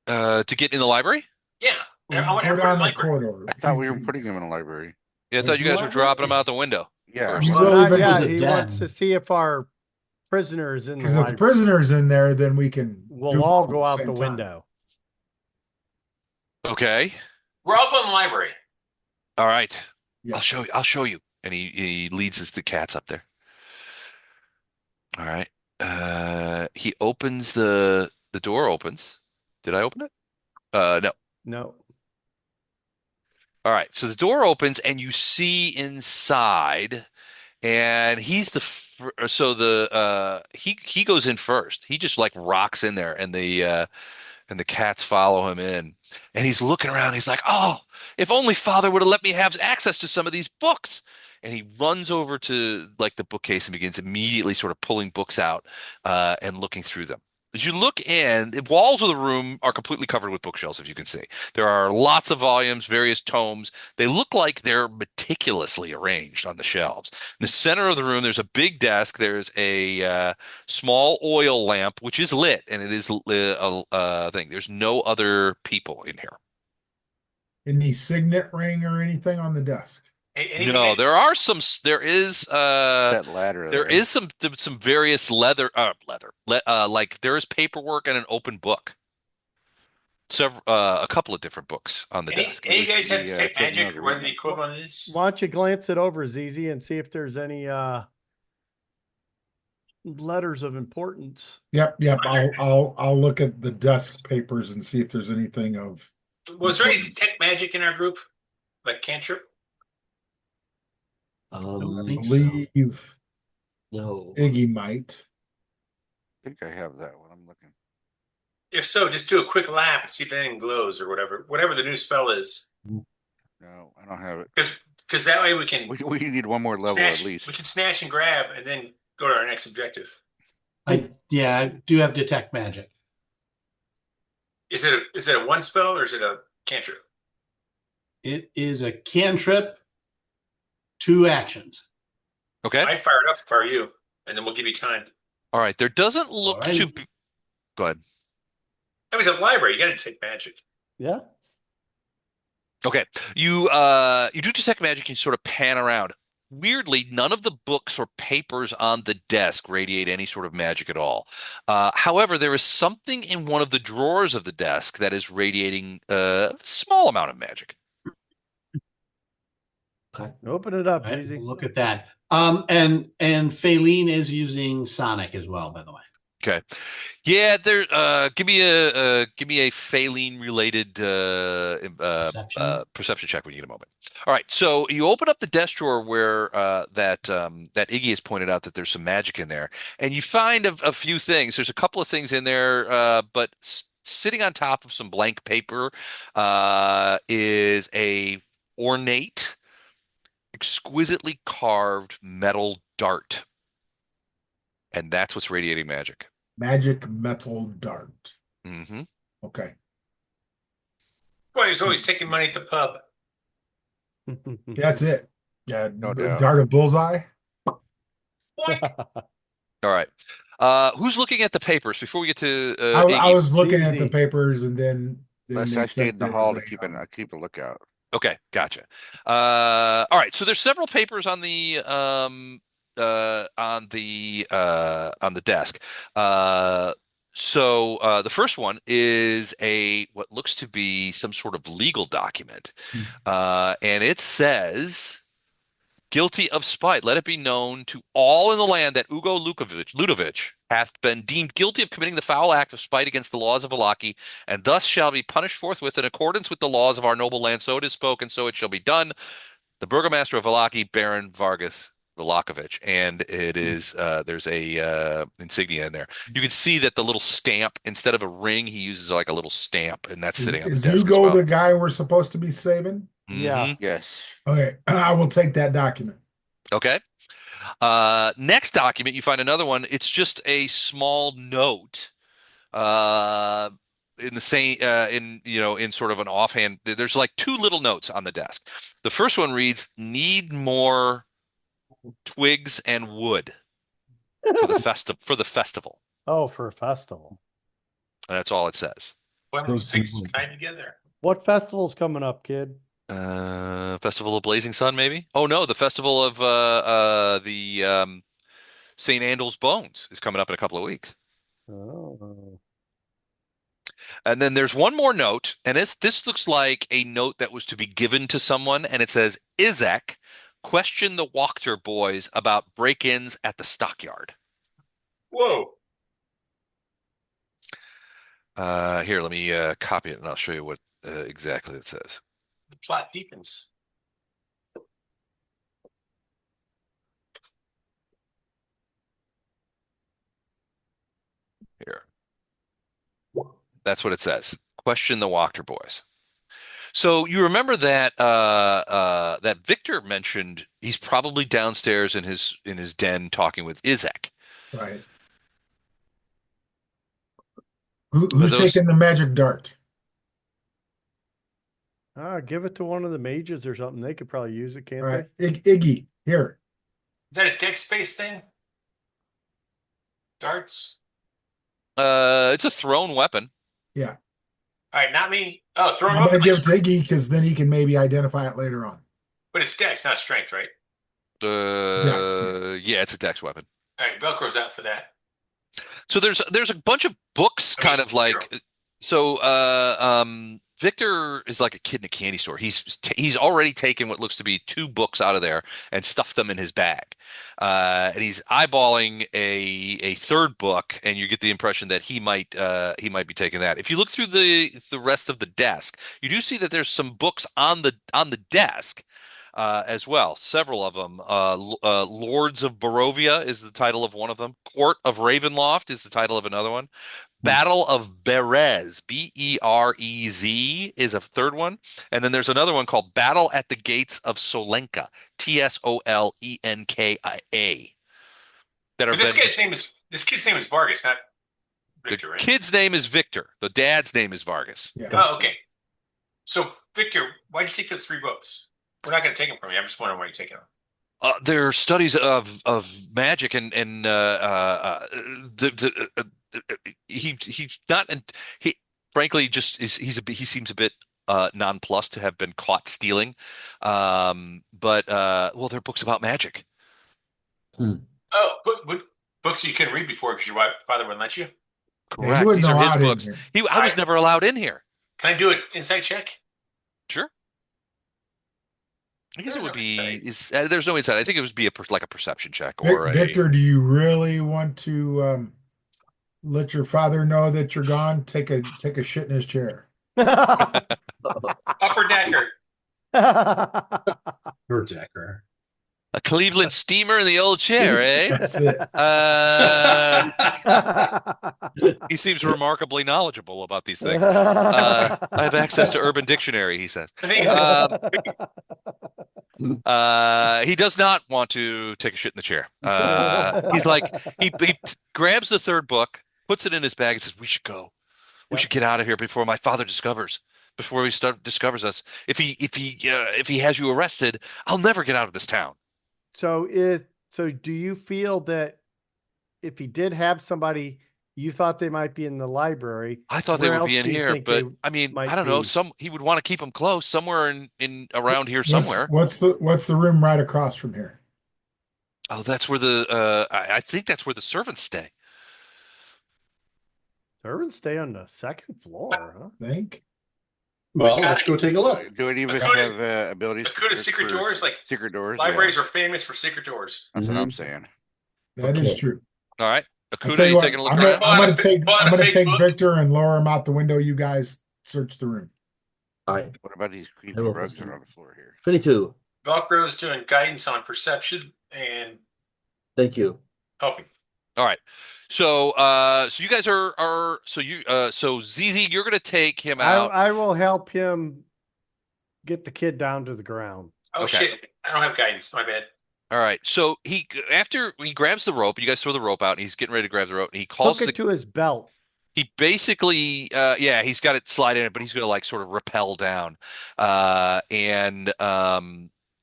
To get in the library? Yeah. I want We're everybody in down the the library. corridor. I thought we were putting him in a library. Yeah, I thought you guys were dropping them out the window. Yeah. First. You Well, will not eventually- yet. He wants to see if our prisoner is in the Because if the library. prisoner's in there, then we can. We'll do all both go at out same the time. window. Okay. We're all going to the library. All right. Yeah. I'll show you. And he leads us the cats up there. All right. He opens the door opens. Did I open it? No. No. All right. So the door opens and you see inside, and he's he goes in first. He just like rocks in there, and the cats follow him in, and he's looking around. He's like, "Oh, if only Father would have let me have access to some of these books." And he runs over to like the bookcase and begins immediately sort of pulling books out and looking through them. As you look in, the walls of the room are completely covered with bookshelves, if you can see. There are lots of volumes, various tomes. They look like they're meticulously arranged on the shelves. In the center of the room, there's a big desk. There's a small oil lamp, which is lit, and it is a thing. There's no other people in here. Any signet ring or anything on the desk? No, there is That ladder. there is some various like there is paperwork and an open book. Several a couple of different books on the desk. Any guys have Yeah, detect taking magic those or whatever the reading. equivalent is? Why don't you glance it over, ZZ, and see if there's any letters of importance. Yep. I'll look at the desk papers and see if there's anything of. Was there any detect magic in our group? Like cantrip? I think believe no. Iggy might. I think I have that one. I'm looking. If so, just do a quick lap and see if anything glows or whatever the new spell is. No, I don't have it. Because that way we can We need one more level snatch, at least. we can snatch and grab and then go to our next objective. I do have detect magic. Is it a one spell or is it a cantrip? It is a cantrip, 2 actions. Okay. I'd fire it up if I were you, and then we'll give you time. All right. There doesn't look Alrighty. to be. Go ahead. I mean, it's a library. You got to take magic. Yeah. Okay. You do detect magic. You sort of pan around. Weirdly, none of the books or papers on the desk radiate any sort of magic at all. However, there is something in one of the drawers of the desk that is radiating a small amount of magic. Okay. Open it up, Right, ZZ. we'll look at that. And Faylene is using Sonic as well, by the way. Okay. Yeah, there give me a Faline related perception check when you get a moment. All right. So you open up the desk drawer where that Iggy has pointed out that there's some magic in there, and you find a few things. There's a couple of things in there, but sitting on top of some blank paper is a ornate, exquisitely carved metal dart. And that's what's radiating magic. Magic metal dart. Mm-hmm. Okay. Boy, he's always taking money at the pub. That's it. Yeah, No doubt. dart of bullseye. Boink. All right. Who's looking at the papers before we get to I Iggy? was looking at the Easy. papers, and then Unless they I stayed said in the there was hall to keep a lookout. Okay, gotcha. All right. So there's several papers on the desk. The first one is what looks to be some sort of legal document, and it says, "Guilty of spite, let it be known to all in the land that Ugo Ludovic hath been deemed guilty of committing the foul act of spite against the laws of Valaki, and thus shall be punished forthwith in accordance with the laws of our noble land. So it is spoken, so it shall be done. The Burgomaster of Valaki, Baron Vargas Vlakovic." And it is there's a insignia in there. You can see that the little stamp, instead of a ring, he uses like a little stamp, and that's sitting on the Is desk as Hugo well. the guy we're supposed to be saving? Yeah. Mhm. Yes. Okay, I will take that document. Okay. Next document, you find another one. It's just a small note, in the same, in sort of an offhand. There's like two little notes on the desk. The first one reads, "Need more twigs and wood for the festival." Oh, for a festival. And that's all it says. One of those things tied together. What festival's coming up, kid? Festival of Blazing Sun, maybe? Oh no, the festival of the St. Andrew's Bones is coming up in a couple of weeks. Oh. And then there's one more note, and this looks like a note that was to be given to someone, and it says, "Izek, question the Wachter boys about break-ins at the stockyard." Whoa. Here, let me copy it, and I'll show you what exactly it says. The plot deepens. Here. That's what it says. Question the Wachter boys. So you remember that that Victor mentioned he's probably downstairs in his den talking with Izek. Right. Are Who's those taking the magic dart? Give it to one of the mages or something. They could probably use it, can't All right, they? Iggy, here. Is that a deck space thing? Darts? it's a thrown weapon. Yeah, All right, not me. Oh, throw him I'm up. gonna give it to Iggy because then he can maybe identify it later on. But it's dex, not strength, right? Yeah, it's a dex weapon. All right, Velcro's out for that. So there's a bunch of books, kind of like, so Victor is like a kid in a candy store. He's already taken what looks to be two books out of there and stuffed them in his bag, and he's eyeballing a third book, and you get the impression that he might be taking that. If you look through the rest of the desk, you do see that there's some books on the desk. As well, several of them. Lords of Barovia is the title of one of them. Court of Ravenloft is the title of another one. Battle of Berez, Berez, is a third one. And then there's another one called Battle at the Gates of Solenka, Tsolenkia. But this kid's name is Vargas, not Victor, The right? kid's name is Victor. The dad's name is Vargas. Yeah. Oh, okay. So, Victor, why'd you take those three books? We're not going to take them from you. I'm just wondering why you're taking them. They're studies of magic, and he's not, and he frankly just he seems a bit nonplussed to have been caught stealing, but well, they're books about magic. Oh, books you couldn't read before because your father wouldn't let you? Correct. wouldn't These are his allowed in books. here. I was never allowed in here. Can I do an insight check? Sure. I guess it There's would no be insight. there's no insight. I think it would be like a perception check or Victor, do you really want to let your father know that you're gone? Take a shit in his chair. Upper decker. Her decker. a Cleveland steamer in the old chair, eh? That's it. He seems remarkably knowledgeable about these things. I have access to Urban Dictionary, he says. The thing is, He does not want to take a shit in the chair. He's like, he grabs the third book, puts it in his bag, and says, "We should go. We should get out of here before my father discovers." before he discovers us. If he has you arrested, I'll never get out of this town. So do you feel that if he did have somebody, you thought they might be in the library? I thought they Where would be else in do you here, think they but I mean, I might don't know. be? He would want to keep them close, somewhere in around here somewhere. What's the room right across from here? Oh, that's where I think that's where the servants stay. Servants stay on the second floor, huh? Think. Well, let's go take a look. Do any of us Akuda- have abilities? Akuda's secret for doors, like secret doors. libraries Yeah, are famous for secret doors. that's what I'm saying. That is Okay. true. All right, I'll Akuda, tell you you what, taking a look I'm around? gonna take Bought a fake book. Victor and lower him out the window. You guys search the room. All right. What about these creepy I will rugs that listen. are on the floor here? 22. Velcro's doing guidance on perception and Thank you. helping. All right. So so you guys are so ZZ, you're gonna take him out. I will help him get the kid down to the ground. Oh Okay. shit! I don't have guidance. My bad. All right. So after he grabs the rope, you guys throw the rope out, and he's getting ready to grab the rope, and he calls Hook it to his belt. he basically he's got it slide in it, but he's gonna like sort of rappel down. And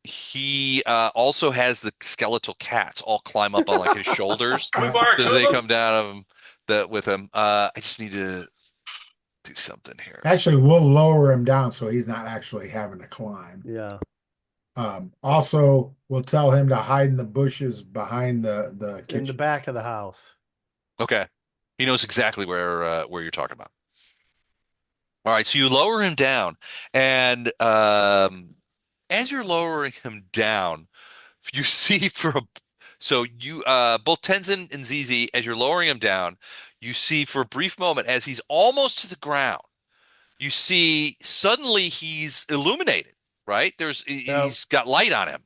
he also has the skeletal cats all climb up on like his shoulders. Can we borrow two So of they them? come down of him with him. I just need to do something here. Actually, we'll lower him down so he's not actually having to climb. Yeah. Also, we'll tell him to hide in the bushes behind the In the kitchen. back of the house. Okay. He knows exactly where you're talking about. All right, so you lower him down, and as you're lowering him down, you see so you both Tenzin and ZZ, as you're lowering him down, you see for a brief moment as he's almost to the ground, you see suddenly he's illuminated, right? He's got light on him.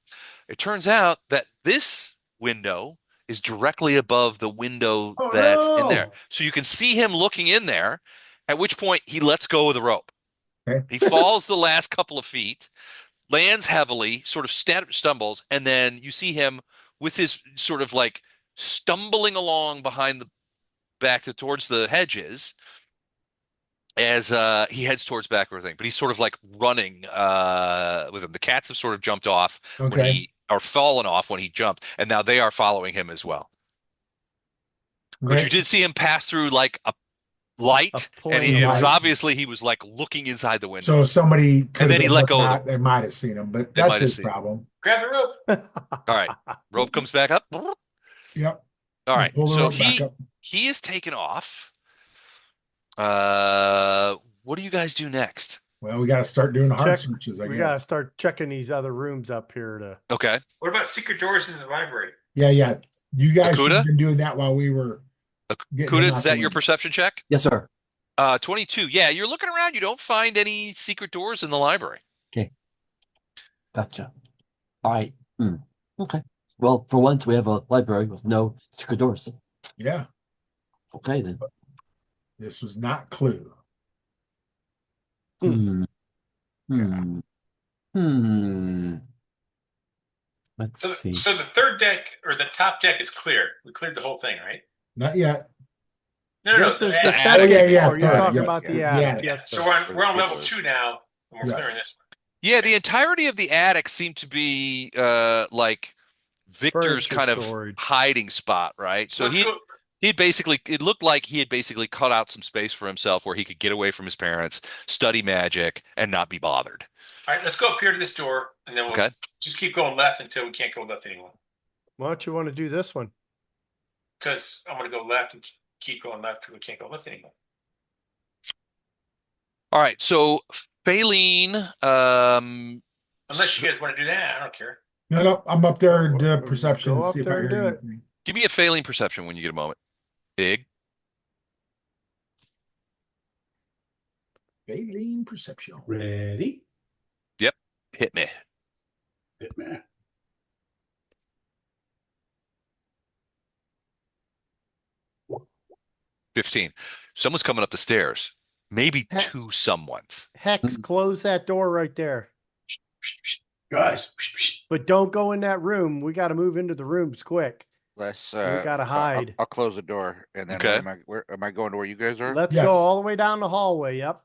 It turns out that this window is directly above the window that's in there. So you can see him looking in there, at which point he lets go of the rope. Okay. He falls the last couple of feet, lands heavily, sort of stumbles, and then you see him with his sort of like stumbling along behind the back towards the hedges as he heads towards back everything. But he's sort of like running with him. The cats have sort of jumped off or fallen off when he jumped, and now they are following him as well. But you did see him pass through like a light, and it was obviously he was like looking inside the window. So somebody could and then he let go. They might have seen him, but that's his problem. Grab the rope. All right, rope comes back up. Yep. All right, so he is taken off. What do you guys do next? Well, we got to start doing hard searches. We got to start checking these other rooms up here to. Okay. What about secret doors in the library? Yeah. You guys should Akuda? have been doing that while we were. Akuda, is that your perception check? Yes, sir. 22. Yeah, you're looking around. You don't find any secret doors in the library. Okay. Gotcha. All right. Okay. Well, for once, we have a library with no secret doors. Yeah. Okay, then. This was not Clue. Let's see. So the third deck or the top deck is clear. We cleared the whole thing, right? Not yet. No. This is the attic. second You're floor. You're talking yes, about the yeah. attic. Yeah. Yes, So sir. we're on level 2 now, and we're clearing this one. Yeah, the entirety of the attic seemed to be like Victor's Furniture kind of storage. hiding spot, right? So Let's go. it looked like he had basically cut out some space for himself where he could get away from his parents, study magic, and not be bothered. All right, let's go up here to this door, and then we'll just keep going left until we can't go left anymore. Why don't you want to do this one? Because I'm going to go left and keep going left until we can't go left anymore. All right, so Faline, Unless you guys want to do that, I don't care. No, I'm up there to perception Go to up see if I there and hear do it. anything. give me a Faline perception when you get a moment. Big. Baleen perception. Ready? Yep. Hit me. Hit me. What? 15. Someone's coming up the stairs. Maybe Heck. two someones. Hex, close that door right there. Guys. But don't go in that room. We got to move into the rooms quick. Let's. We gotta hide. I'll close the door, and then Okay. where am I going to where you guys are? Let's Yes. go all the way down the hallway. Yep.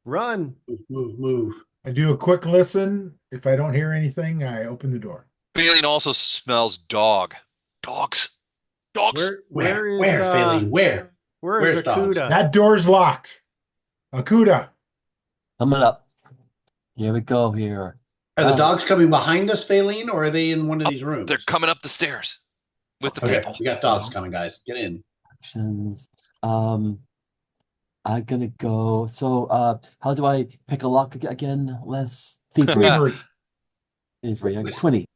Run. Move. I do a quick listen. If I don't hear anything, I open the door. Feeling also smells dog. Dogs. Dogs. Where is Where, Phelan? Where? where is Where's dogs? Akuda? That door's locked. Akuda. Coming up. Here we go here. Are the dogs coming behind us, Phelan, or are they in one of these rooms? They're coming up the stairs with the Okay, people. we got dogs coming, guys. Get in. Actions. I'm gonna go. So, how do I pick a lock again? Les? Thievery. Thievery. Thievery. I got 20.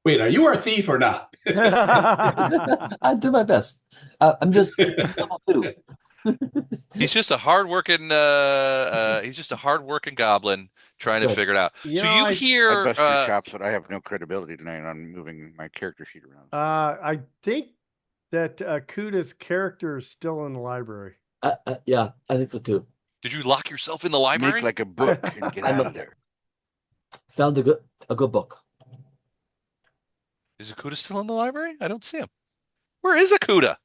Wait, are you our thief or not? I do my best. I'm just level 2. He's just a hardworking goblin trying to Good. figure it out. You So know, you I hear bust your chops, but I have no credibility tonight on moving my character sheet around. I think that Akuda's character is still in the library. Yeah, I think so too. did you lock yourself in the library? Make like a book and get I'm out up of there. Found a good book. Is Akuda still in the library? I don't see him. Where is Akuda?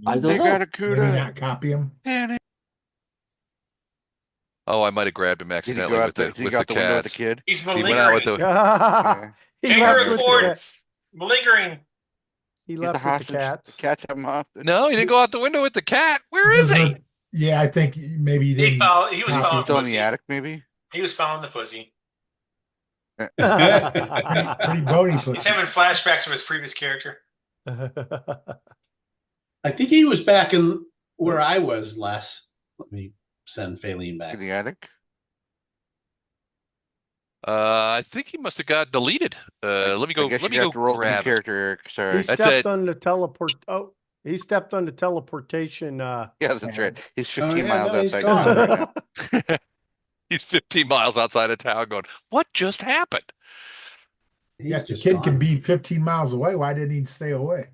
I They don't know. got a Maybe Cuda. not copy him. Oh, I might have grabbed him Did he accidentally go out with the, the did he with go the out the window with the cats. kid? He's He went out with malingering. the. Yeah. He Take left her with the report. cat. Malingering. He He's left the with the hostage. cats. The cats have him hostage. No, he didn't go out the window with the cat. Where is he? Yeah, I think maybe he He didn't. was He's following Still in pussy. the attic, maybe? He was following the pussy. Pretty bony He's pussy. having flashbacks of his previous character. I think he was back in where I was last. Let me send Phelan back. In the attic? I think he must have got deleted. Let me go. I guess Let me you go have to roll a new grab it. character, Eric. He Sorry. That's stepped it. on the teleport. Oh, he stepped on the teleportation. Yeah, that's right. He's 15 yeah, miles no, he's outside gone. town right now. He's 15 miles outside of town going, what just happened? He's Yeah, if the just kid gone. can be 15 miles away, why didn't he stay away?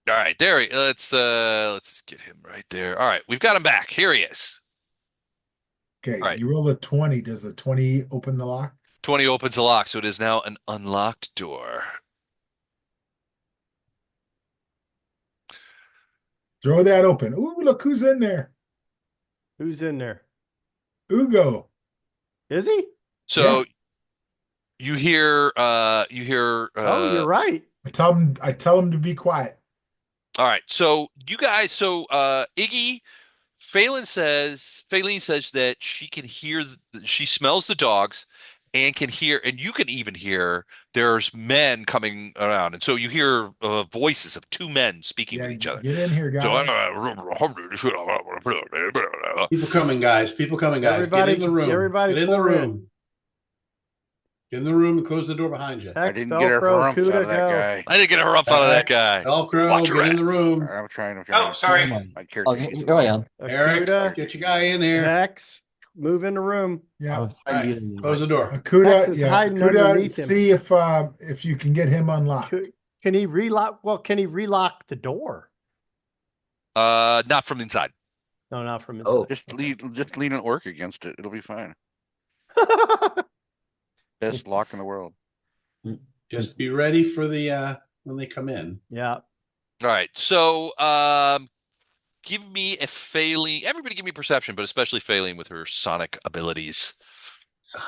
All right, there he. Let's just get him right there. All right, we've got him back. Here he is. Okay, All right. you roll a 20. Does the 20 open the lock? 20 opens the lock, so it is now an unlocked door. Throw that open. Ooh, look who's in there. Who's in there? Ugo. Is he? So Yeah. you hear Oh, you're right. I tell him to be quiet. all right, so you guys, Iggy, Phelan says that she can hear, she smells the dogs and can hear, and you can even hear there's men coming around. And so you hear voices of two men speaking Yeah, with each other. get in here, guys. People coming, guys. People coming, guys. Everybody- Get in the room. everybody Get in the pour in. room. Get in the room and close the door behind you. I Hex, didn't get a Velcro, rump out Akuda, of that go. guy. I didn't get a rump out of that guy. Velcro, Watch your get in the ass. room. I'm trying. Oh, sorry. My Oh, character sheet's here I am. Eric, Akuda, get your guy in here. Hex, move in the room. I Yeah. was trying to get in. Close the door. Hex Akuda, is yeah. hiding Akuda, underneath him. see if you can get him unlocked. Can he relock? Well, can he relock the door? Not from inside. No, not from Oh. inside. Just lean an orc against it. It'll be fine. Best lock in the world. Just be ready for the when they come in. Yeah. All right. So, give me a Phelan. Everybody give me perception, but especially Phelan with her sonic abilities. Sonic.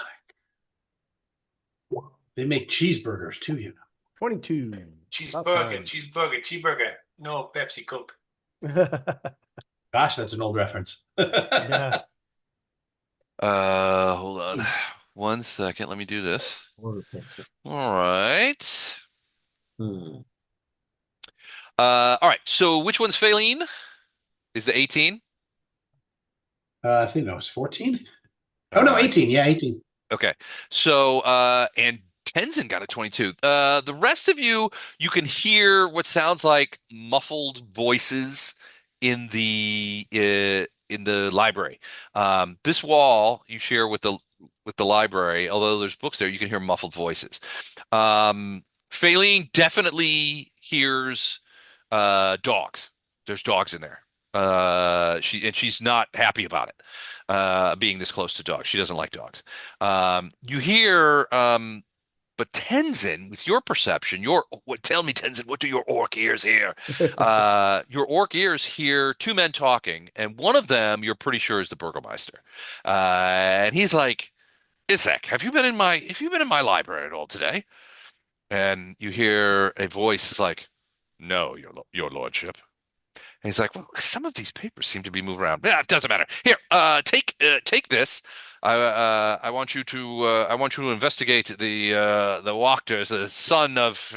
They make cheeseburgers too, you 22. Cheeseburger. No Pepsi Coke. know. Gosh, that's an old reference. Yeah. Hold on. 1 second. Let me do this. All right. Hmm. All right. So which one's Phelan? Is the 18? I think that was 14. Oh no, 18. Yeah, 18. Okay. So, and Tenzin got a 22. The rest of you can hear what sounds like muffled voices in the library. This wall you share with the library, although there's books there, you can hear muffled voices. Phelan definitely hears dogs. There's dogs in there. She's not happy about it, being this close to dogs. She doesn't like dogs. You hear, but But Tenzin, with your perception, tell me, Tenzin, what do your orc ears hear? Your orc ears hear two men talking, and one of them you're pretty sure is the Burgomaster. And he's like, Isaac, have you been in my library at all today? And you hear a voice is like, no, your lordship. And he's like, well, some of these papers seem to be moving around. Yeah, it doesn't matter. Here, take this. I want you to investigate the Wachters, the son of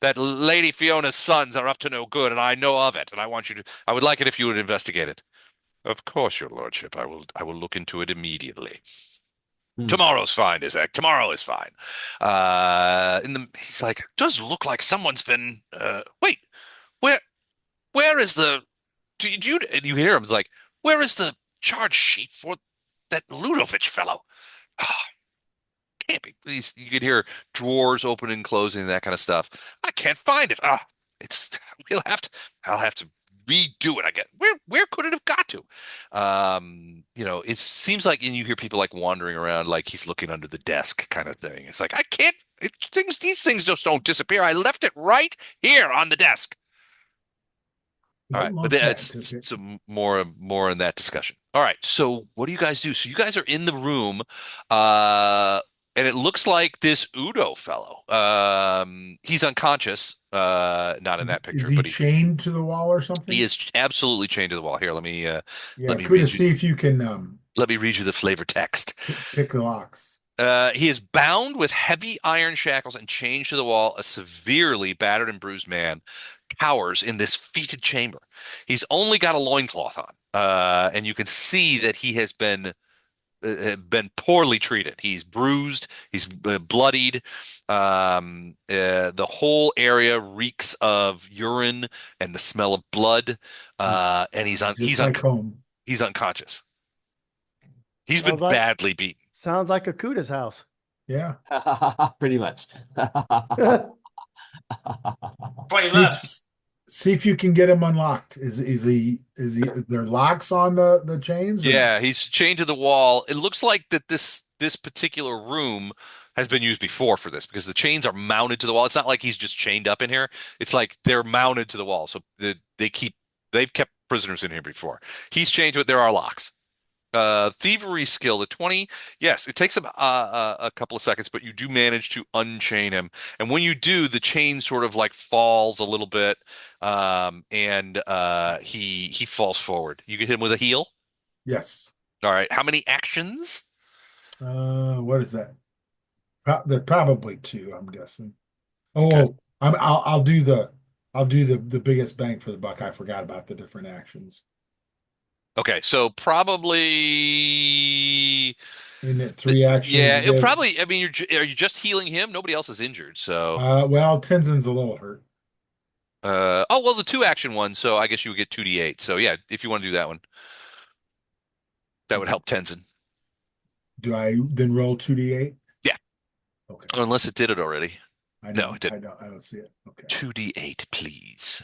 that Lady Fiona's sons are up to no good, and I know of it. And I would like it if you would investigate it. Of course, your lordship. I will look into it immediately. Hmm. Tomorrow's fine, Isaac. Tomorrow is fine. He's like, does look like someone's been. Wait, where where is the? Do you? And you hear him. It's like, where is the charge sheet for that Ludovic fellow? Ah, can't be. You can hear drawers opening and closing, that kind of stuff. I can't find it. It's. We'll have to. I'll have to redo it. I get. Where could it have got to? It seems like, and you hear people like wandering around, like he's looking under the desk, kind of thing. It's like I can't. These things just don't disappear. I left it right here on the desk. All right, but it's some more in that discussion. All right, so what do you guys do? So you guys are in the room, and it looks like this Udo fellow. He's unconscious, not in that picture, Is he but chained to the wall or something? he is absolutely chained to the wall. Here, Yeah, let me could read see you. if you can Let me read you the flavor text. pick the locks. He is bound with heavy iron shackles and chained to the wall. A severely battered and bruised man cowers in this fetid chamber. He's only got a loincloth on, and you can see that he has been poorly treated. He's bruised. He's bloodied. The whole area reeks of urine and the smell of blood. And Just like home. he's unconscious. He's been Sounds like badly beaten. sounds like a Kuda's house. Yeah. Pretty much. 20 See left. if, see if you can get him unlocked. Is there locks on the chains? Yeah, he's chained to the wall. It looks like that this particular room has been used before for this because the chains are mounted to the wall. It's not like he's just chained up in here. It's like they're mounted to the wall. So they've kept prisoners in here before. He's chained to it. There are locks. Thievery skill, the 20. Yes, it takes a couple of seconds, but you do manage to unchain him. And when you do, the chain sort of like falls a little bit, and he falls forward. You can hit him with a heal. Yes. All right. How many actions? What is that? They're probably two, I'm guessing. Oh, Okay. I'll do the biggest bang for the buck. I forgot about the different actions. Okay, so probably Isn't it three actions? yeah, you it give? probably. I mean, are you just healing him? Nobody else is injured, so. Well, Tenzin's a little hurt. Oh well, the two action one, so I guess you would get 2d8. So yeah, if you want to do that one, that would help Tenzin. Do I then roll 2d8? Yeah. Okay. Unless it did it already. No, it didn't. I don't see it. Okay. 2d8, please.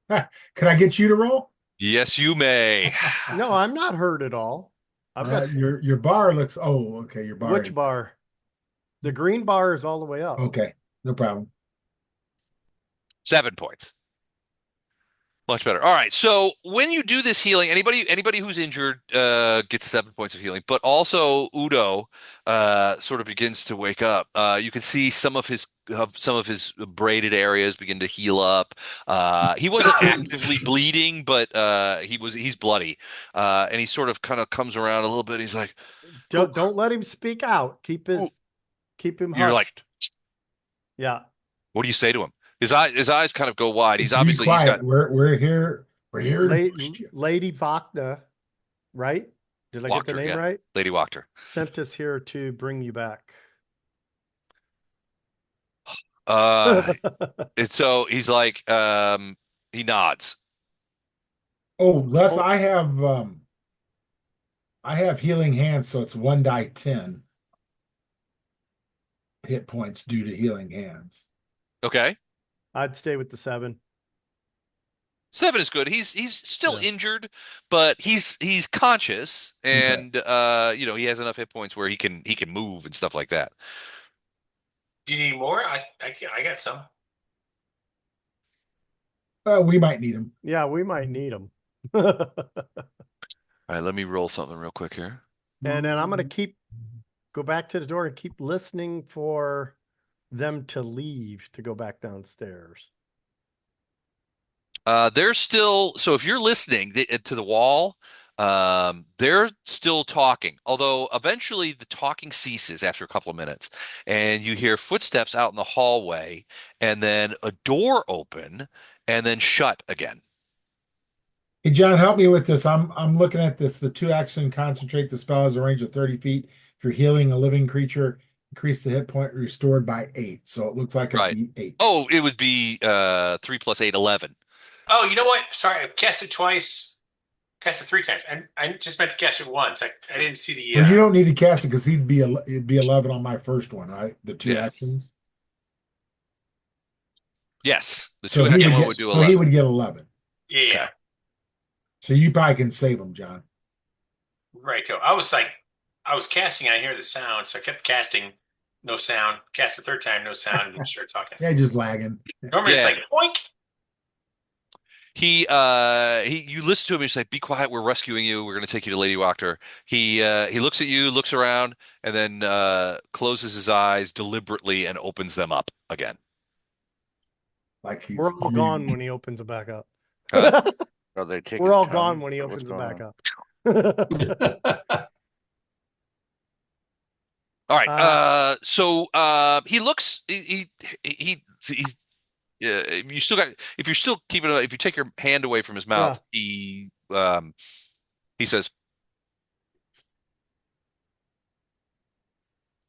Can I get you to roll? Yes, you may. No, I'm not hurt at all. I've got your bar looks. Oh, okay. Your bar. which bar? The green bar is all the way up. Okay, no problem. 7 points. Much better. All right. So when you do this healing, anybody who's injured gets 7 points of healing, but also Udo sort of begins to wake up. You can see some of his braided areas begin to heal up. He wasn't actively bleeding, but he's bloody. And he sort of kind of comes around a little bit. He's like, Don't let him speak out. Keep him You're like, hushed. Yeah. what do you say to him? His eyes kind of go wide. He's Be obviously quiet. he's got We're here. We're here to boost you. Lady Vakna, right? Did I get the Wachter, name yeah. right? Lady Wachter. Sent us here to bring you back. And so he's like, he nods. Oh, Les, I have healing hands, so it's 1d10 hit points due to healing hands. Okay. I'd stay with the 7. 7 is good. He's still Yeah. injured, but he's conscious, Okay. and he has enough hit points where he can move and stuff like that. Do you need more? I got some. We might need them. Yeah, we might need them. All right, let me roll something real quick here. And then I'm going to go back to the door and keep listening for them to leave to go back downstairs. They're still, so if you're listening to the wall, they're still talking. Although eventually the talking ceases after a couple of minutes, and you hear footsteps out in the hallway, and then a door open, and then shut again. Hey, John, help me with this. I'm looking at this. The 2-action concentrate the spell has a range of 30 feet. If you're healing a living creature, increase the hit point restored by 8. So it looks like it'd Right. be 8. Oh, it would be 3 plus 8, 11. Oh, you know what? Sorry, I cast it twice. Cast it 3 times. I just meant to cast it once. I didn't see the. Well, you don't need to cast it because it'd be 11 on my first one, right? The 2 Yeah. actions. Yes, the So 2-action one would do so 11. he would get 11. Yeah. Okay. So you probably can save him, John. Right. So I was casting. I hear the sound, so I kept casting. No sound. Cast the 3rd time, no sound, and then start talking. Yeah, just lagging. Normally it's Yeah. like oink. You listen to him and he's like, be quiet, we're rescuing you, we're going to take you to Lady Wachter. He looks at you, looks around, and then closes his eyes deliberately and opens them up again. Like he's We're all gone dreaming. when he opens it back up. Huh? Are they taking We're all tongue? gone when he What's opens it going back on? up. All right. So he looks. He's. You still got. If you're still keeping. If you take your hand away from his mouth, he says,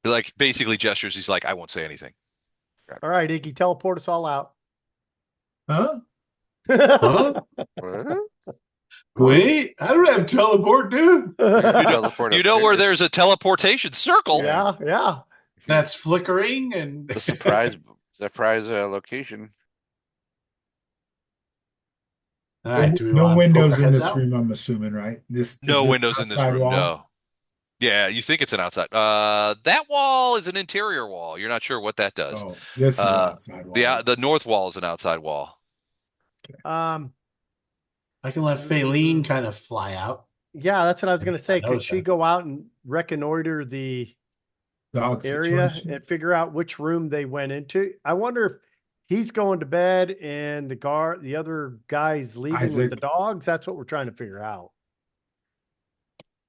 like, basically gestures. He's like, I won't say anything. All right, Iggy, teleport us all out. Huh? Huh? What? Wait, I don't have teleport, dude. Teleport You know where upstairs. there's a teleportation circle. Yeah. That's flickering and The surprise location. All right, do we No want to windows poke our in heads this out? room, I'm assuming, right? No Is this windows in this outside room. wall? No. Yeah, you think it's an outside. That wall is an interior wall. You're not sure what that does. Oh, this is an outside wall. The north wall is an outside wall. Um, I can let Faylene kind of fly out. yeah, that's what I was going to say. Could knows she that. go out and reconnoiter the Dog area situation. and figure out which room they went into? I wonder if he's going to bed and the other guy's leaving with Isaac. the dogs. That's what we're trying to figure out.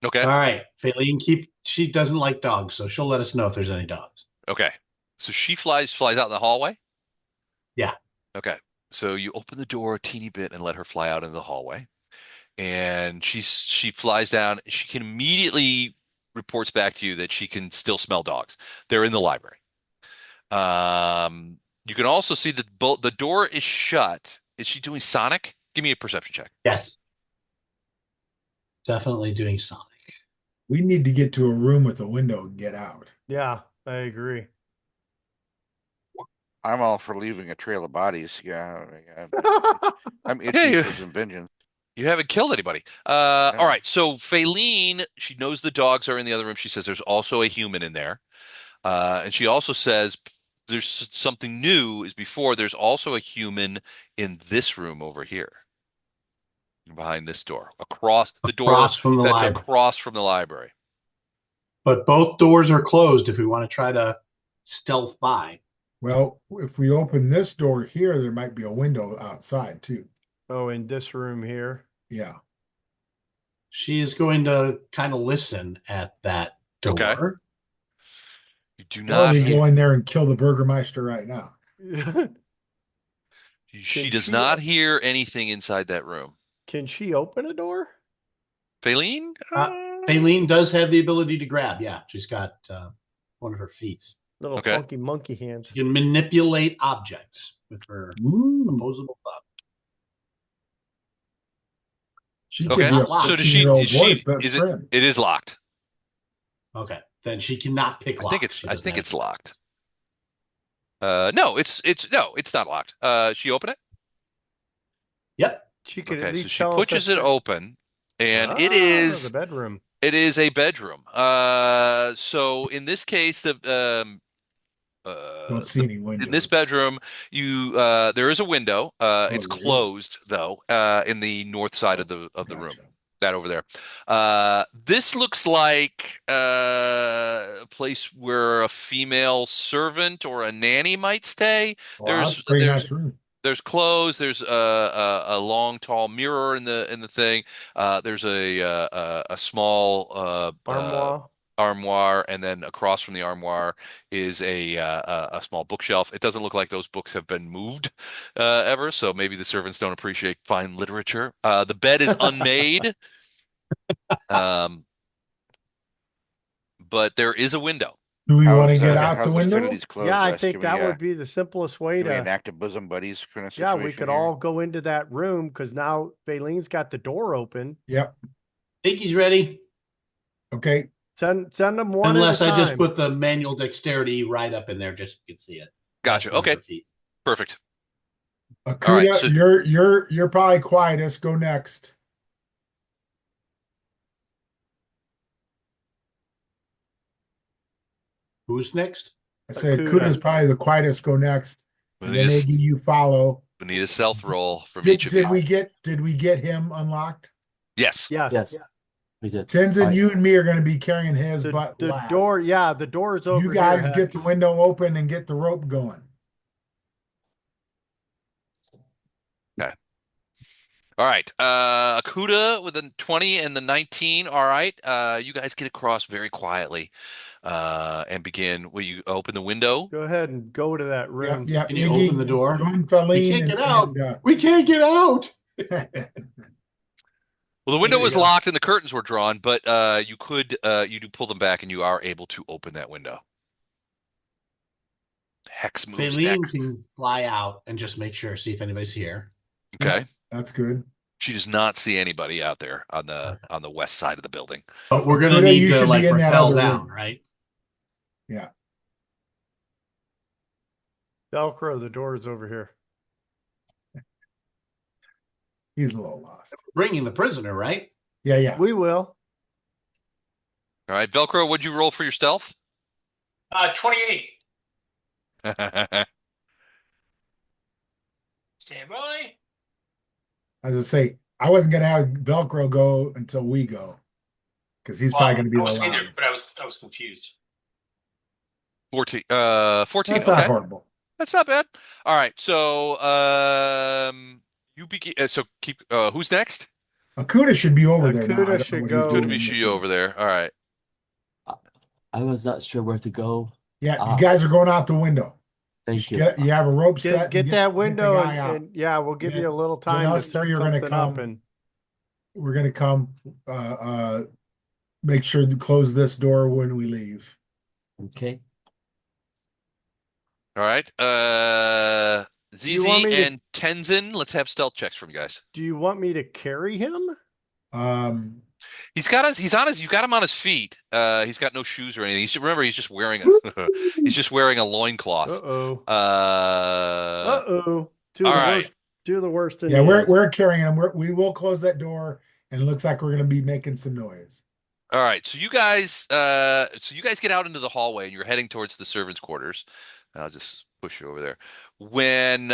Okay. All right, Faylene, she doesn't like dogs, so she'll let us know if there's any dogs. Okay. So she flies out in the hallway? Yeah. Okay. So you open the door a teeny bit and let her fly out into the hallway. And she flies down. She can immediately reports back to you that she can still smell dogs. They're in the library. You can also see that the door is shut. Is she doing sonic? Give me a perception check. Yes. Definitely doing Sonic. We need to get to a room with a window and get out. Yeah, I agree. I'm all for leaving a trail of bodies. Yeah. I'm Yeah, itching for some vengeance. You haven't killed anybody. All right. So Faylene, she knows the dogs are in the other room. She says there's also a human in there. And she also says there's something new is before there's also a human in this room over here. Behind this door. Across the door Across from the that's library. across from the library. But both doors are closed if we want to try to stealth by. Well, if we open this door here, there might be a window outside too. Oh, in this room here. Yeah. She is going to kind of listen at that door. Okay. You do Or not. we go in there and kill the Burgomaster right now. She does not hear anything inside that room. Can she open a door? Faylene? Faylene does have the ability to grab. Yeah, she's got one of her feet. Little Okay. funky monkey hands. She can manipulate objects with her opposable thumb. She Okay. could be a So does she? 15-year-old Is she? boy's best Is it? friend. It is locked. Okay, then she cannot pick I locks. think it's. She I doesn't think have it's to. locked. No, it's not locked. She open it? Yep. She could Okay, at so least she tell us pushes if it they're- open, and it Ah, is the bedroom. a bedroom. So in this case, Don't see any in this windows. bedroom, there is a window. Oh, It's there is. closed though, in the north side Oh, of the room. gotcha. That over there. This looks like a place where a female servant or a nanny might stay. Well, that's a pretty nice room. There's clothes. There's a long, tall mirror in the thing. There's a small Armoire. armoire, and then across from the armoire is a small bookshelf. It doesn't look like those books have been moved ever, so maybe the servants don't appreciate fine literature. The bed is unmade, um, but there is a window. Do we want to get out how's the the window? facilities closed? Yeah, I Les? think that would be the simplest way can we to. enact a bosom buddies kind of Yeah, situation we could here? all go into that room because now Baileen's got the door open. Yep. think he's ready. Okay. Send them one Unless at a I just time. put the manual dexterity right up in there, just so you can see it. Gotcha. Last one Okay. for feet. Perfect. Akuda, All right, so- you're probably quietest. Go next. Who's next? I say Akuda. Akuda's probably the quietest. Go next. We And need then a, Iggy, you follow. we need a stealth roll from Did, each of did you. we get him unlocked? Yes. Yes. Yes, we did. Tenzin, Alright. you and me are going to be carrying his The, butt the last. door, yeah, the door is over You guys here. get the window open and get the rope going. All right. Akuda with a 20 and the 19. All right. You guys get across very quietly and begin. Will you open the window? Go ahead and go to that Yeah, room. yeah. Can you open the door? Join We Feline can't get out. and, We can't get out. Well, the window was Yeah. locked and the curtains were drawn, but you do pull them back and you are able to open that window. Hex moves Feline next. can fly out and just make sure, see if anybody's here. Okay. that's good. She does not see anybody out there on the west side of the building. But we're gonna Akuda, need you to should like be in that rappel other down, room. right? Yeah. Velcro, the door is over here. He's a little lost. Bringing the prisoner, right? Yeah, yeah. We will. All right, Velcro, what'd you roll for your stealth? 28. Stand by. As I say, I wasn't going to have Velcro go until we go. Because he's probably going to be I the wasn't either, loudest. but I was confused. 14. 14. That's Okay. not horrible. That's not bad. All right. So you begin. So keep. Who's next? Akuda should be over there now. Akuda I don't know should what he's go. doing Could be in this she room. over there. All right. I was not sure where to go. Yeah, Ah. you guys are going out the window. Thank you. You have a rope set. Get and that the window guy out. and yeah, we'll give Then- you a little then time to us set three are gonna something up come. and We're going to come make sure to close this door when we leave. Okay. All right. you want ZZ me to- and Tenzin. Let's have stealth checks from you guys. do you want me to carry him? He's got his. He's on his. You've got him on his feet. He's got no shoes or anything. Remember, he's just wearing a. He's just wearing a loincloth. Uh-oh. Uh. Uh-oh. Two all of the right. worst. Two of the worst in Yeah, the we're carrying him. We will close that door, and it looks like we're going to be making some noise. All right. So you guys. So you guys get out into the hallway and you're heading towards the servants' quarters. I'll just push you over there. When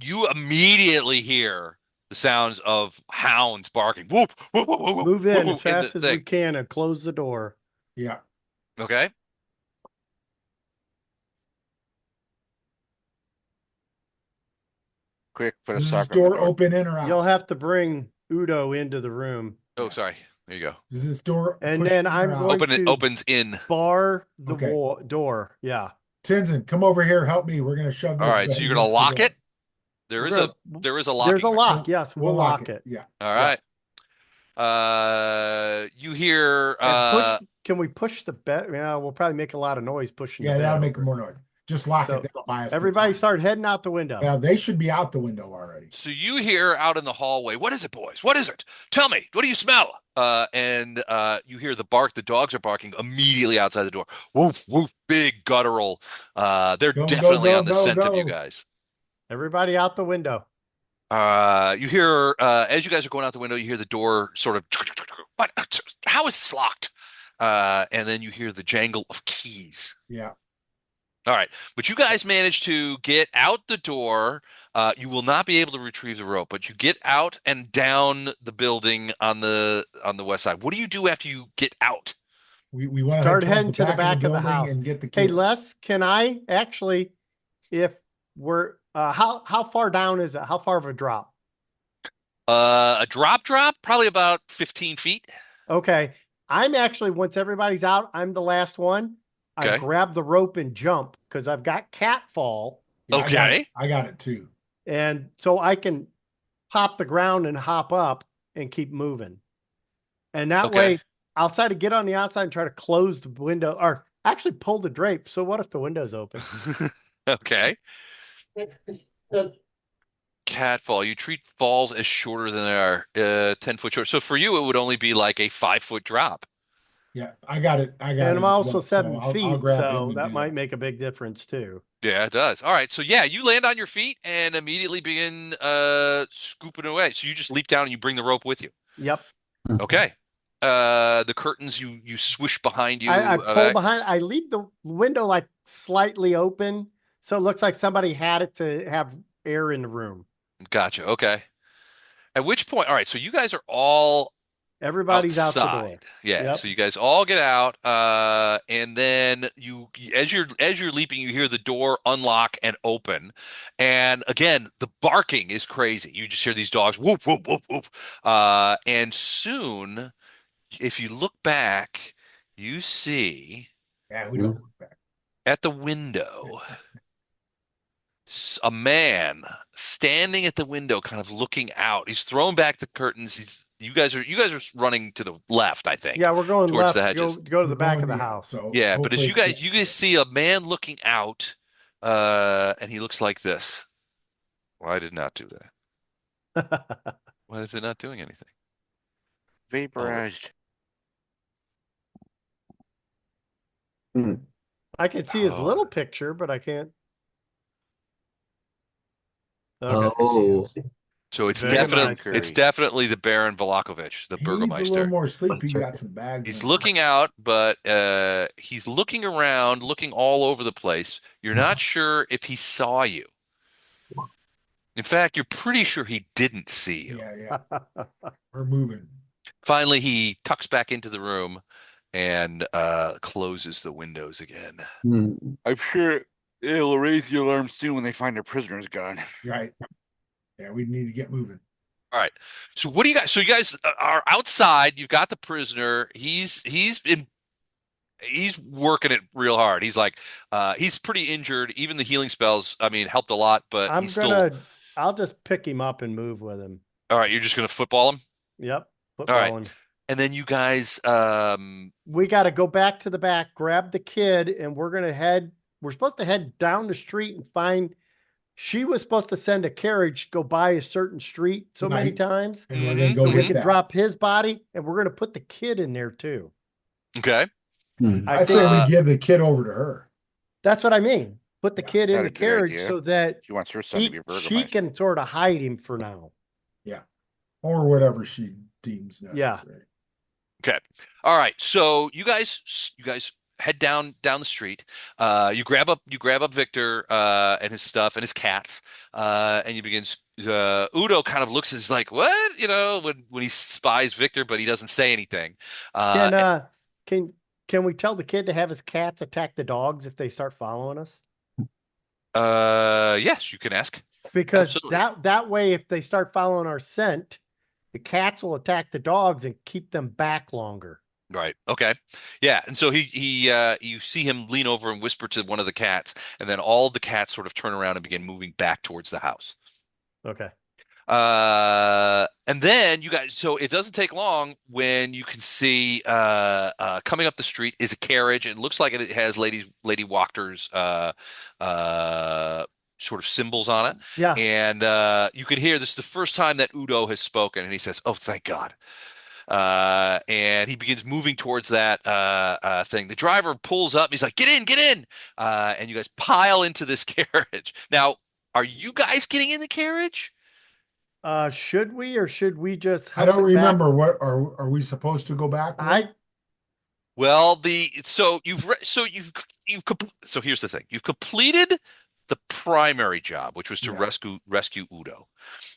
you immediately hear the sounds of hounds barking. Whoop, whoop, whoop, whoop, Move whoop, in whoop, as fast the as we thing. can and close the door. Yeah. Okay. Quick, put a Is this sock on the door open in or out? You'll have to bring Udo into the room. Oh, sorry. There you go. Is this door And pushed then in or I'm out? going Open it to opens in. bar the Okay. door. Yeah. Tenzin, come over here. Help me. We're going to shove this. All right. So bed you're gonna against the lock door. it. There We're is gonna- there is a lock. There's a lock. Yes, we'll lock lock it. Yeah. All right. You hear And can we push the bed? Yeah, we'll probably make a lot of noise pushing Yeah, the bed. that'll make over. more noise. Just lock So, it. That'll buy us the Everybody time. start heading out the window. Yeah, they should be out the window already. so you hear out in the hallway, what is it, boys? What is it? Tell me, what do you smell? And you hear the bark, the dogs are barking immediately outside the door. Woof, woof, big guttural. They're Go, definitely go, on the go, scent of you go. guys. Everybody out the window. You hear as you guys are going out the window, you hear the door sort of what? How is this locked? And then you hear the jangle of keys. Yeah. All right, but you guys managed to get out the door. You will not be able to retrieve the rope, but you get out and down the building on the west side. What do you do after you get out? We want to head Start towards heading the to the back of the back of the building house. and get the Hey, kid. Les, can I actually, if we're how far down is it? How far of a drop? A drop, probably about 15 feet. Okay. I'm actually, once everybody's out, I'm the last one. I Okay. grab the rope and jump because I've got cat fall. Yeah, Okay. I got it too. And so I can pop the ground and hop up and keep moving. And that Okay. way I'll try to get on the outside and try to close the window or actually pull the drape. So what if the window's open? Okay. Catfall. You treat falls as shorter than they are, 10 foot short. So for you, it would only be like a 5 foot drop. Yeah, I got it. I got And it I'm as also well. So 7 feet, I'll grab him so and that do might that. make a big difference too. Yeah, it does. All right. So yeah, you land on your feet and immediately begin scooping away. So you just leap down and you bring the rope with you. Yep. Okay. The curtains you swish behind you. I pull behind, I leave the window like slightly open. So it looks like somebody had it to have air in the room. Gotcha. Okay. At which point, all right, so you guys are all Everybody's out the door. outside. Yeah, Yep. so you guys all get out, and then as you're leaping, you hear the door unlock and open, and again the barking is crazy. You just hear these dogs whoop whoop whoop whoop, and soon, if you look back, you see Yeah, we don't look back. at the window a man standing at the window, kind of looking out. He's thrown back the curtains. You guys are running to the left, I think, Yeah, we're going towards left the to hedges. go to the We're back going of the the house. So Yeah, but as hopefully you it guys fits you guys it. see a man looking out, and he looks like this. Why did not do that? Why is it not doing anything? Vaporized. I can see his Oh. little picture, but I can't. Okay. Oh, So it's Very definitely nice. it's definitely the Baron Velakovich, the He needs a little Burgomaster. more sleep. He got some bags. He's in him. looking out, but he's looking around, looking all over the place. You're not sure if he saw you. In fact, you're pretty sure he didn't see you. Yeah, we're moving. Finally, he tucks back into the room and closes the windows again. I'm sure it'll raise the alarm soon when they find their prisoners gone. Right. Yeah, we need to get moving. All right. So what do you guys? So you guys are outside. You've got the prisoner. He's working it real hard. He's like he's pretty injured. Even the healing spells, I mean, helped a lot, but I'll just pick him up and move with him. All right, you're just gonna football him? Yep. All Football right. him. And then you guys We got to go back to the back, grab the kid, and we're supposed to head down the street and find, she was supposed to send a carriage, go by a certain street so many Right. times. And we're gonna go So we get can that. drop his body and we're going to put the kid in there too. okay. I say we give the kid over to her. That's what I mean. Put the kid in Not the a good carriage idea. so that She wants her son to be a she burgomaster. can sort of hide him for now. Or whatever she deems necessary. Okay. All right. So you guys head down the street. You grab up Victor and his stuff and his cats, and you begin. Udo kind of looks as like what when he spies Victor, but he doesn't say anything. Can we tell the kid to have his cats attack the dogs if they start following us? Yes, you can ask. Because Absolutely. that way, if they start following our scent, the cats will attack the dogs and keep them back longer. Right. Okay. Yeah. And so you see him lean over and whisper to one of the cats, and then all the cats sort of turn around and begin moving back towards the house. Okay. And then you guys, so it doesn't take long when you can see coming up the street is a carriage, and it looks like it has Lady Wachter's sort of symbols on it. Yeah. And you can hear this is the first time that Udo has spoken, and he says, "Oh, thank God." And he begins moving towards that thing. The driver pulls up. And he's like, "Get in, get in!" And you guys pile into this carriage. Now, are you guys getting in the carriage? Should we or should we just? I don't remember what are we supposed to go back with? Well, so you've So here's the thing: you've completed the primary job, which was to Yeah. rescue Udo.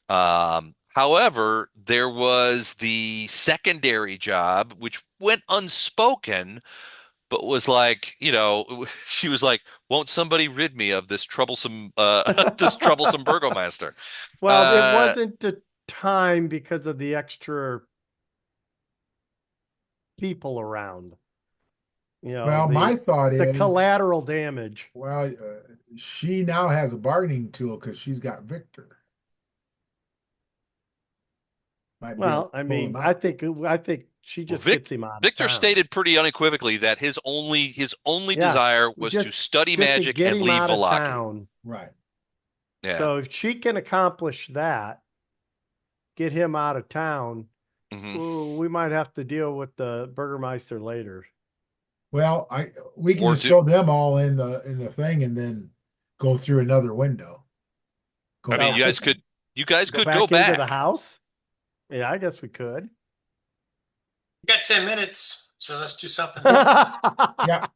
However, there was the secondary job, which went unspoken, but was like, she was like, "Won't somebody rid me of this troublesome, this troublesome Burgomaster?" Well, it wasn't the time because of the extra people around. Well, my thought the is, collateral damage. well, she now has a bargaining tool because she's got Victor. Might be able Well, to I pull mean, him I out. think she Well, just gets him out of Victor town. stated pretty unequivocally that his only Yeah, desire was to study just to magic get and him leave out of Vallaki. town. Right. Yeah. So if she can accomplish that, get him out of town, Mhm. we might have to deal with the Burgomaster later. Well, we can Or just do- throw them all in the thing and then go through another window. Go I mean, back. you guys Go could back go into the back. house. Yeah, I guess we could. You got 10 minutes, so let's do something. Yeah.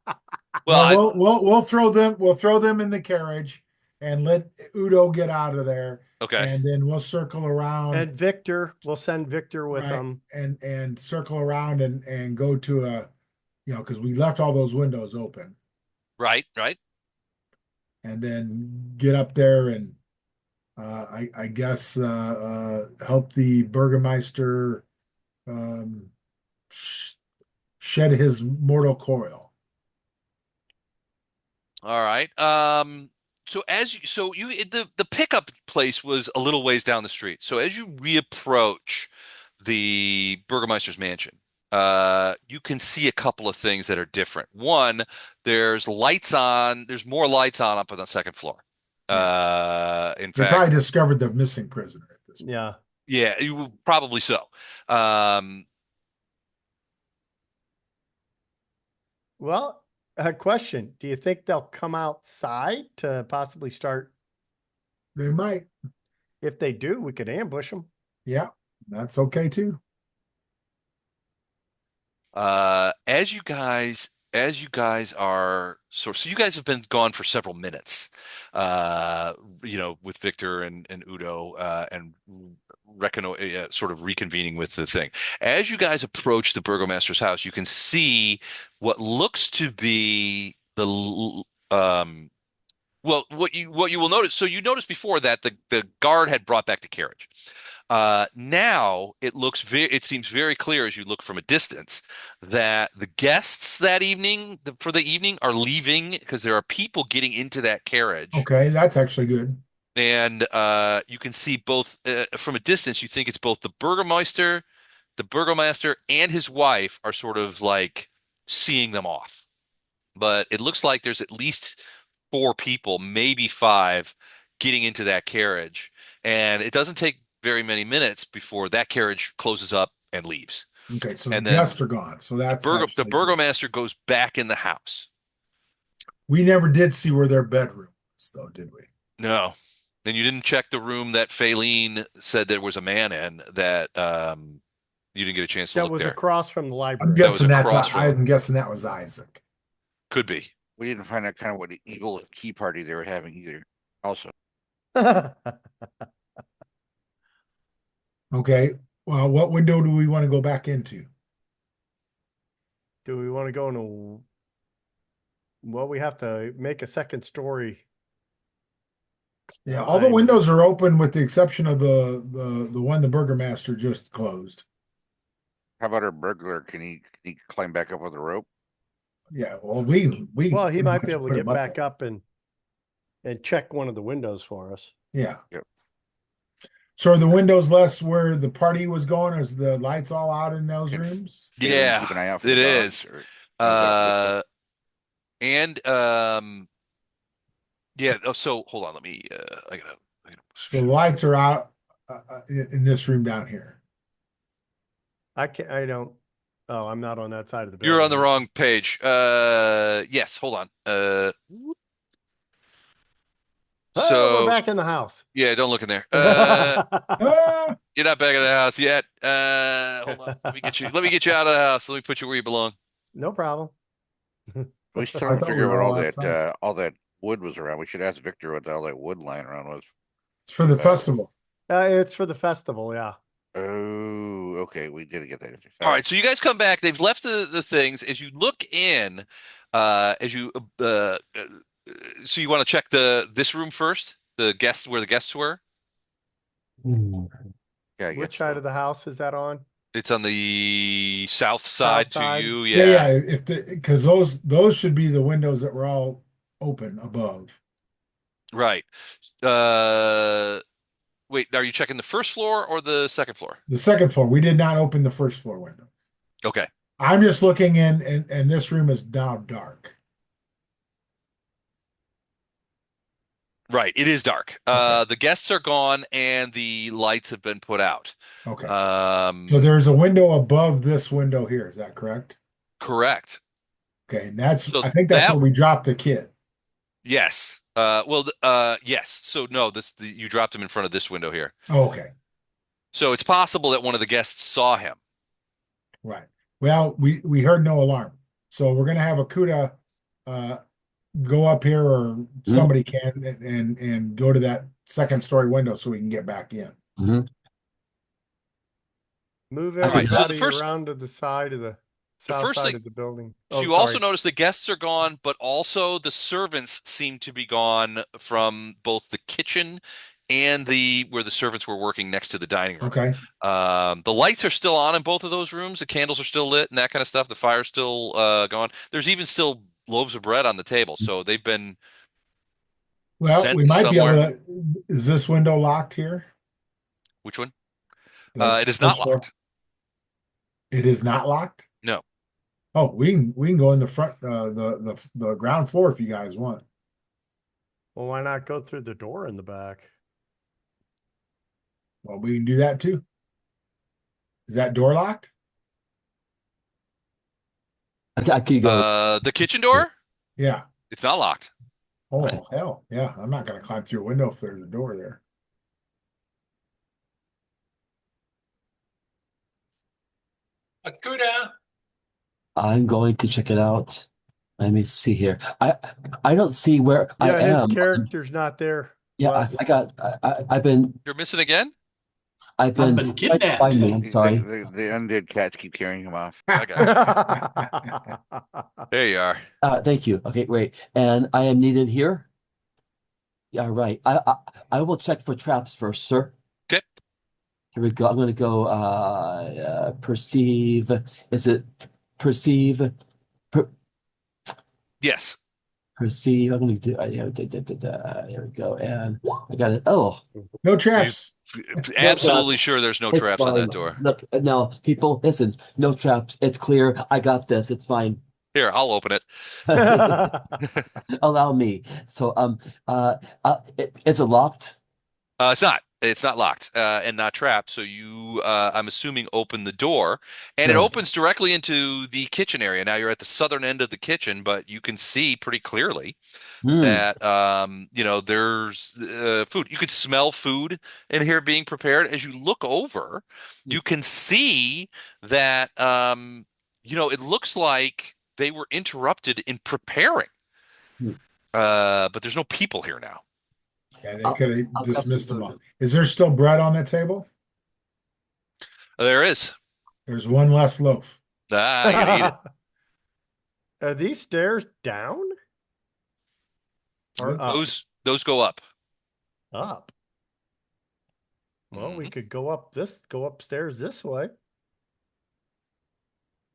Well, We'll throw them in the carriage and let Udo get out of there, okay. and then we'll circle around. And Victor, we'll send Victor with Right, them. and circle around and go to because we left all those windows open, Right. and then get up there and I guess help the Burgomaster um, shed his mortal coil. All right. The pickup place was a little ways down the street. So as you reapproach the Burgomaster's mansion, you can see a couple of things that are different. One, there's lights on. There's more lights on up on the second floor. In They fact, probably discovered the missing prisoner at this point. Yeah. yeah, probably so. Well, a question. Do you think they'll come outside to possibly start? They might. If they do, we could ambush them. Yeah, that's okay too. As you guys are so you guys have been gone for several minutes, with Victor and Udo, and sort of reconvening with the thing. As you guys approach the Burgomaster's house, you can see what looks to be well, what you will notice. So you noticed before that the guard had brought back the carriage. Now it seems very clear as you look from a distance that the guests that evening for the evening are leaving because there are people getting into that carriage. Okay, that's actually good. And you can see both from a distance. You think it's both the Burgomaster and his wife are sort of like seeing them off. But it looks like there's at least 4 people, maybe 5, getting into that carriage. And it doesn't take very many minutes before that carriage closes up and leaves. Okay, so And the then guests are gone. So that's the actually good. Burgomaster goes back in the house. We never did see where their bedroom was, though, did we? No. And you didn't check the room that Faylene said there was a man in that you didn't get a chance to That look was there. across from the I'm library. guessing across from- I'm guessing that was Isaac. Could be. We didn't find out kind of what evil key party they were having either. Also, Okay. Well, what window do we want to go back into? Do we want to go into? Well, we have to make a second story. Yeah, all the windows are open with the exception of the one the Burgomaster just closed. how about our burglar? Can he climb back up with a rope? Yeah, well, we Well, he pretty might much be able put to him get back there. up and check one of the windows for us. Yeah. Yep. So are the windows less where the party was going? Is the lights all out in those If- rooms? Yeah, keep an eye out for it the dogs, is. or- that And yeah. Oh, so hold on. Let me. I gotta. So the lights are out in this room down here. I can't. I don't. Oh, I'm not on that side of the building. You're on the wrong page. Yes. Hold on. Oh, So we're back in the house. yeah, don't look in there. Ah, You're not back in the house yet. Hold on. Let me get you. Let me get you out of the house. Let me put you where you belong. No problem. We still I haven't thought we figured out were what all outside. all that wood was around. We should ask Victor what all that wood lying around was. It's for the Uh, festival. It's for the festival, yeah. Oh, okay. We did get that answer. All Sorry. right, so you guys come back. They've left the things. As you look in, as you so you want to check this room first, the guests where the guests were. Hmm. Yeah, I guess Which side so. of the house is that on? It's on the south South side to side? you. Yeah, Yeah. If because those should be the windows that were all open above. Right. Uh, wait, are you checking the first floor or the second floor? The second floor, we did not open the first floor window. Okay. I'm just looking in, and this room is now dark. Right. It is dark. Okay. The guests are gone and the lights have been put out. Okay. So Um, there's a window above this window here. Is that correct? correct. Okay. And that's, So I think that's that, where we dropped the kid. yes. Yes. So no, you dropped him in front of this window here. Oh, okay. So it's possible that one of the guests saw him. Right. Well, we heard no alarm. So we're gonna have a CUDA go up here, or somebody can, and go to that second story window so we can get back in. Mhm. Move I could- Right, so everybody around to the side of the south first side thing, of the building. so Oh, you also sorry. notice the guests are gone, but also the servants seem to be gone from both the kitchen and the where the servants were working next to the dining room. Okay. The lights are still on in both of those rooms. The candles are still lit and that kind of stuff. The fire's still going. There's even still loaves of bread on the table, so they've been Well, sent we might be able somewhere. to. Is this window locked here? Which one? The It is not first floor? locked. It is not locked? No. Oh, we can go in the front, the ground floor if you guys want. Well, why not go through the door in the back? Well, we can do that too. Is that door locked? I could go. The kitchen door? Yeah. It's not locked. Oh, Right. hell, yeah. I'm not gonna climb through a window if there's a door there. Akuda. I'm going to check it out. Let me see here. I don't see where I Yeah, his am. character's not there. Yeah, Les. I've been You're missing again? I've I've been been trying to kidnapped. find me. I'm The, sorry. the undead cats keep carrying him off. I got you. There you are. Thank you. Okay, great. And I am needed here. Yeah, right. I will check for traps first, sir. Okay. Here we go. I'm going to go perceive. Is it perceive? Yes. Perceive. I'm going to do. Here we go. And I got it. Oh, No traps. Absolutely sure there's no it's traps on fine. that door. Look, now, people, listen. No traps. It's clear. I got this. It's fine. Here, I'll open it. Allow me. So, is it locked? It's not. It's not locked and not trapped. So I'm assuming, open the door, and it Sure. opens directly into the kitchen area. Now you're at the southern end of the kitchen, but you can see pretty clearly Hmm. that there's food. You could smell food in here being prepared. As you look over, you can see that it looks like they were interrupted in preparing. Hmm. But there's no people here now. Yeah, they I'll- could have I'll dismissed them definitely- all. Is there still bread on the table? There is. There's one less loaf. Ah, you gotta eat it. Are these stairs down or Let's- up? Those go up. Up. Well, we Mhm. could go upstairs this way.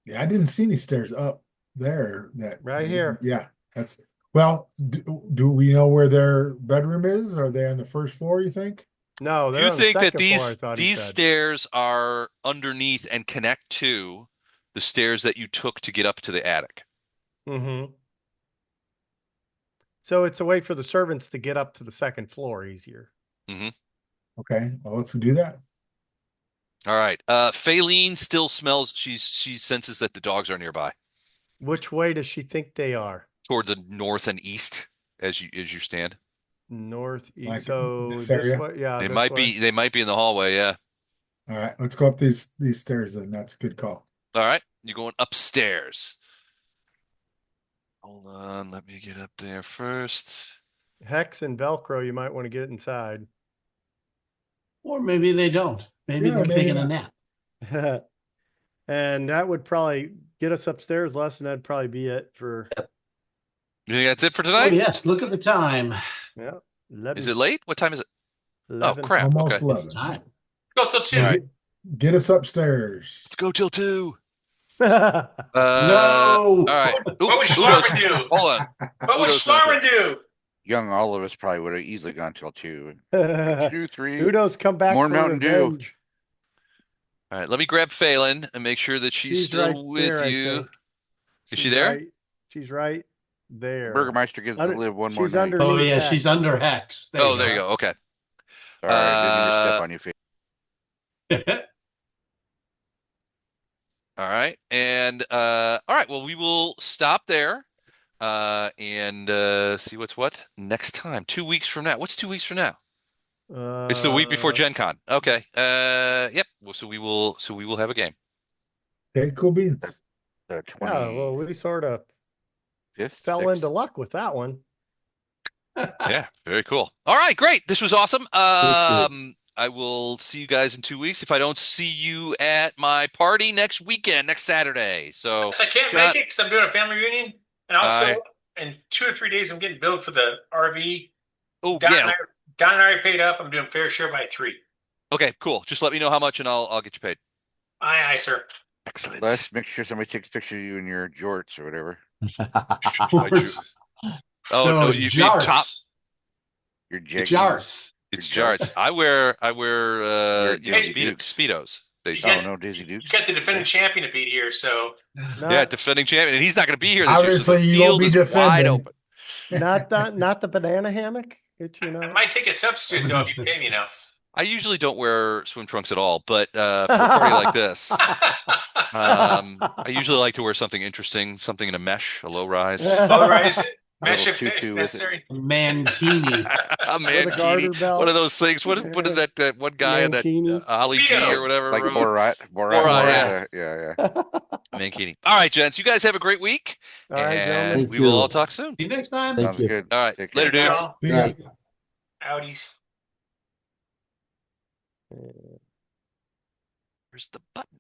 Yeah, I didn't see any stairs up there. Right here. Yeah, that's well. Do we know where their bedroom is? Are they on the first floor? You think? No, they're You on the think that second floor, I thought he these said. stairs are underneath and connect to the stairs that you took to get up to the attic? Mm-hmm. So it's a way for the servants to get up to the second floor easier. Okay, well, let's do that. All right. Faylene still smells. She senses that the dogs are nearby, Which way does she think they are? toward the north and east as you stand. Northeast. Like So this this area? way, yeah, They this might way. be in the hallway. Yeah. All right, let's go up these stairs. Then that's a good call. All right. You're going upstairs. Hold on, let me get up there first. Hex and Velcro, you might want to get inside. Or maybe they don't. Maybe Yeah, they're maybe taking a not. nap. And that would probably get us upstairs less, and that'd probably be it for, You think that's it for Oh tonight? yes, look at the time. yeah, Is it late? What time is it? Oh 11. crap! Almost Okay, 11. It's time. Go till 2. So Alright. get us upstairs. let's go till 2. No. All right. What would Udo's. Schlarman do? Hold on. What would Udo's not Schlarman there. do? Young all of us probably would have easily gone till 2. 2, 3. Udo's come back More for Mountain Dew. revenge. All right, let me grab Phelan and make sure that she's still right with there, I you. think. Is she there? She's right there. Burgomaster gets to Under- live one more she's night. under- Oh yeah, Hex. she's under Hex. Oh, there you go. Okay. Sorry, I didn't mean to step on you. go. All right. And all right, well, we will stop there and see what's what next time. 2 weeks from now. What's 2 weeks from now? It's the week before Gen Con. Okay. Yep. Well, so we will have a game. Okay, cool beans. The Yeah, well, we sort of 25th, fell 6th. into luck with that one. Yeah, very cool. All right, great. This was awesome. Appreciate I will see you guys in 2 weeks. If I don't see you at my party next weekend, next Saturday. So So I can't Scott, make it because I'm doing a family reunion, and also Aye. in 2 or 3 days I'm getting billed for the RV. oh Don, yeah. and Don and I are paid up. I'm doing fair share by 3. Okay, cool. Just let me know how much and I'll get you paid. Aye, sir. Excellent. Let's make sure somebody takes a picture of you in your jorts or whatever. Oh no, you mean top. Jarts. Your jeggings. Jarts. It's Your jarts. I wear Your Daisy Speedos. Dukes. Basically. Yeah. Oh no, Daisy You Dukes. got the defending champion to beat here, so Yeah, defending champion, and he's not going to be here this Obviously, year. So the you won't field be is wide defending. open. not the banana hammock. Get you I know. might take a substitute though if you pay me enough. I usually don't wear swim trunks at all, but for a party like this, I usually like to wear something interesting, something in a mesh, a low rise, Otherwise, mesh if tutu with it. necessary. Mankini. a With a garter mankini, belt. one of those things. What did that one guy in that Mankini. Ollie G Speedo. or whatever Like wrote? Borat. Borat, Yeah. Mankini. All right, gents, you guys have a great week, All right, gentlemen. and we will all talk soon. See you next time. Thank Sounds you. good. All right, Take care. later, dudes. Y'all, See ya. Right. Audis. Where's the button?